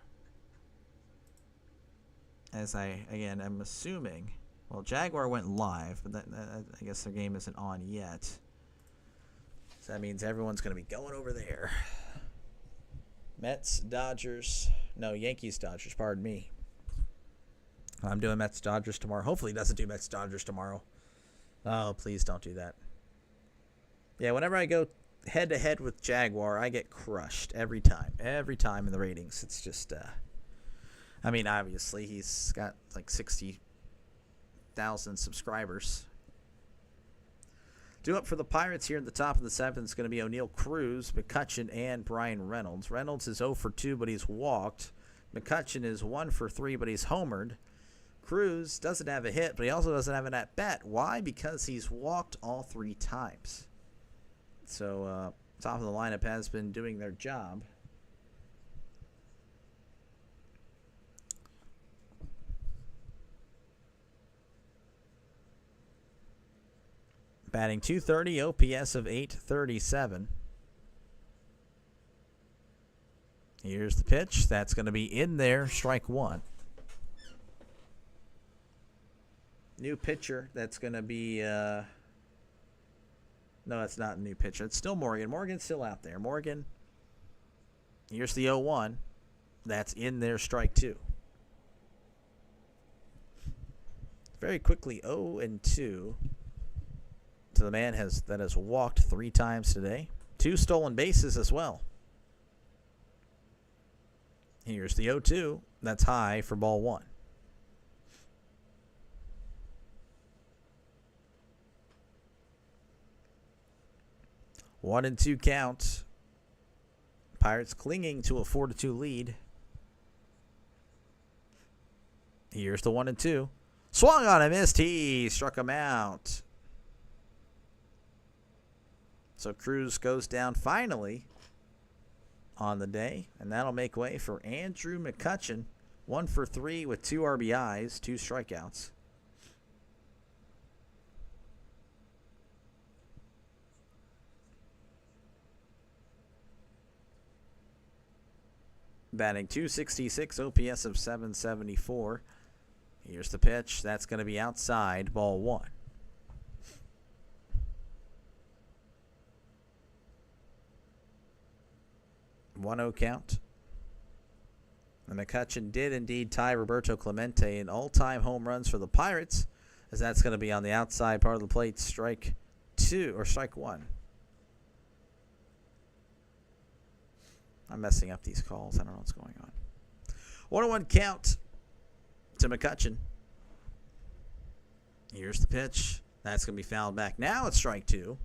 As I'm assuming, well, Jaguar went live, but I guess their game isn't on yet. So that means everyone's going to be going over there. Yankees, Dodgers, pardon me. I'm doing Mets, Dodgers tomorrow. Hopefully he doesn't do Mets, Dodgers tomorrow. Oh, please don't do that. Yeah, whenever I go head-to-head with Jaguar, I get crushed every time. Every time in the ratings. It's just, I mean, obviously, he's got like 60,000 subscribers. Due up for the Pirates here in the top of the 7th is going to be O'Neill Cruz, McCutchen, and Brian Reynolds. Reynolds is 0 for 2, but he's walked. McCutchen is 1 for 3, but he's homered. Cruz doesn't have a hit, but he also doesn't have an at-bat. Why? Because he's walked all 3 times. So, top of the lineup has been doing their job. Batting .230, OPS of .837. Here's the pitch. That's going to be in there, strike 1. New pitcher, that's going to be... no, that's not a new pitcher. It's still Morgan. Morgan's still out there. Morgan, here's the 0-1. That's in there, strike 2. Very quickly, 0-2. So the man that has walked 3 times today. 2 stolen bases as well. Here's the 0-2. That's high for ball 1. One and 2 count. Pirates clinging to a 4-2 lead. Here's the 1-2. Swung on a missed. He struck him out. So Cruz goes down finally on the day, and that'll make way for Andrew McCutchen. 1 for 3 with 2 RBIs, 2 strikeouts. Batting .266, OPS of .774. Here's the pitch. That's going to be outside, ball 1. 1-0 count. And McCutchen did indeed tie Roberto Clemente in all-time home runs for the Pirates, as that's going to be on the outside part of the plate, strike 2 or strike 1. I'm messing up these calls. I don't know what's going on. 1-1 count to McCutchen. Here's the pitch. That's going to be fouled back. Now it's strike 2.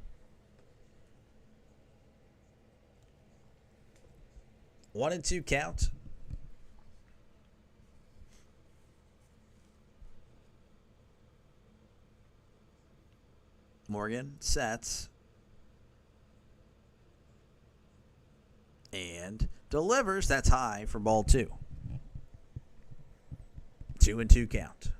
1-2 count. Morgan sets and delivers. That's high for ball 2. 2-2 count.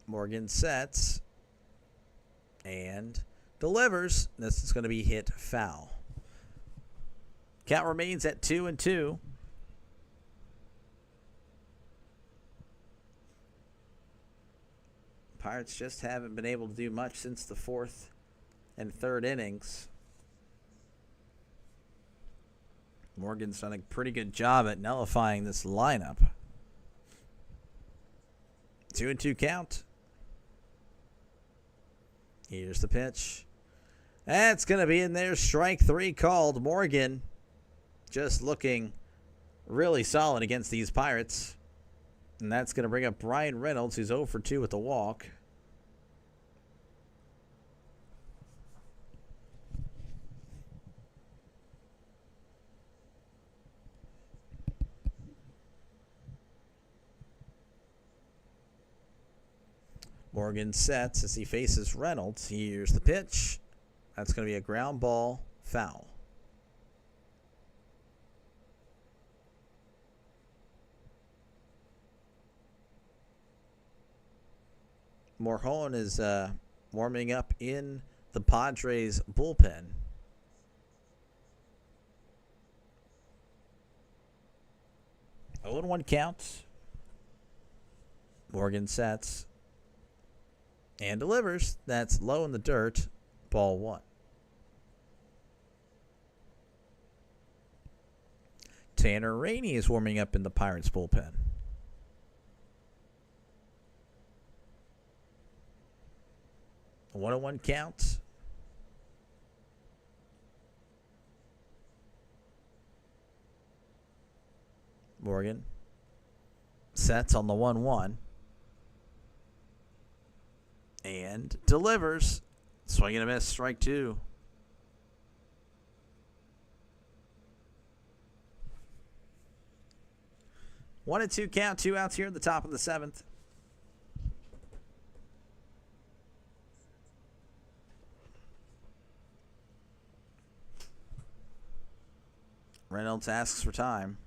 Morgan sets and delivers. This is going to be hit foul. Count remains at 2-2. Pirates just haven't been able to do much since the 4th and 3rd innings. Morgan's done a pretty good job at nullifying this lineup. 2-2 count. Here's the pitch. That's going to be in there. Strike 3 called. Morgan just looking really solid against these Pirates. And that's going to bring up Brian Reynolds, who's 0 for 2 with the walk. Morgan sets as he faces Reynolds. Here's the pitch. That's going to be a ground ball, foul. Morjon is warming up in the Padres bullpen. Oh, 0-1 count. Morgan sets and delivers. That's low in the dirt. Ball 1. Tanner Rainey is warming up in the Pirates bullpen. A 1-1 count. Morgan sets on the 1-1 and delivers. Swing and a miss, strike two. One and two count, 2 outs here at the top of the 7th. Reynolds asks for time.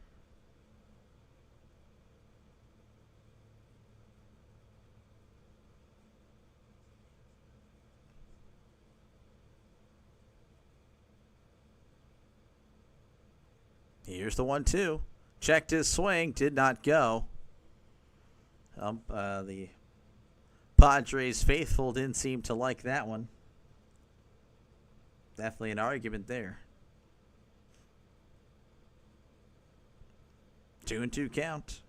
Here's the 1-2. Checked his swing, did not go. The Padres faithful didn't seem to like that one. Definitely an argument there. 2-2 count.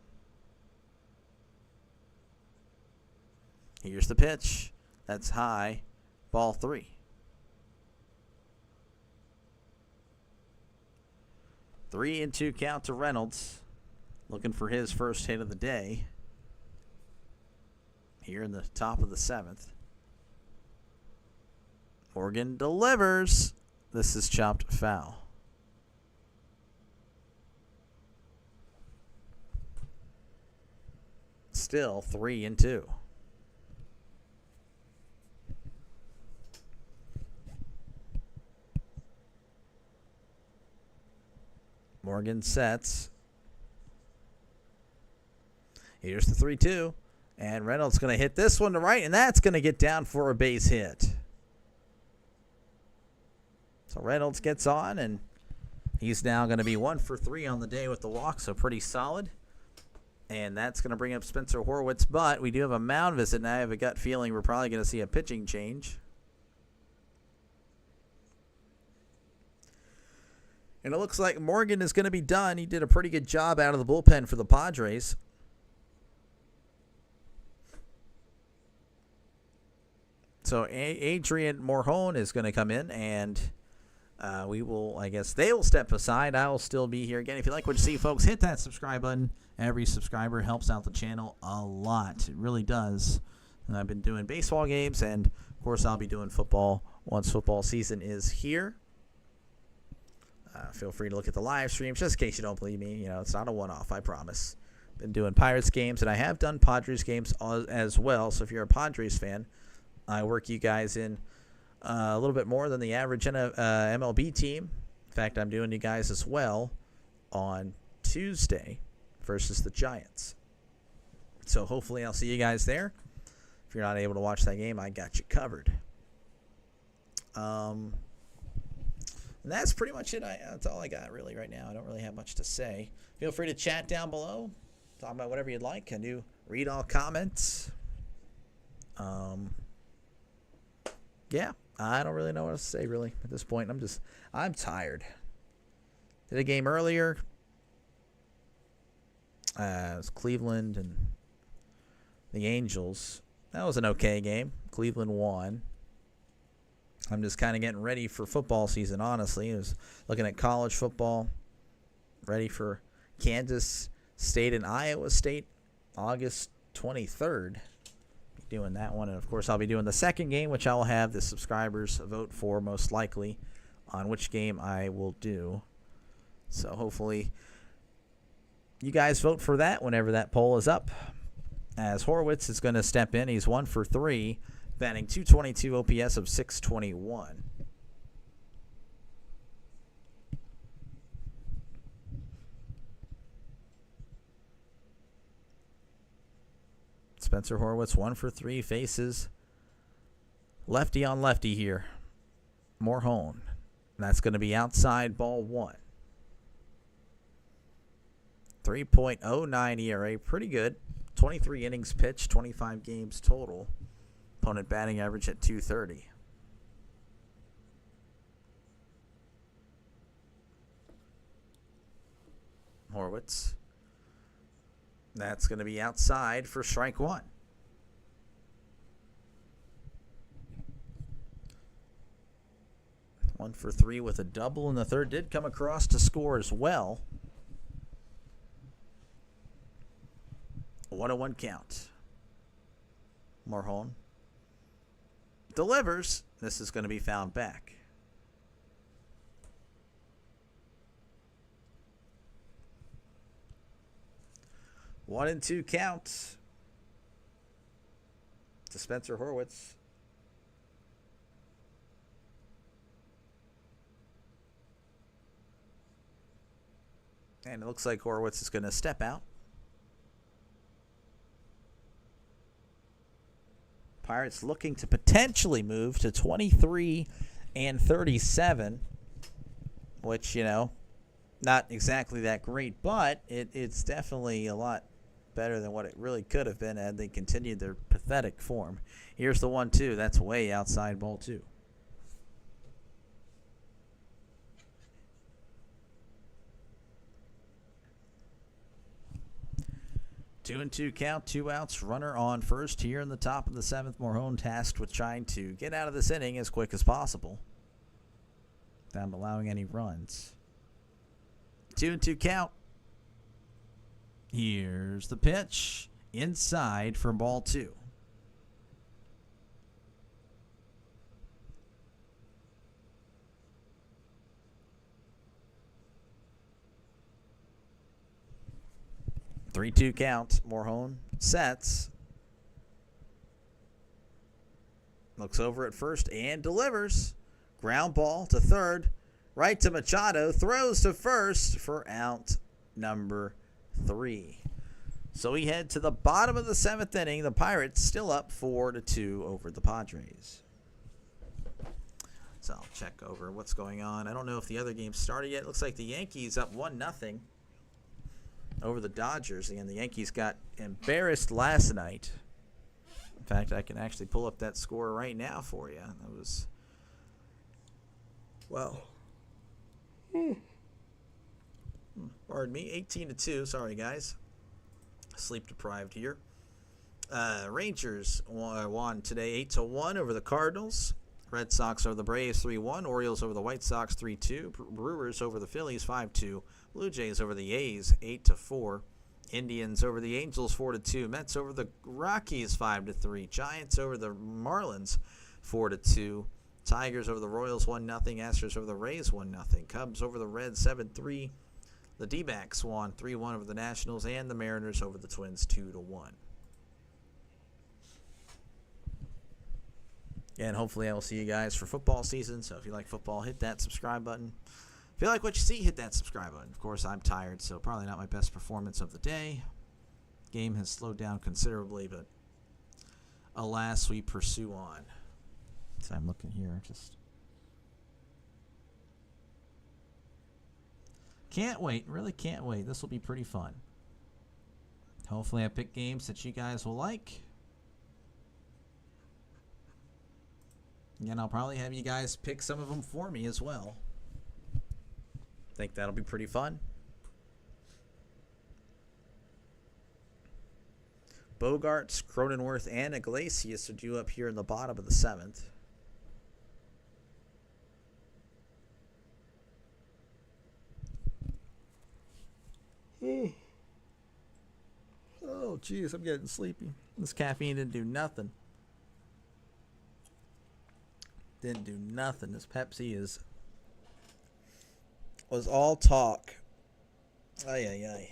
Here's the pitch. That's high. Ball 3. 3-2 count to Reynolds. Looking for his first hit of the day. Here in the top of the 7th. Morgan delivers. This is chopped foul. Still 3-2. Morgan sets. Here's the 3-2. And Reynolds going to hit this one to right, and that's going to get down for a base hit. So Reynolds gets on, and he's now going to be 1 for 3 on the day with the walk, so pretty solid. And that's going to bring up Spencer Horwitz, but we do have a mound visit, and I have a gut feeling we're probably going to see a pitching change. And it looks like Morgan is going to be done. He did a pretty good job out of the bullpen for the Padres. So Adrian Morjon is going to come in, and we will, I guess, they will step aside. I will still be here. Again, if you like what you see, folks, hit that subscribe button. Every subscriber helps out the channel a lot. It really does. And I've been doing baseball games, and, of course, I'll be doing football once football season is here. Feel free to look at the live streams, just in case you don't believe me. You know, it's not a one-off, I promise. Been doing Pirates games, and I have done Padres games as well. So if you're a Padres fan, I work you guys in a little bit more than the average MLB team. In fact, I'm doing you guys as well on Tuesday versus the Giants. So hopefully I'll see you guys there. If you're not able to watch that game, I got you covered. And that's pretty much it. That's all I got really right now. I don't really have much to say. Feel free to chat down below. Talk about whatever you'd like. I do read all comments. Yeah, I don't really know what to say really at this point. I'm tired. Did a game earlier. It was Cleveland and the Angels. That was an okay game. Cleveland won. I'm just kind of getting ready for football season, honestly. I was looking at college football, ready for Kansas State and Iowa State, August 23rd. Be doing that one. And, of course, I'll be doing the second game, which I will have the subscribers vote for most likely on which game I will do. So, hopefully, you guys vote for that whenever that poll is up. As Horwitz is going to step in. He's 1 for 3. Batting .222 OPS of 621. Spencer Horwitz 1 for 3 faces lefty on lefty here. Morjon. That's going to be outside ball 1. 3.09 ERA. Pretty good. 23 innings pitched, 25 games total. Opponent batting average at .230. Horwitz. That's going to be outside for strike 1. One for 3 with a double in the third. Did come across to score as well. 1-1 count. Morhone delivers. This is going to be found back. One and two count to Spencer Horwitz. And it looks like Horwitz is going to step out. Pirates looking to potentially move to 23 and 37, which, you know, not exactly that great, but it's definitely a lot better than what it really could have been had they continued their pathetic form. Here's the 1-2. That's way outside ball 2. 2-2 count, 2 outs, runner on first here in the top of the 7th. Morhone tasked with trying to get out of this inning as quick as possible without allowing any runs. 2-2 count. Here's the pitch. Inside for ball 2. Three-two count. Morhone sets. Looks over at first and delivers. Ground ball to third. Right to Machado. Throws to first for out number 3. So we head to the bottom of the 7th inning. The Pirates still up 4-2 over the Padres. So I'll check over what's going on. I don't know if the other game started yet. It looks like the Yankees up 1-0 over the Dodgers. Again, the Yankees got embarrassed last night. In fact, I can actually pull up that score right now for you. That was, well, pardon me, 18-2. Sorry, guys. Sleep deprived here. Rangers won today 8-1 over the Cardinals. Red Sox over the Braves 3-1. Orioles over the White Sox 3-2. Brewers over the Phillies 5-2. Blue Jays over the A's 8-4. Indians over the Angels 4-2. Mets over the Rockies 5-3. Giants over the Marlins 4-2. Tigers over the Royals 1-0. Astros over the Rays 1-0. Cubs over the Reds 7-3. The D-backs won 3-1 over the Nationals, and the Mariners over the Twins 2-1. And hopefully I will see you guys for football season. So if you like football, hit that subscribe button. If you like what you see, hit that subscribe button. Of course, I'm tired, so probably not my best performance of the day. Game has slowed down considerably, but alas, we pursue on. So I'm looking here, just can't wait. Really can't wait. This will be pretty fun. Hopefully I pick games that you guys will like. And I'll probably have you guys pick some of them for me as well. Think that'll be pretty fun. Bogarts, Cronenworth, and Iglesias are due up here in the bottom of the 7th. Oh, geez, I'm getting sleepy. This caffeine didn't do nothing. Didn't do nothing. This Pepsi was all talk. Ay, ay, ay.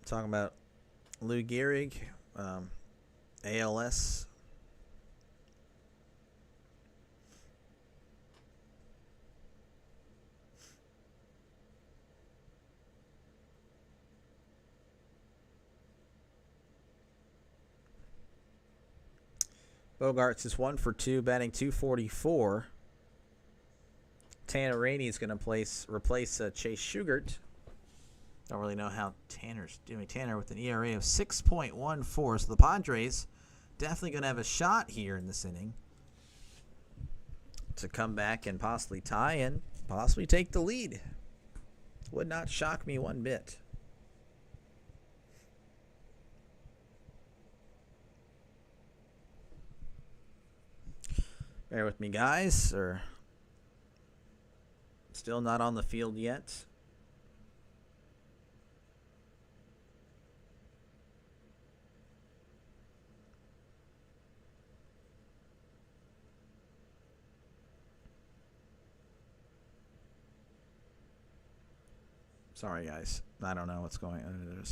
Talking about Lou Gehrig, ALS. Bogarts is 1 for 2, batting .244. Tanner Rainey is going to replace Chase Shugart. Don't really know how Tanner's doing. Tanner with an ERA of 6.14. So the Padres definitely going to have a shot here in this inning to come back and possibly tie and possibly take the lead. Would not shock me one bit. Bear with me, guys, or Still not on the field yet. Sorry, guys. I don't know what's going on.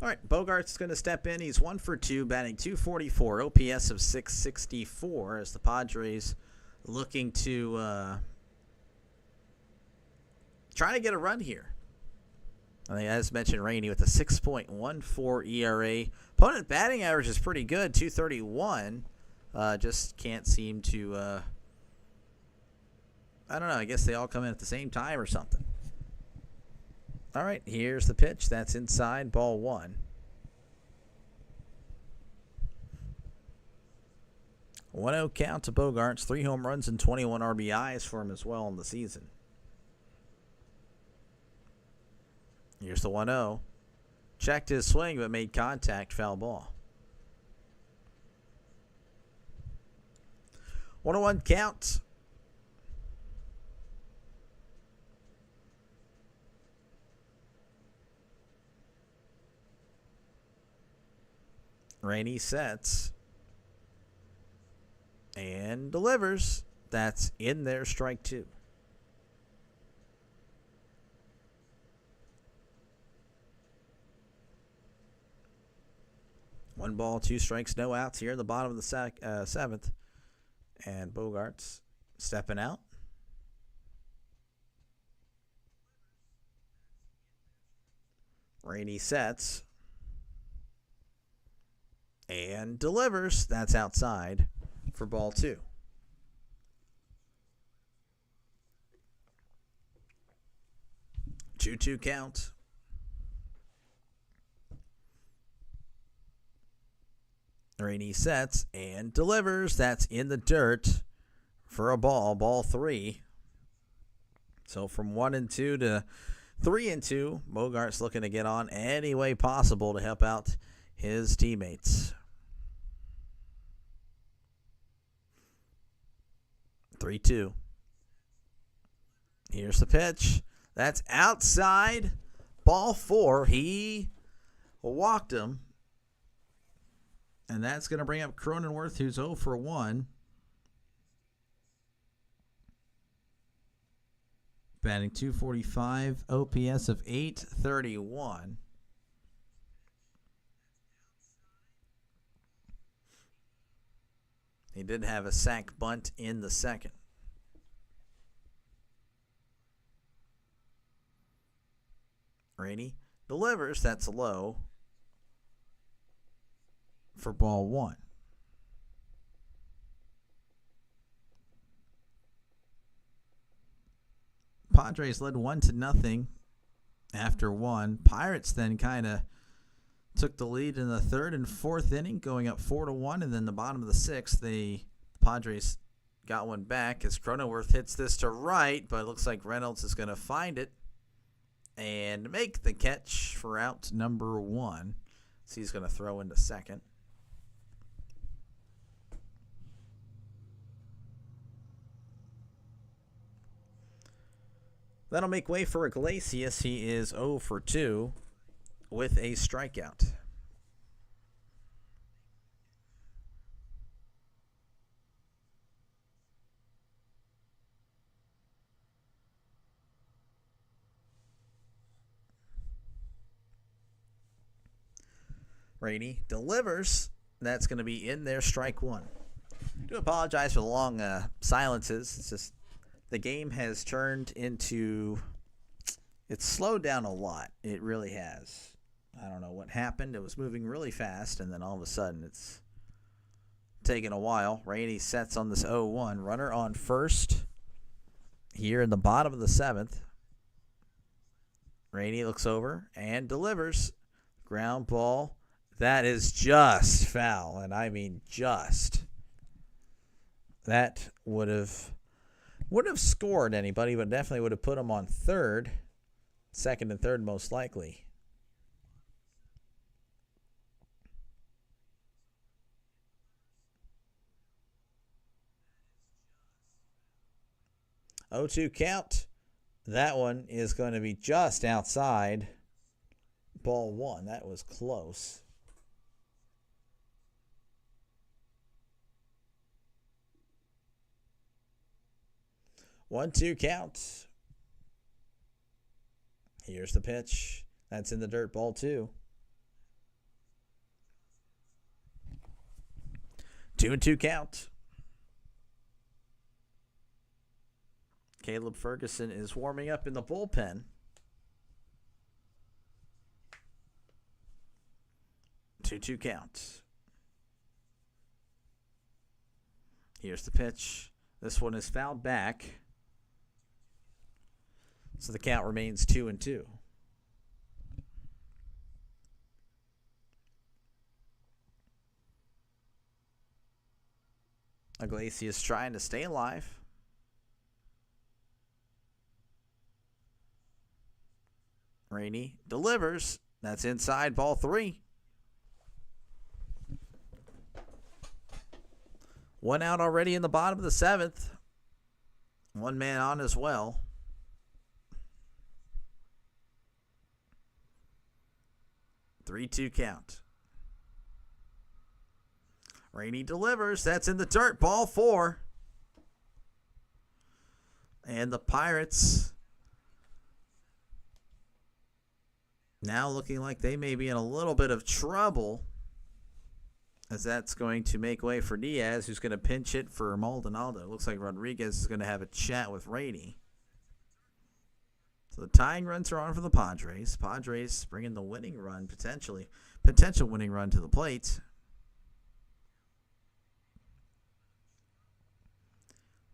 All right, Bogart's going to step in. He's 1 for 2, batting .244, OPS of .664 as the Padres looking to try to get a run here. I think, as mentioned, Rainey with a 6.14 ERA. Opponent batting average is pretty good, .231. Just can't seem to, I don't know, I guess they all come in at the same time or something. All right, here's the pitch. That's inside, ball 1. 1-0 count to Bogaerts. 3 home runs and 21 RBIs for him as well in the season. Here's the 1-0. Checked his swing but made contact, foul ball. 1-1 count. Rainey sets and delivers. That's in there, strike 2. One ball, 2 strikes, no outs here in the bottom of the 7th. And Bogaerts stepping out. Rainey sets and delivers. That's outside for ball 2. Two count. Rainey sets and delivers. That's in the dirt for a ball 3. So from 1-2 to 3-2, Bogaerts looking to get on any way possible to help out his teammates. 3-2. Here's the pitch. That's outside. Ball 4. He walked him. And that's going to bring up Cronenworth, who's 0 for 1. Batting .245, OPS of .831. He did have a sac bunt in the second. Rainey delivers. That's low for ball 1. Padres led 1-0 after 1. Pirates then kind of took the lead in the 3rd and 4th inning, going up 4-1, and then the bottom of the 6th, the Padres got one back as Cronenworth hits this to right, but it looks like Reynolds is going to find it and make the catch for out number 1. So he's going to throw into second. That'll make way for Iglesias. He is 0 for 2 with a strikeout. Rainey delivers. That's going to be in there, strike 1. I do apologize for the long silences. It's just the game has turned into, it's slowed down a lot. It really has. I don't know what happened. It was moving really fast, and then all of a sudden it's taking a while. Rainey sets on this 0-1. Runner on first here in the bottom of the 7th. Rainey looks over and delivers. Ground ball. That is just foul, and I mean just. That wouldn't have scored anybody, but definitely would have put him on third. Second and third most likely. Oh, 2 count. That one is going to be just outside. Ball 1. That was close. One, 2 count. Here's the pitch. That's in the dirt. Ball 2. 2-2 count. Caleb Ferguson is warming up in the bullpen. 2-2 count. Here's the pitch. This one is fouled back. So the count remains 2-2. Iglesias trying to stay alive. Rainey delivers. That's inside. Ball 3. One out already in the bottom of the 7th. One man on as well. Three-two count. Rainey delivers. That's in the dirt. Ball 4. And the Pirates now looking like they may be in a little bit of trouble, as that's going to make way for Diaz, who's going to pinch hit for Maldonado. Looks like Rodriguez is going to have a chat with Rainey. So the tying runs are on for the Padres. Padres bringing the winning run, potential winning run to the plate.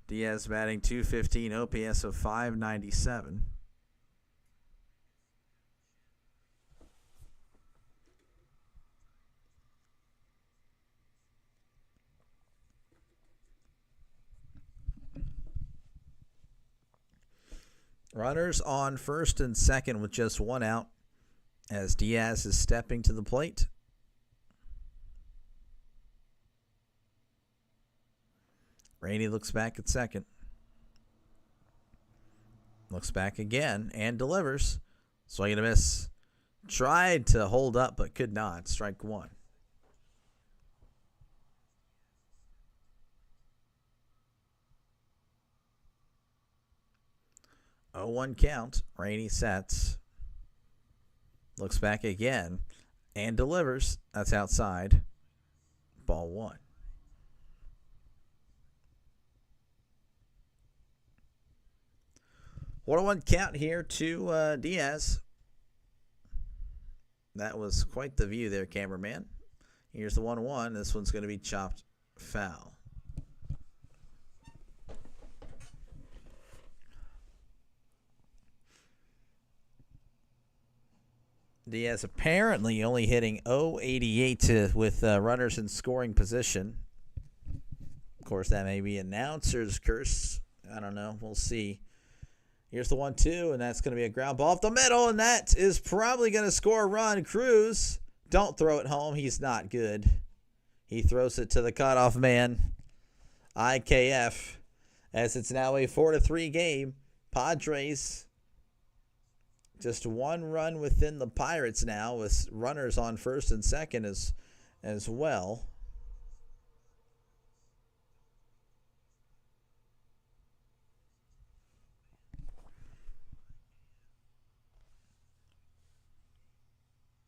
Diaz batting .215, OPS of .597. Runners on first and second with just one out as Diaz is stepping to the plate. Rainey looks back at second. Looks back again and delivers. Swing and a miss. Tried to hold up but could not. Strike 1. 0-1 count. Rainey sets. Looks back again and delivers. That's outside. Ball 1. One on 1 count here to Diaz. That was quite the view there, cameraman. Here's the 1-1. This one's going to be chopped foul. Diaz apparently only hitting .088 with runners in scoring position. Of course, that may be announcer's curse. I don't know. We'll see. Here's the 1-2, and that's going to be a ground ball up the middle, and that is probably going to score a run. Cruz, don't throw it home. He's not good. He throws it to the cutoff man, IKF, as it's now a 4-3 game. Padres just one run within the Pirates now, with runners on first and second as well.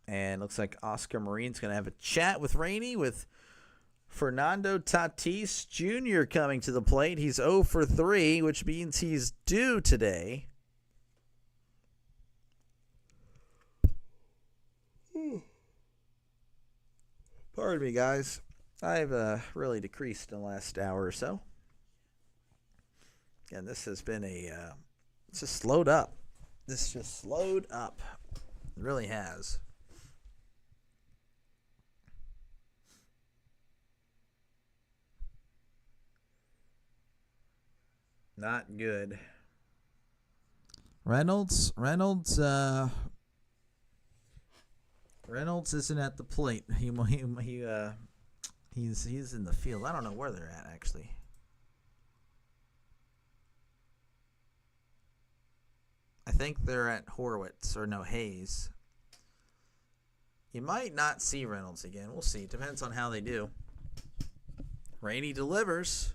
And looks like Oscar Marine's going to have a chat with Rainey, with Fernando Tatis Jr. coming to the plate. He's 0 for 3, which means he's due today. Pardon me, guys. I've really decreased in the last hour or so. And this has been it's just slowed up. This just slowed up. It really has. Not good. Reynolds isn't at the plate. He's in the field. I don't know where they're at actually. I think they're at Hayes. You might not see Reynolds again. We'll see. Depends on how they do. Rainey delivers.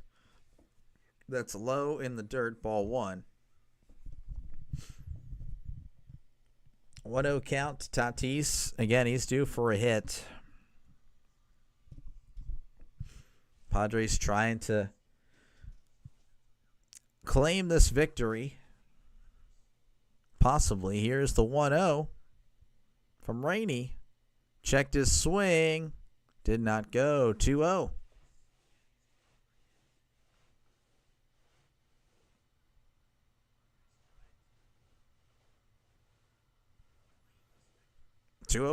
That's low in the dirt. Ball 1. 1-0 count. Tatis. Again, he's due for a hit. Padres trying to claim this victory. Possibly. Here's the 1-0 from Rainey. Checked his swing. Did not go. 2-0.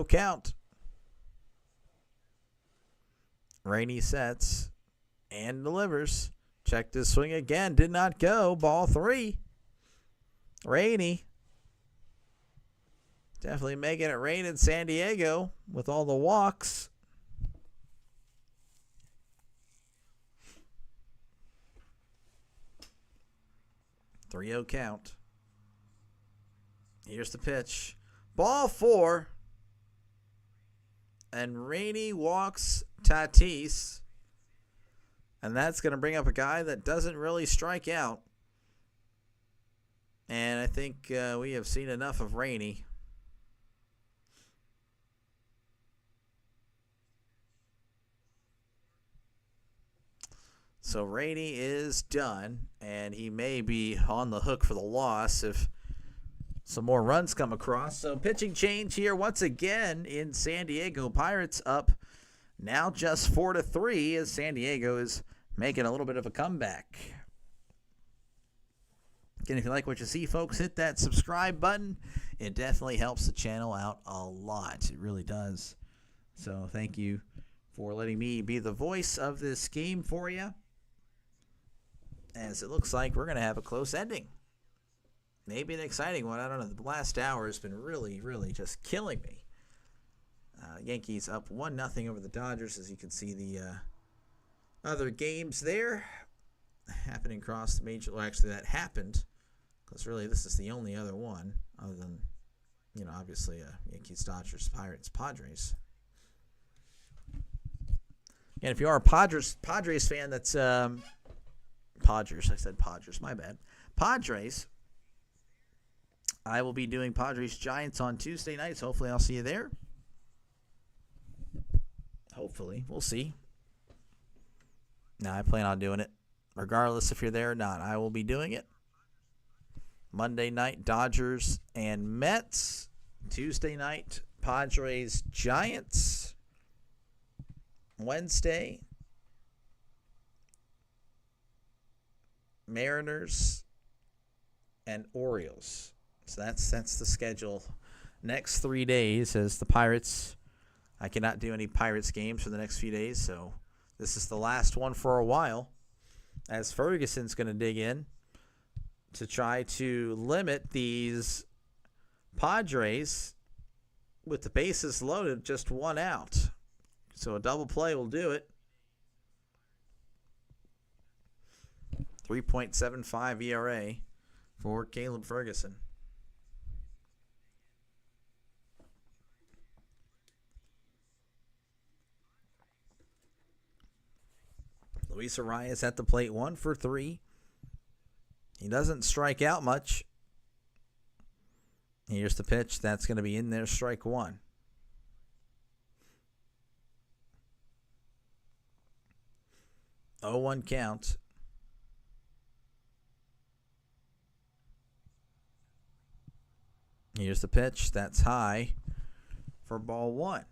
Count. Rainey sets and delivers. Checked his swing again. Did not go. Ball 3. Rainey. Definitely making it rain in San Diego with all the walks. Three-0 count. Here's the pitch. Ball 4. And Rainey walks Tatis. And that's going to bring up a guy that doesn't really strike out. And I think we have seen enough of Rainey. So Rainey is done, and he may be on the hook for the loss if some more runs come across. So pitching change here once again in San Diego. Pirates up now just 4-3 as San Diego is making a little bit of a comeback. Again, if you like what you see, folks, hit that subscribe button. It definitely helps the channel out a lot. It really does. So thank you for letting me be the voice of this game for you. As it looks like we're going to have a close ending. Maybe an exciting one. I don't know. The last hour has been really, really just killing me. Yankees up 1-0 over the Dodgers. As you can see, the other games there happening across the major. Well, actually, that happened because really this is the only other one other than, obviously Yankees, Dodgers, Pirates, Padres. And if you are a Padres fan, that's Padres. I said Padres. My bad. Padres. I will be doing Padres Giants on Tuesday nights. Hopefully, I'll see you there. Hopefully. We'll see. No, I plan on doing it. Regardless if you're there or not, I will be doing it. Monday night, Dodgers and Mets. Tuesday night, Padres Giants. Wednesday, Mariners and Orioles. So that's the schedule. Next 3 days as the Pirates. I cannot do any Pirates games for the next few days, so this is the last one for a while. As Ferguson's going to dig in to try to limit these Padres with the bases loaded, just 1 out. So a double play will do it. 3.75 ERA for Caleb Ferguson. Luis Arias at the plate, 1 for 3. He doesn't strike out much. Here's the pitch. That's going to be in there, strike 1. Oh, 1 count. Here's the pitch. That's high for ball 1.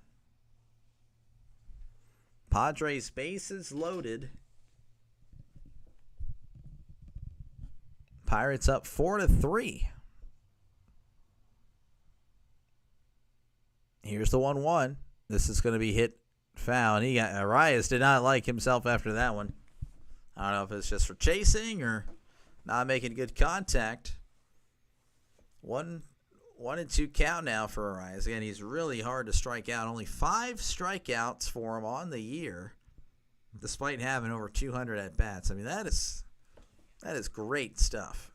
Padres bases loaded. Pirates up 4-3. Here's the 1-1. This is going to be hit foul. And Arias did not like himself after that one. I don't know if it's just for chasing or not making good contact. and two count now for Arias. Again, he's really hard to strike out. Only 5 strikeouts for him on the year, despite having over 200 at bats. I mean, that is great stuff.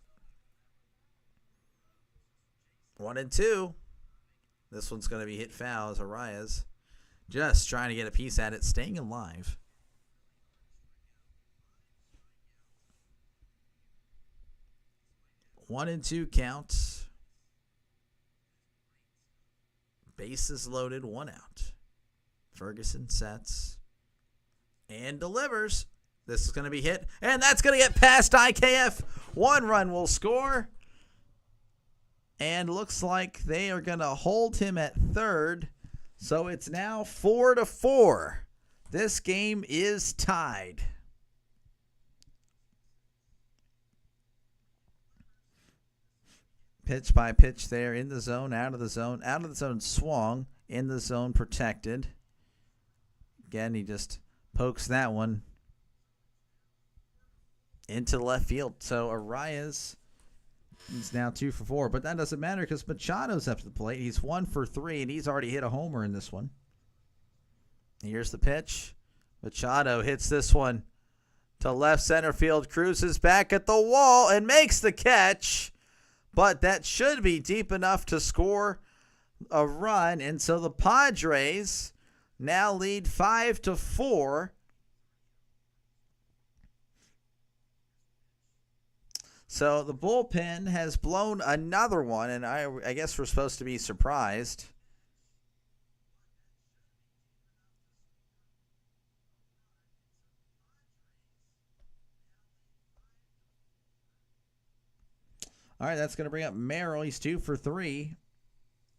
1-2. This one's going to be hit foul as Arias just trying to get a piece at it, staying alive. 1-2 count. Bases loaded, 1 out. Ferguson sets and delivers. This is going to be hit, and that's going to get past IKF. 1 run will score. And looks like they are going to hold him at third. So it's now 4-4. This game is tied. Pitch by pitch there, in the zone, out of the zone. Out of the zone swung, in the zone protected. Again, he just pokes that one into left field. So Arias, he's now 2 for 4, but that doesn't matter because Machado's up to the plate. He's 1 for 3, and he's already hit a homer in this one. Here's the pitch. Machado hits this one to left center field, cruises back at the wall, and makes the catch. But that should be deep enough to score a run, and so the Padres now lead 5-4. So the bullpen has blown another one, and I guess we're supposed to be surprised. All right, that's going to bring up Merrill. He's 2 for 3,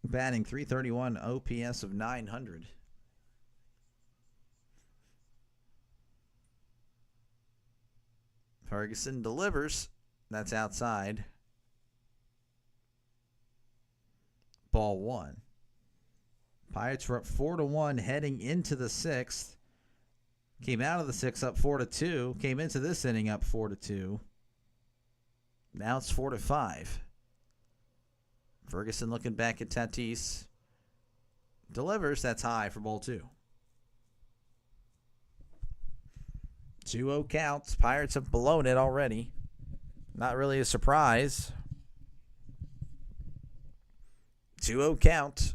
batting .331, OPS of 900. Ferguson delivers. That's outside. Ball 1. Pirates were up 4-1 heading into the 6th. Came out of the 6th up 4-2. Came into this inning up 4-2. Now it's 4-5. Ferguson looking back at Tatis. Delivers. That's high for ball 2. 2-0 counts. Pirates have blown it already. Not really a surprise. 2-0 count.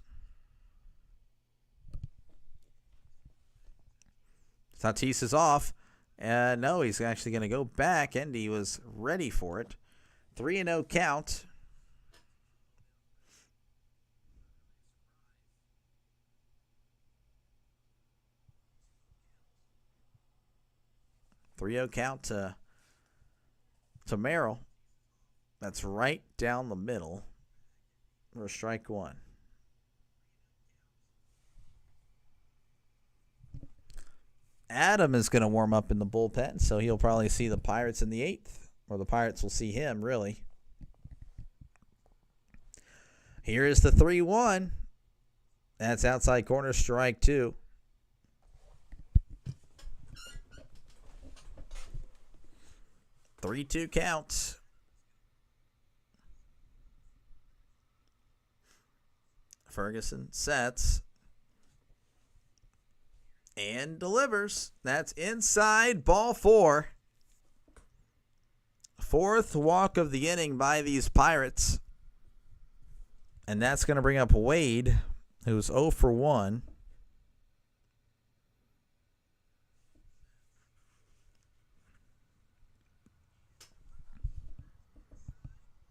Tatis is off. No, he's actually going to go back, and he was ready for it. 3-0 count. Count to Merrill. That's right down the middle for strike 1. Adam is going to warm up in the bullpen, so he'll probably see the Pirates in the 8th. Or the Pirates will see him, really. Here is the 3-1. That's outside corner, strike 2. Three-two counts. Ferguson sets and delivers. That's inside, ball 4. 4th walk of the inning by these Pirates. And that's going to bring up Wade, who's 0 for 1.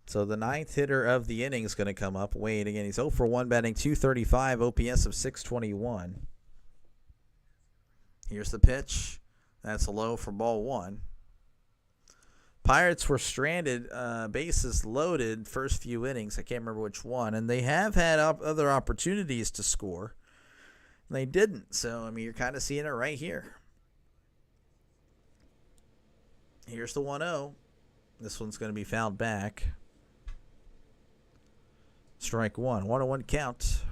So the 9th hitter of the inning is going to come up. Wade, again, he's 0 for 1, batting .235, OPS of 621. Here's the pitch. That's low for ball 1. Pirates were stranded, bases loaded, first few innings. I can't remember which one. And they have had other opportunities to score. And they didn't. So, I mean, you're kind of seeing it right here. Here's the 1-0. This one's going to be fouled back. Strike 1. 1-1 count.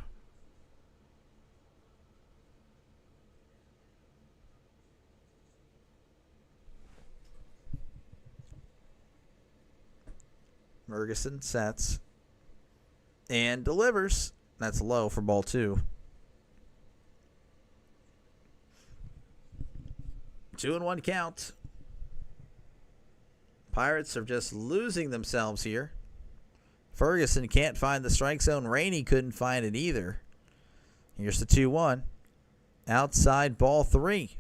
Ferguson sets and delivers. That's low for ball 2. 2-1 count. Pirates are just losing themselves here. Ferguson can't find the strike zone. Rainey couldn't find it either. Here's the 2-1. Outside ball 3.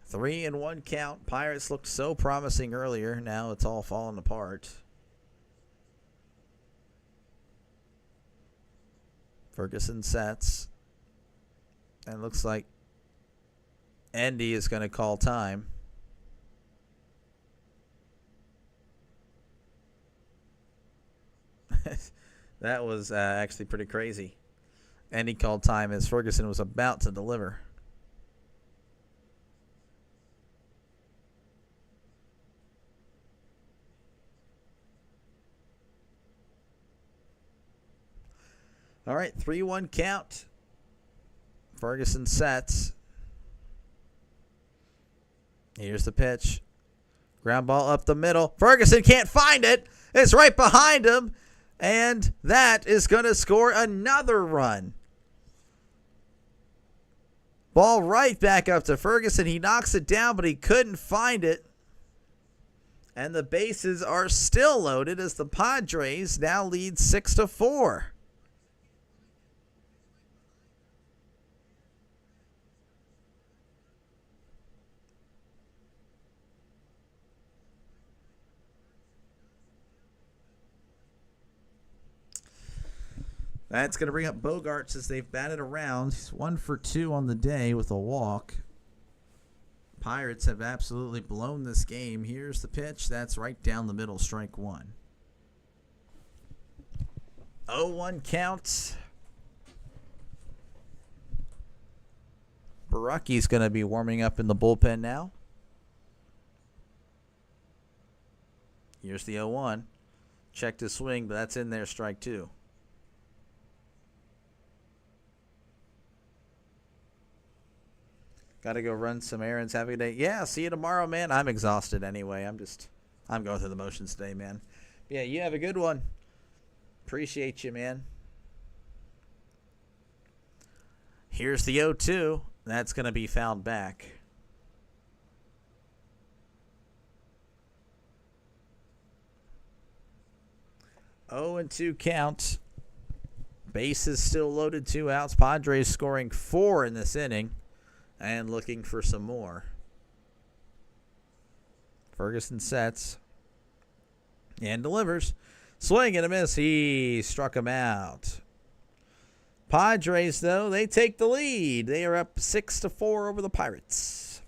Three and 1 count. Pirates looked so promising earlier. Now it's all falling apart. Ferguson sets. And looks like Andy is going to call time. That was actually pretty crazy. Andy called time as Ferguson was about to deliver. All right, 3-1 count. Ferguson sets. Here's the pitch. Ground ball up the middle. Ferguson can't find it. It's right behind him. And that is going to score another run. Ball right back up to Ferguson. He knocks it down, but he couldn't find it. And the bases are still loaded as the Padres now lead 6-4. That's going to bring up Bogarts as they've batted around. He's 1 for 2 on the day with a walk. Pirates have absolutely blown this game. Here's the pitch. That's right down the middle, strike 1. 0-1 count. Baracki's going to be warming up in the bullpen now. Here's the 0-1. Checked his swing, but that's in there, strike 2. Got to go run some errands. Have a good day. Yeah, see you tomorrow, man. I'm exhausted anyway. I'm going through the motions today, man. Yeah, you have a good one. Appreciate you, man. Here's the 0-2. That's going to be fouled back. Oh and 2 count. Bases still loaded, 2 outs. Padres scoring 4 in this inning. And looking for some more. Ferguson sets. And delivers. Swing and a miss. He struck him out. Padres, though, they take the lead. They are up 6-4 over the Pirates.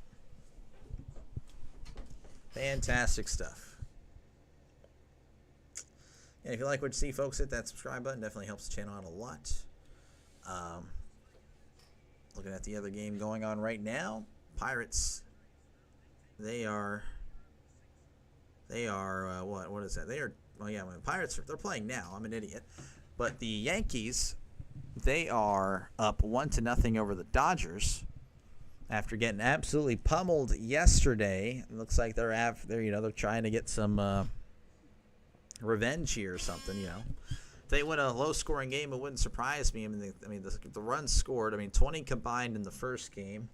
Fantastic stuff. And if you like what you see, folks, hit that subscribe button. Definitely helps the channel out a lot. Looking at the other game going on right now, Pirates. They are what is that? The Pirates they're playing now. I'm an idiot, but the Yankees, they are up 1-0 over the Dodgers after getting absolutely pummeled yesterday. It looks like they're trying to get some revenge here or something, If they win a low-scoring game, it wouldn't surprise me. The runs scored. 20 combined in the first game,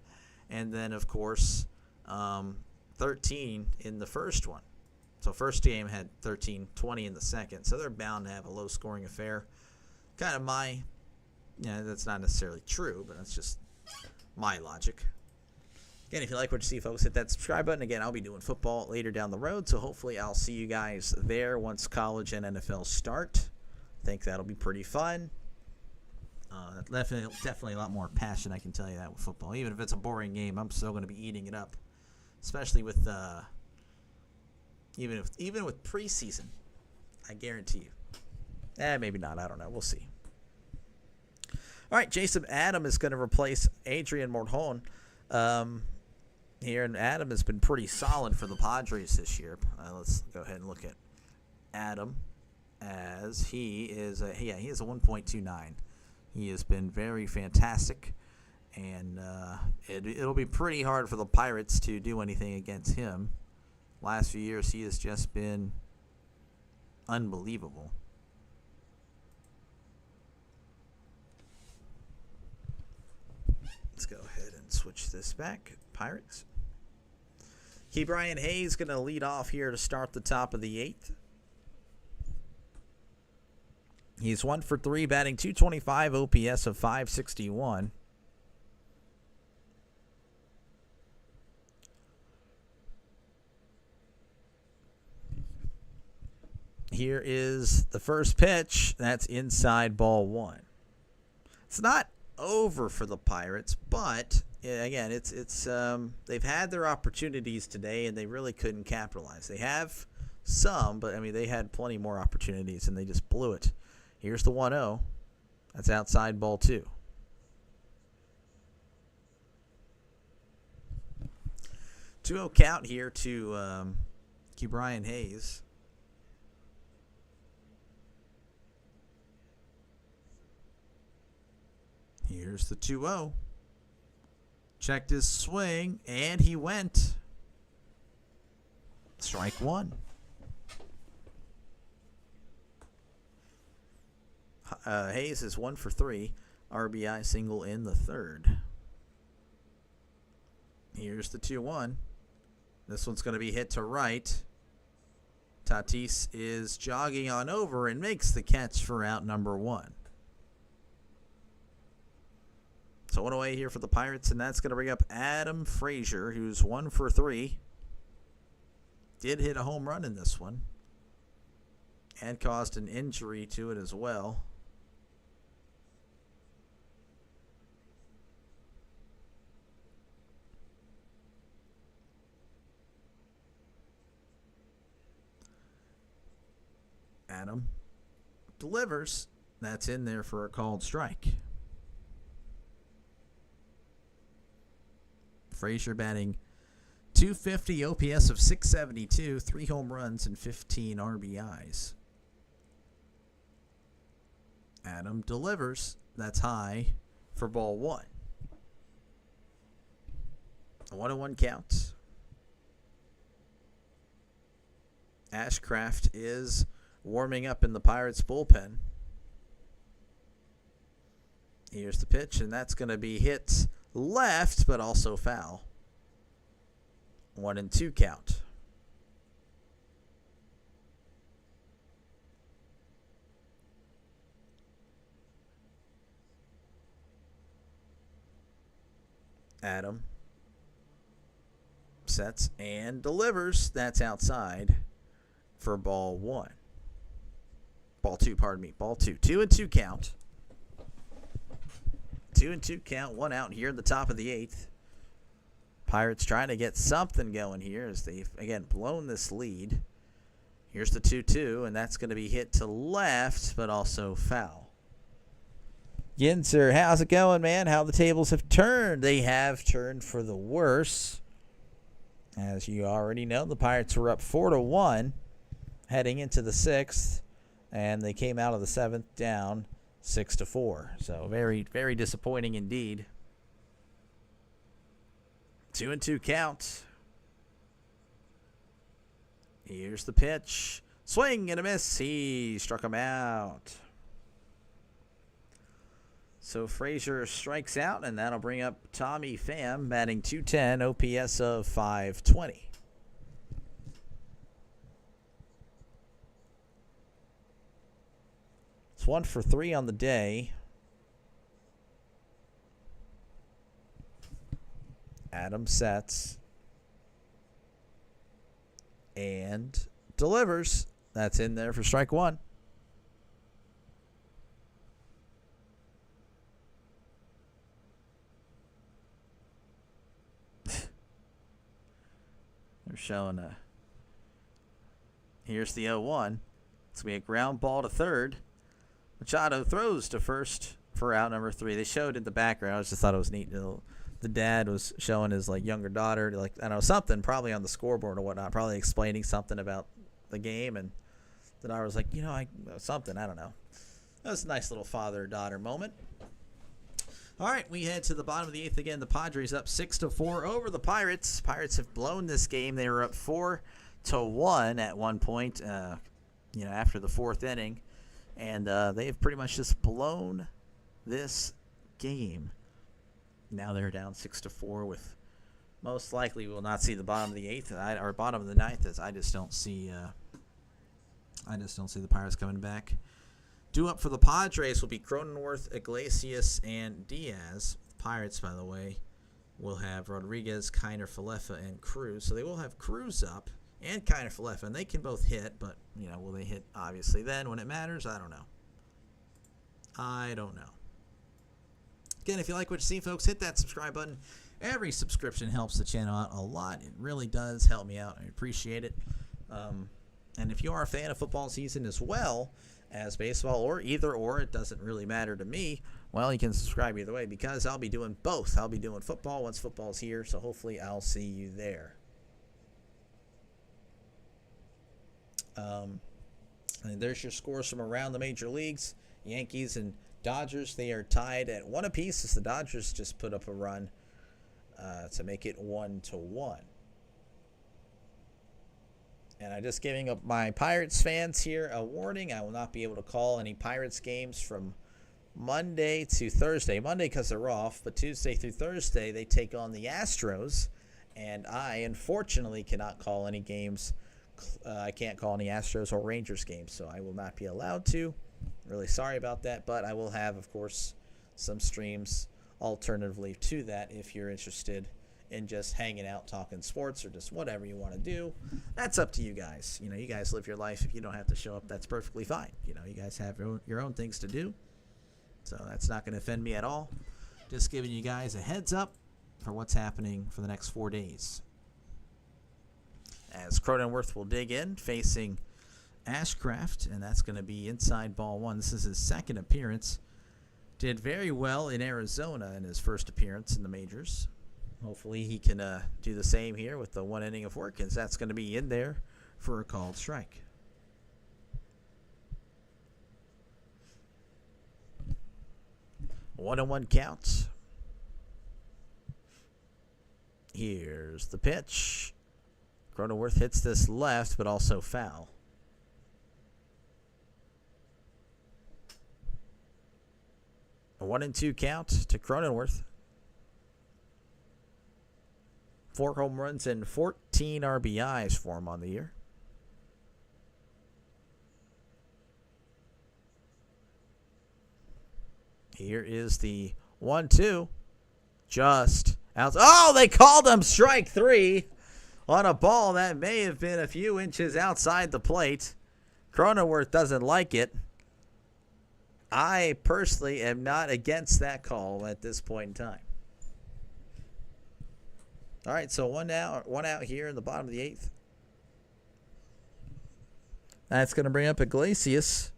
and then of course, 13 in the first one. So first game had 13, 20 in the second. So they're bound to have a low-scoring affair. Kind of that's not necessarily true, but that's just my logic. Again, if you like what you see, folks, hit that subscribe button. Again, I'll be doing football later down the road, so hopefully I'll see you guys there once college and NFL start. I think that'll be pretty fun. Definitely a lot more passion, I can tell you that, with football. Even if it's a boring game, I'm still going to be eating it up, especially with even with preseason. I guarantee you. Maybe not. I don't know. We'll see. All right, Jason Adam is going to replace Adrian Morton here, and Adam has been pretty solid for the Padres this year. Let's go ahead and look at Adam, as he is a 1.29. He has been very fantastic, And it'll be pretty hard for the Pirates to do anything against him. Last few years, he has just been unbelievable. Let's go ahead and switch this back. Pirates. Brian Hayes going to lead off here to start the top of the 8th. He's 1 for 3, batting .225, OPS of .561. Here is the first pitch. That's inside, ball 1. It's not over for the Pirates, but again, it's they've had their opportunities today and they really couldn't capitalize. They have some, but I mean they had plenty more opportunities and they just blew it. Here's the 1-0. That's outside, ball 2. Two-0 count here to Brian Hayes. Here's the 2-0. Checked his swing, and he went. Strike 1. Hayes is 1 for 3. RBI single in the 3rd. Here's the 2-1. This one's going to be hit to right. Tatis is jogging on over and makes the catch for out number 1. So 1 away here for the Pirates, and that's going to bring up Adam Frazier, who's 1 for 3. Did hit a home run in this one and caused an injury to it as well. Adam delivers. That's in there for a called strike. Frazier batting .250, OPS of .672, 3 home runs and 15 RBIs. Adam delivers. That's high for ball 1. A 1-1 count. Ashcraft is warming up in the Pirates bullpen. Here's the pitch, and that's going to be hit left, but also foul. 1-2 count. Adam sets and delivers. That's outside for ball 1. Ball 2, pardon me. Ball 2. 2-2 count. 2-2 count. 1 out here in the top of the 8th. Pirates trying to get something going here as they've, again, blown this lead. Here's the 2-2, and that's going to be hit to left, but also foul. Ginzer, how's it going, man? How the tables have turned. They have turned for the worse. As you already know, the Pirates were up 4-1 heading into the 6th, and they came out of the 7th down 6-4. So very, very disappointing indeed. 2-2 count. Here's the pitch. Swing and a miss. He struck him out. So Frazier strikes out, and that'll bring up Tommy Pham, batting .210, OPS of .520. It's 1 for 3 on the day. Adam sets and delivers. That's in there for strike 1. They're showing a. Here's the 0-1. It's going to be a ground ball to third. Machado throws to first for out number 3. They showed in the background. I just thought it was neat. The dad was showing his younger daughter, I don't know, something probably on the scoreboard or whatnot, probably explaining something about the game, and the daughter was like, something, I don't know. That was a nice little father-daughter moment. All right, we head to the bottom of the 8th again. The Padres up 6-4 over the Pirates. Pirates have blown this game. They were up 4-1 at one point, after the 4th inning. And they have pretty much just blown this game. Now they're down 6-4 with most likely we will not see the bottom of the 8th or bottom of the 9th, as I just don't see the Pirates coming back. Due up for the Padres will be Cronenworth, Iglesias, and Diaz. Pirates, by the way, will have Rodriguez, Kiner, Falefa, and Cruz. So they will have Cruz up and Kiner, Falefa, and they can both hit, but, will they hit obviously then when it matters? I don't know. Again, if you like what you see, folks, hit that subscribe button. Every subscription helps the channel out a lot. It really does help me out. I appreciate it. And if you are a fan of football season as well as baseball, or either or, it doesn't really matter to me, well, you can subscribe either way, because I'll be doing both. I'll be doing football once football's here, so hopefully I'll see you there. And there's your scores from around the major leagues. Yankees and Dodgers, they are tied at 1 apiece, as the Dodgers just put up a run to make it 1-1. And I'm just giving up my Pirates fans here a warning. I will not be able to call any Pirates games from Monday to Thursday. Monday because they're off, but Tuesday through Thursday they take on the Astros. And I, unfortunately, cannot call any games. I can't call any Astros or Rangers games, so I will not be allowed to. Really sorry about that, but I will have, of course, some streams alternatively to that if you're interested in just hanging out, talking sports, or just whatever you want to do. That's up to you guys. You guys live your life. If you don't have to show up, that's perfectly fine. You guys have your own things to do. So that's not going to offend me at all. Just giving you guys a heads up for what's happening for the next 4 days. As Cronenworth will dig in, facing Ashcraft, and that's going to be inside ball 1. This is his second appearance. Did very well in Arizona in his first appearance in the majors. Hopefully he can do the same here with the 1 inning of work, as that's going to be in there for a called strike. One and one count. Here's the pitch. Cronenworth hits this left, but also foul. A 1-2 count to Cronenworth. 4 home runs and 14 RBIs for him on the year. Here is the 1-2. Just out. Oh, they called him strike 3 on a ball that may have been a few inches outside the plate. Cronenworth doesn't like it. I personally am not against that call at this point in time. All right, so one out here in the bottom of the 8th. That's going to bring up Iglesias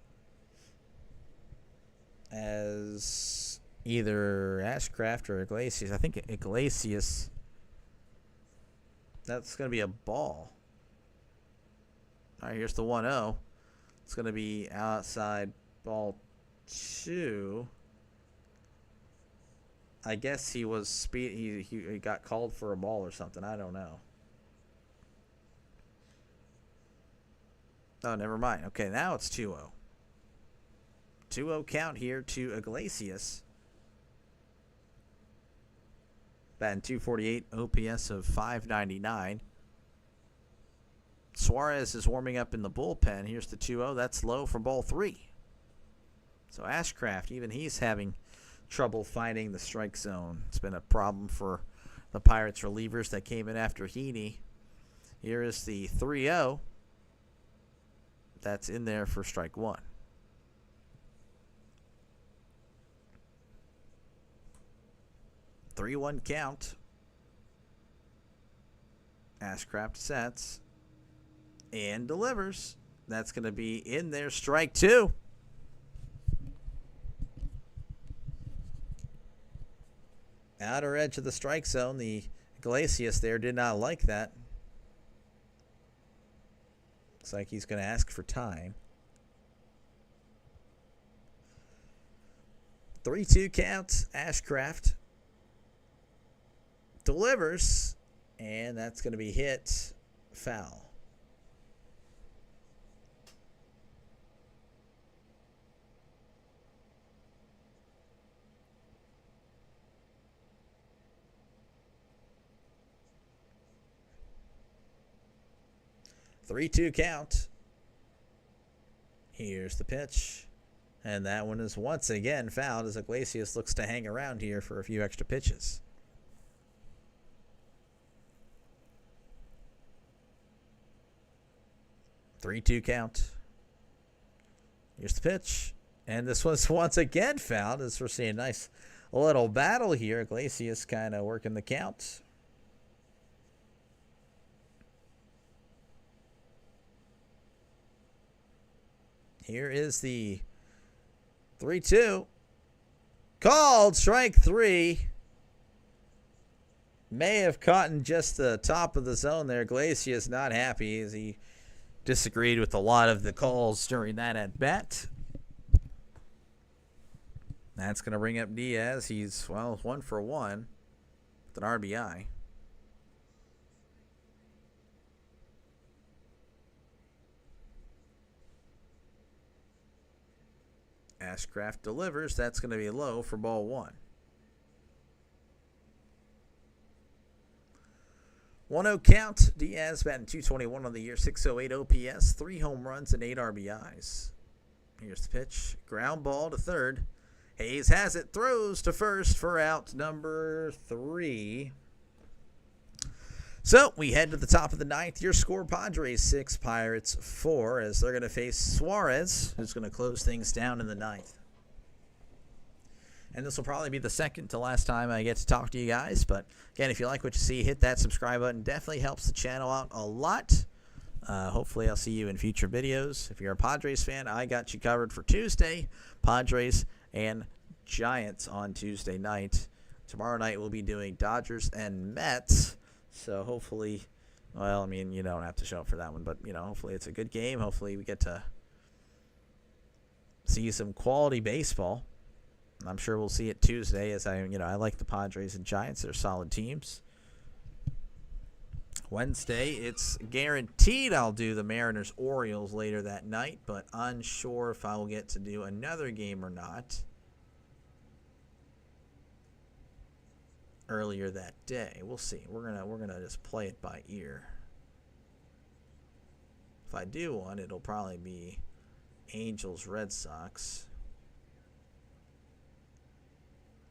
as either Ashcraft or Iglesias. I think Iglesias. That's going to be a ball. All right, here's the 1-0. It's going to be outside ball 2. I guess he was speed. He got called for a ball or something. I don't know. Oh, never mind. Okay, now it's 2-0. 2-0 count here to Iglesias. Batting .248, OPS of .599. Suarez is warming up in the bullpen. Here's the 2-0. That's low from ball 3. So Ashcraft, even he's having trouble finding the strike zone. It's been a problem for the Pirates relievers that came in after Heaney. Here is the 3-0. That's in there for strike 1. Three-one count. Ashcraft sets and delivers. That's going to be in there, strike 2. Outer edge of the strike zone. The Iglesias there did not like that. Looks like he's going to ask for time. 3-2 count. Ashcraft delivers, and that's going to be hit foul. Three-two count. Here's the pitch. And that one is once again fouled as Iglesias looks to hang around here for a few extra pitches. Three-two count. Here's the pitch. And this one's once again fouled as we're seeing a nice little battle here. Iglesias kind of working the count. Here is the 3-2. Called strike three. May have caught in just the top of the zone there. Iglesias not happy as he disagreed with a lot of the calls during that at bat. That's going to bring up Diaz. He's, well, 1 for 1 with an RBI. Ashcraft delivers. That's going to be low for ball one. 1-0 count. Diaz batting .221 on the year, 608 OPS, 3 home runs and 8 RBIs. Here's the pitch. Ground ball to third. Hayes has it. Throws to first for out number 3. So we head to the top of the ninth. Your score, Padres 6, Pirates 4, as they're going to face Suarez, who's going to close things down in the ninth. And this will probably be the second to last time I get to talk to you guys. But, again, if you like what you see, hit that subscribe button. Definitely helps the channel out a lot. Hopefully I'll see you in future videos. If you're a Padres fan, I got you covered for Tuesday. Padres and Giants on Tuesday night. Tomorrow night we'll be doing Dodgers and Mets. So hopefully, well, I mean, you don't have to show up for that one, but, hopefully it's a good game. Hopefully we get to see some quality baseball. I'm sure we'll see it Tuesday as I like the Padres and Giants. They're solid teams. Wednesday, it's guaranteed I'll do the Mariners-Orioles later that night, but unsure if I will get to do another game or not earlier that day. We'll see. We're gonna just play it by ear. If I do one, it'll probably be Angels-Red Sox.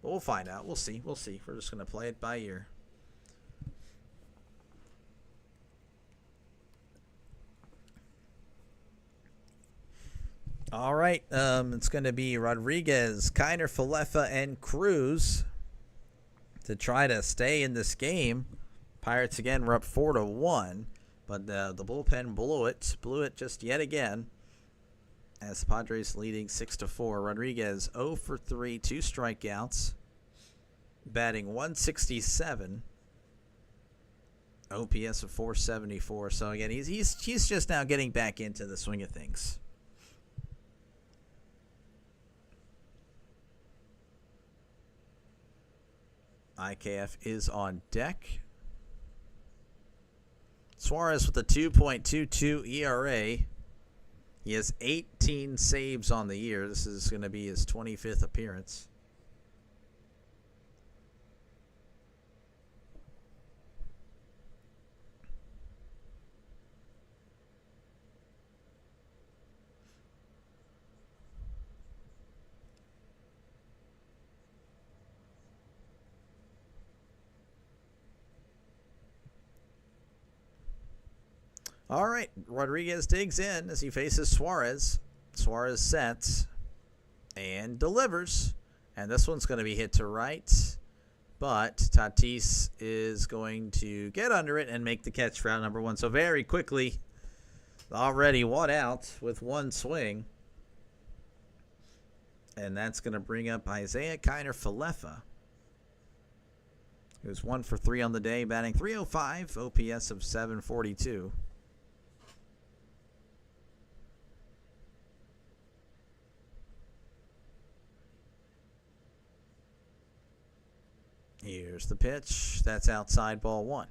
But we'll find out. We'll see. We're just gonna play it by ear. All right. It's gonna be Rodriguez, Kiner, Falefa, and Cruz to try to stay in this game. Pirates again were up 4-1, but the bullpen blew it just yet again. As the Padres leading 6-4. Rodriguez 0 for 3, 2 strikeouts, batting .167, OPS of .474. So again, he's just now getting back into the swing of things. IKF is on deck. Suarez with a 2.22 ERA. He has 18 saves on the year. This is going to be his 25th appearance. All right, Rodriguez digs in as he faces Suarez. Suarez sets and delivers. And this one's going to be hit to right. But Tatis is going to get under it and make the catch for out number 1. So very quickly, already one out with one swing. And that's going to bring up Isaiah Kiner Falefa, who's 1 for 3 on the day, batting .305, OPS of .742. Here's the pitch. That's outside, ball 1.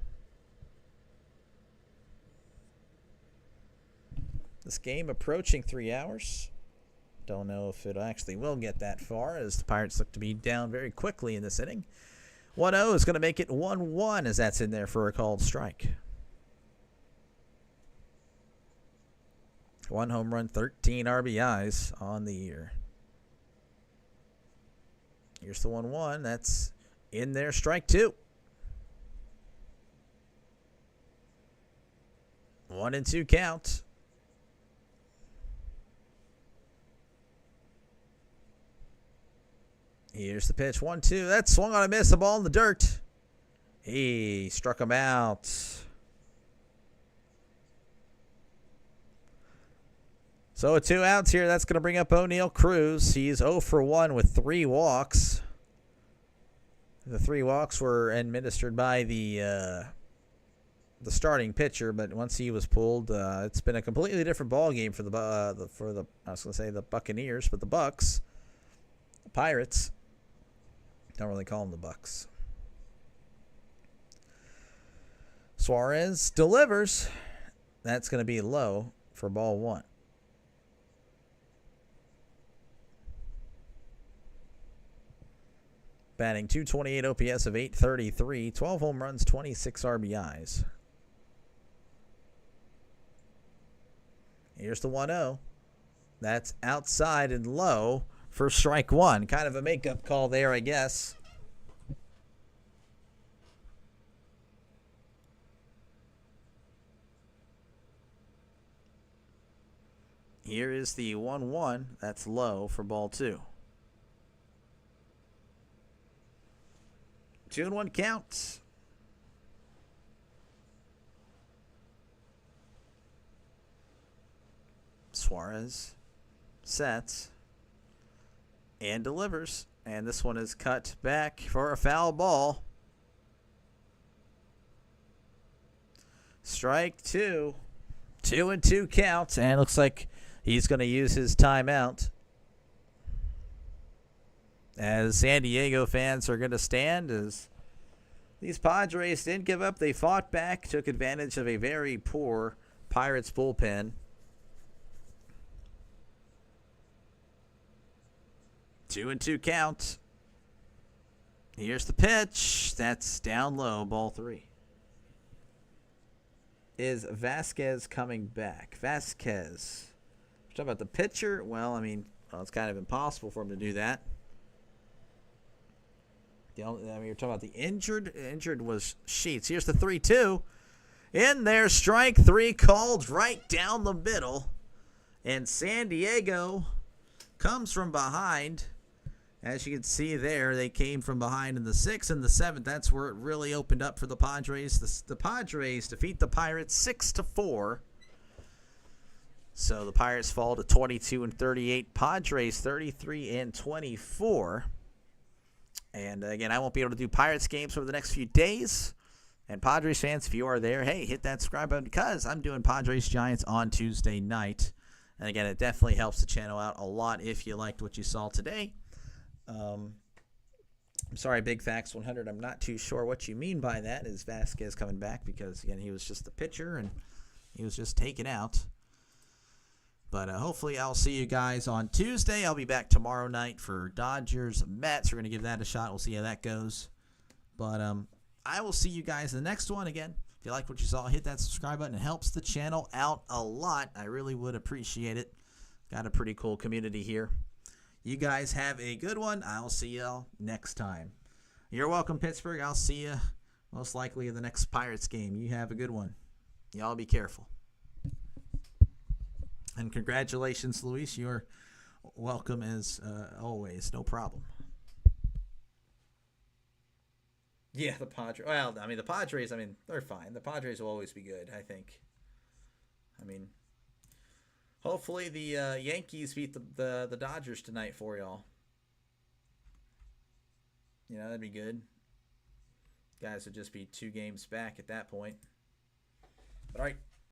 This game approaching 3 hours. Don't know if it actually will get that far, as the Pirates look to be down very quickly in this inning. 1-0 is going to make it 1-1, as that's in there for a called strike. 1 home run, 13 RBIs on the year. Here's the 1-1. That's in there, strike 2. 1-2 count. Here's the pitch, 1-2. That swung on a miss, a ball in the dirt. He struck him out. So 2 outs here. That's going to bring up O'Neal Cruz. He's 0 for 1 with 3 walks. The 3 walks were administered by the starting pitcher, but once he was pulled, it's been a completely different ball game for the I was going to say the Buccaneers, but the Bucks, the Pirates. Don't really call them the Bucks. Suarez delivers. That's going to be low for ball 1. Batting .228 OPS of .833, 12 home runs, 26 RBIs. Here's the 1-0. That's outside and low for strike 1. Kind of a makeup call there, I guess. Here is the 1-1. That's low for ball 2. 2-1 count. Suarez sets and delivers. And this one is cut back for a foul ball. Strike 2. 2-2 count. And looks like he's going to use his timeout. As San Diego fans are going to stand, as these Padres didn't give up. They fought back, took advantage of a very poor Pirates bullpen. 2-2 count. Here's the pitch. That's down low, ball 3. Is Vasquez coming back? Vasquez. We're talking about the pitcher. Well, it's kind of impossible for him to do that. You're talking about the injured. Injured was Sheets. Here's the 3-2. In there, strike 3 called right down the middle. And San Diego comes from behind. As you can see there, they came from behind in the 6th and the 7th. That's where it really opened up for the Padres. The Padres defeat the Pirates 6-4. So the Pirates fall to 22-38. Padres 33-24. And again, I won't be able to do Pirates games over the next few days. And Padres fans, if you are there, hey, hit that subscribe button because I'm doing Padres Giants on Tuesday night. And again, it definitely helps the channel out a lot if you liked what you saw today. I'm sorry, Big Facts 100. I'm not too sure what you mean by that. Is Vasquez coming back? Because again, he was just the pitcher and he was just taken out. But hopefully I'll see you guys on Tuesday. I'll be back tomorrow night for Dodgers Mets. We're going to give that a shot. We'll see how that goes. But I will see you guys in the next one. Again, if you like what you saw, hit that subscribe button. It helps the channel out a lot. I really would appreciate it. Got a pretty cool community here. You guys have a good one. I'll see y'all next time. You're welcome, Pittsburgh. I'll see you most likely in the next Pirates game. You have a good one. Y'all be careful. And congratulations, Luis. You're welcome as always. No problem. Yeah, the Padres. Well, the Padres, they're fine. The Padres will always be good, I think. Hopefully the Yankees beat the Dodgers tonight for y'all. That'd be good. Guys would just be 2 games back at that point. But all right.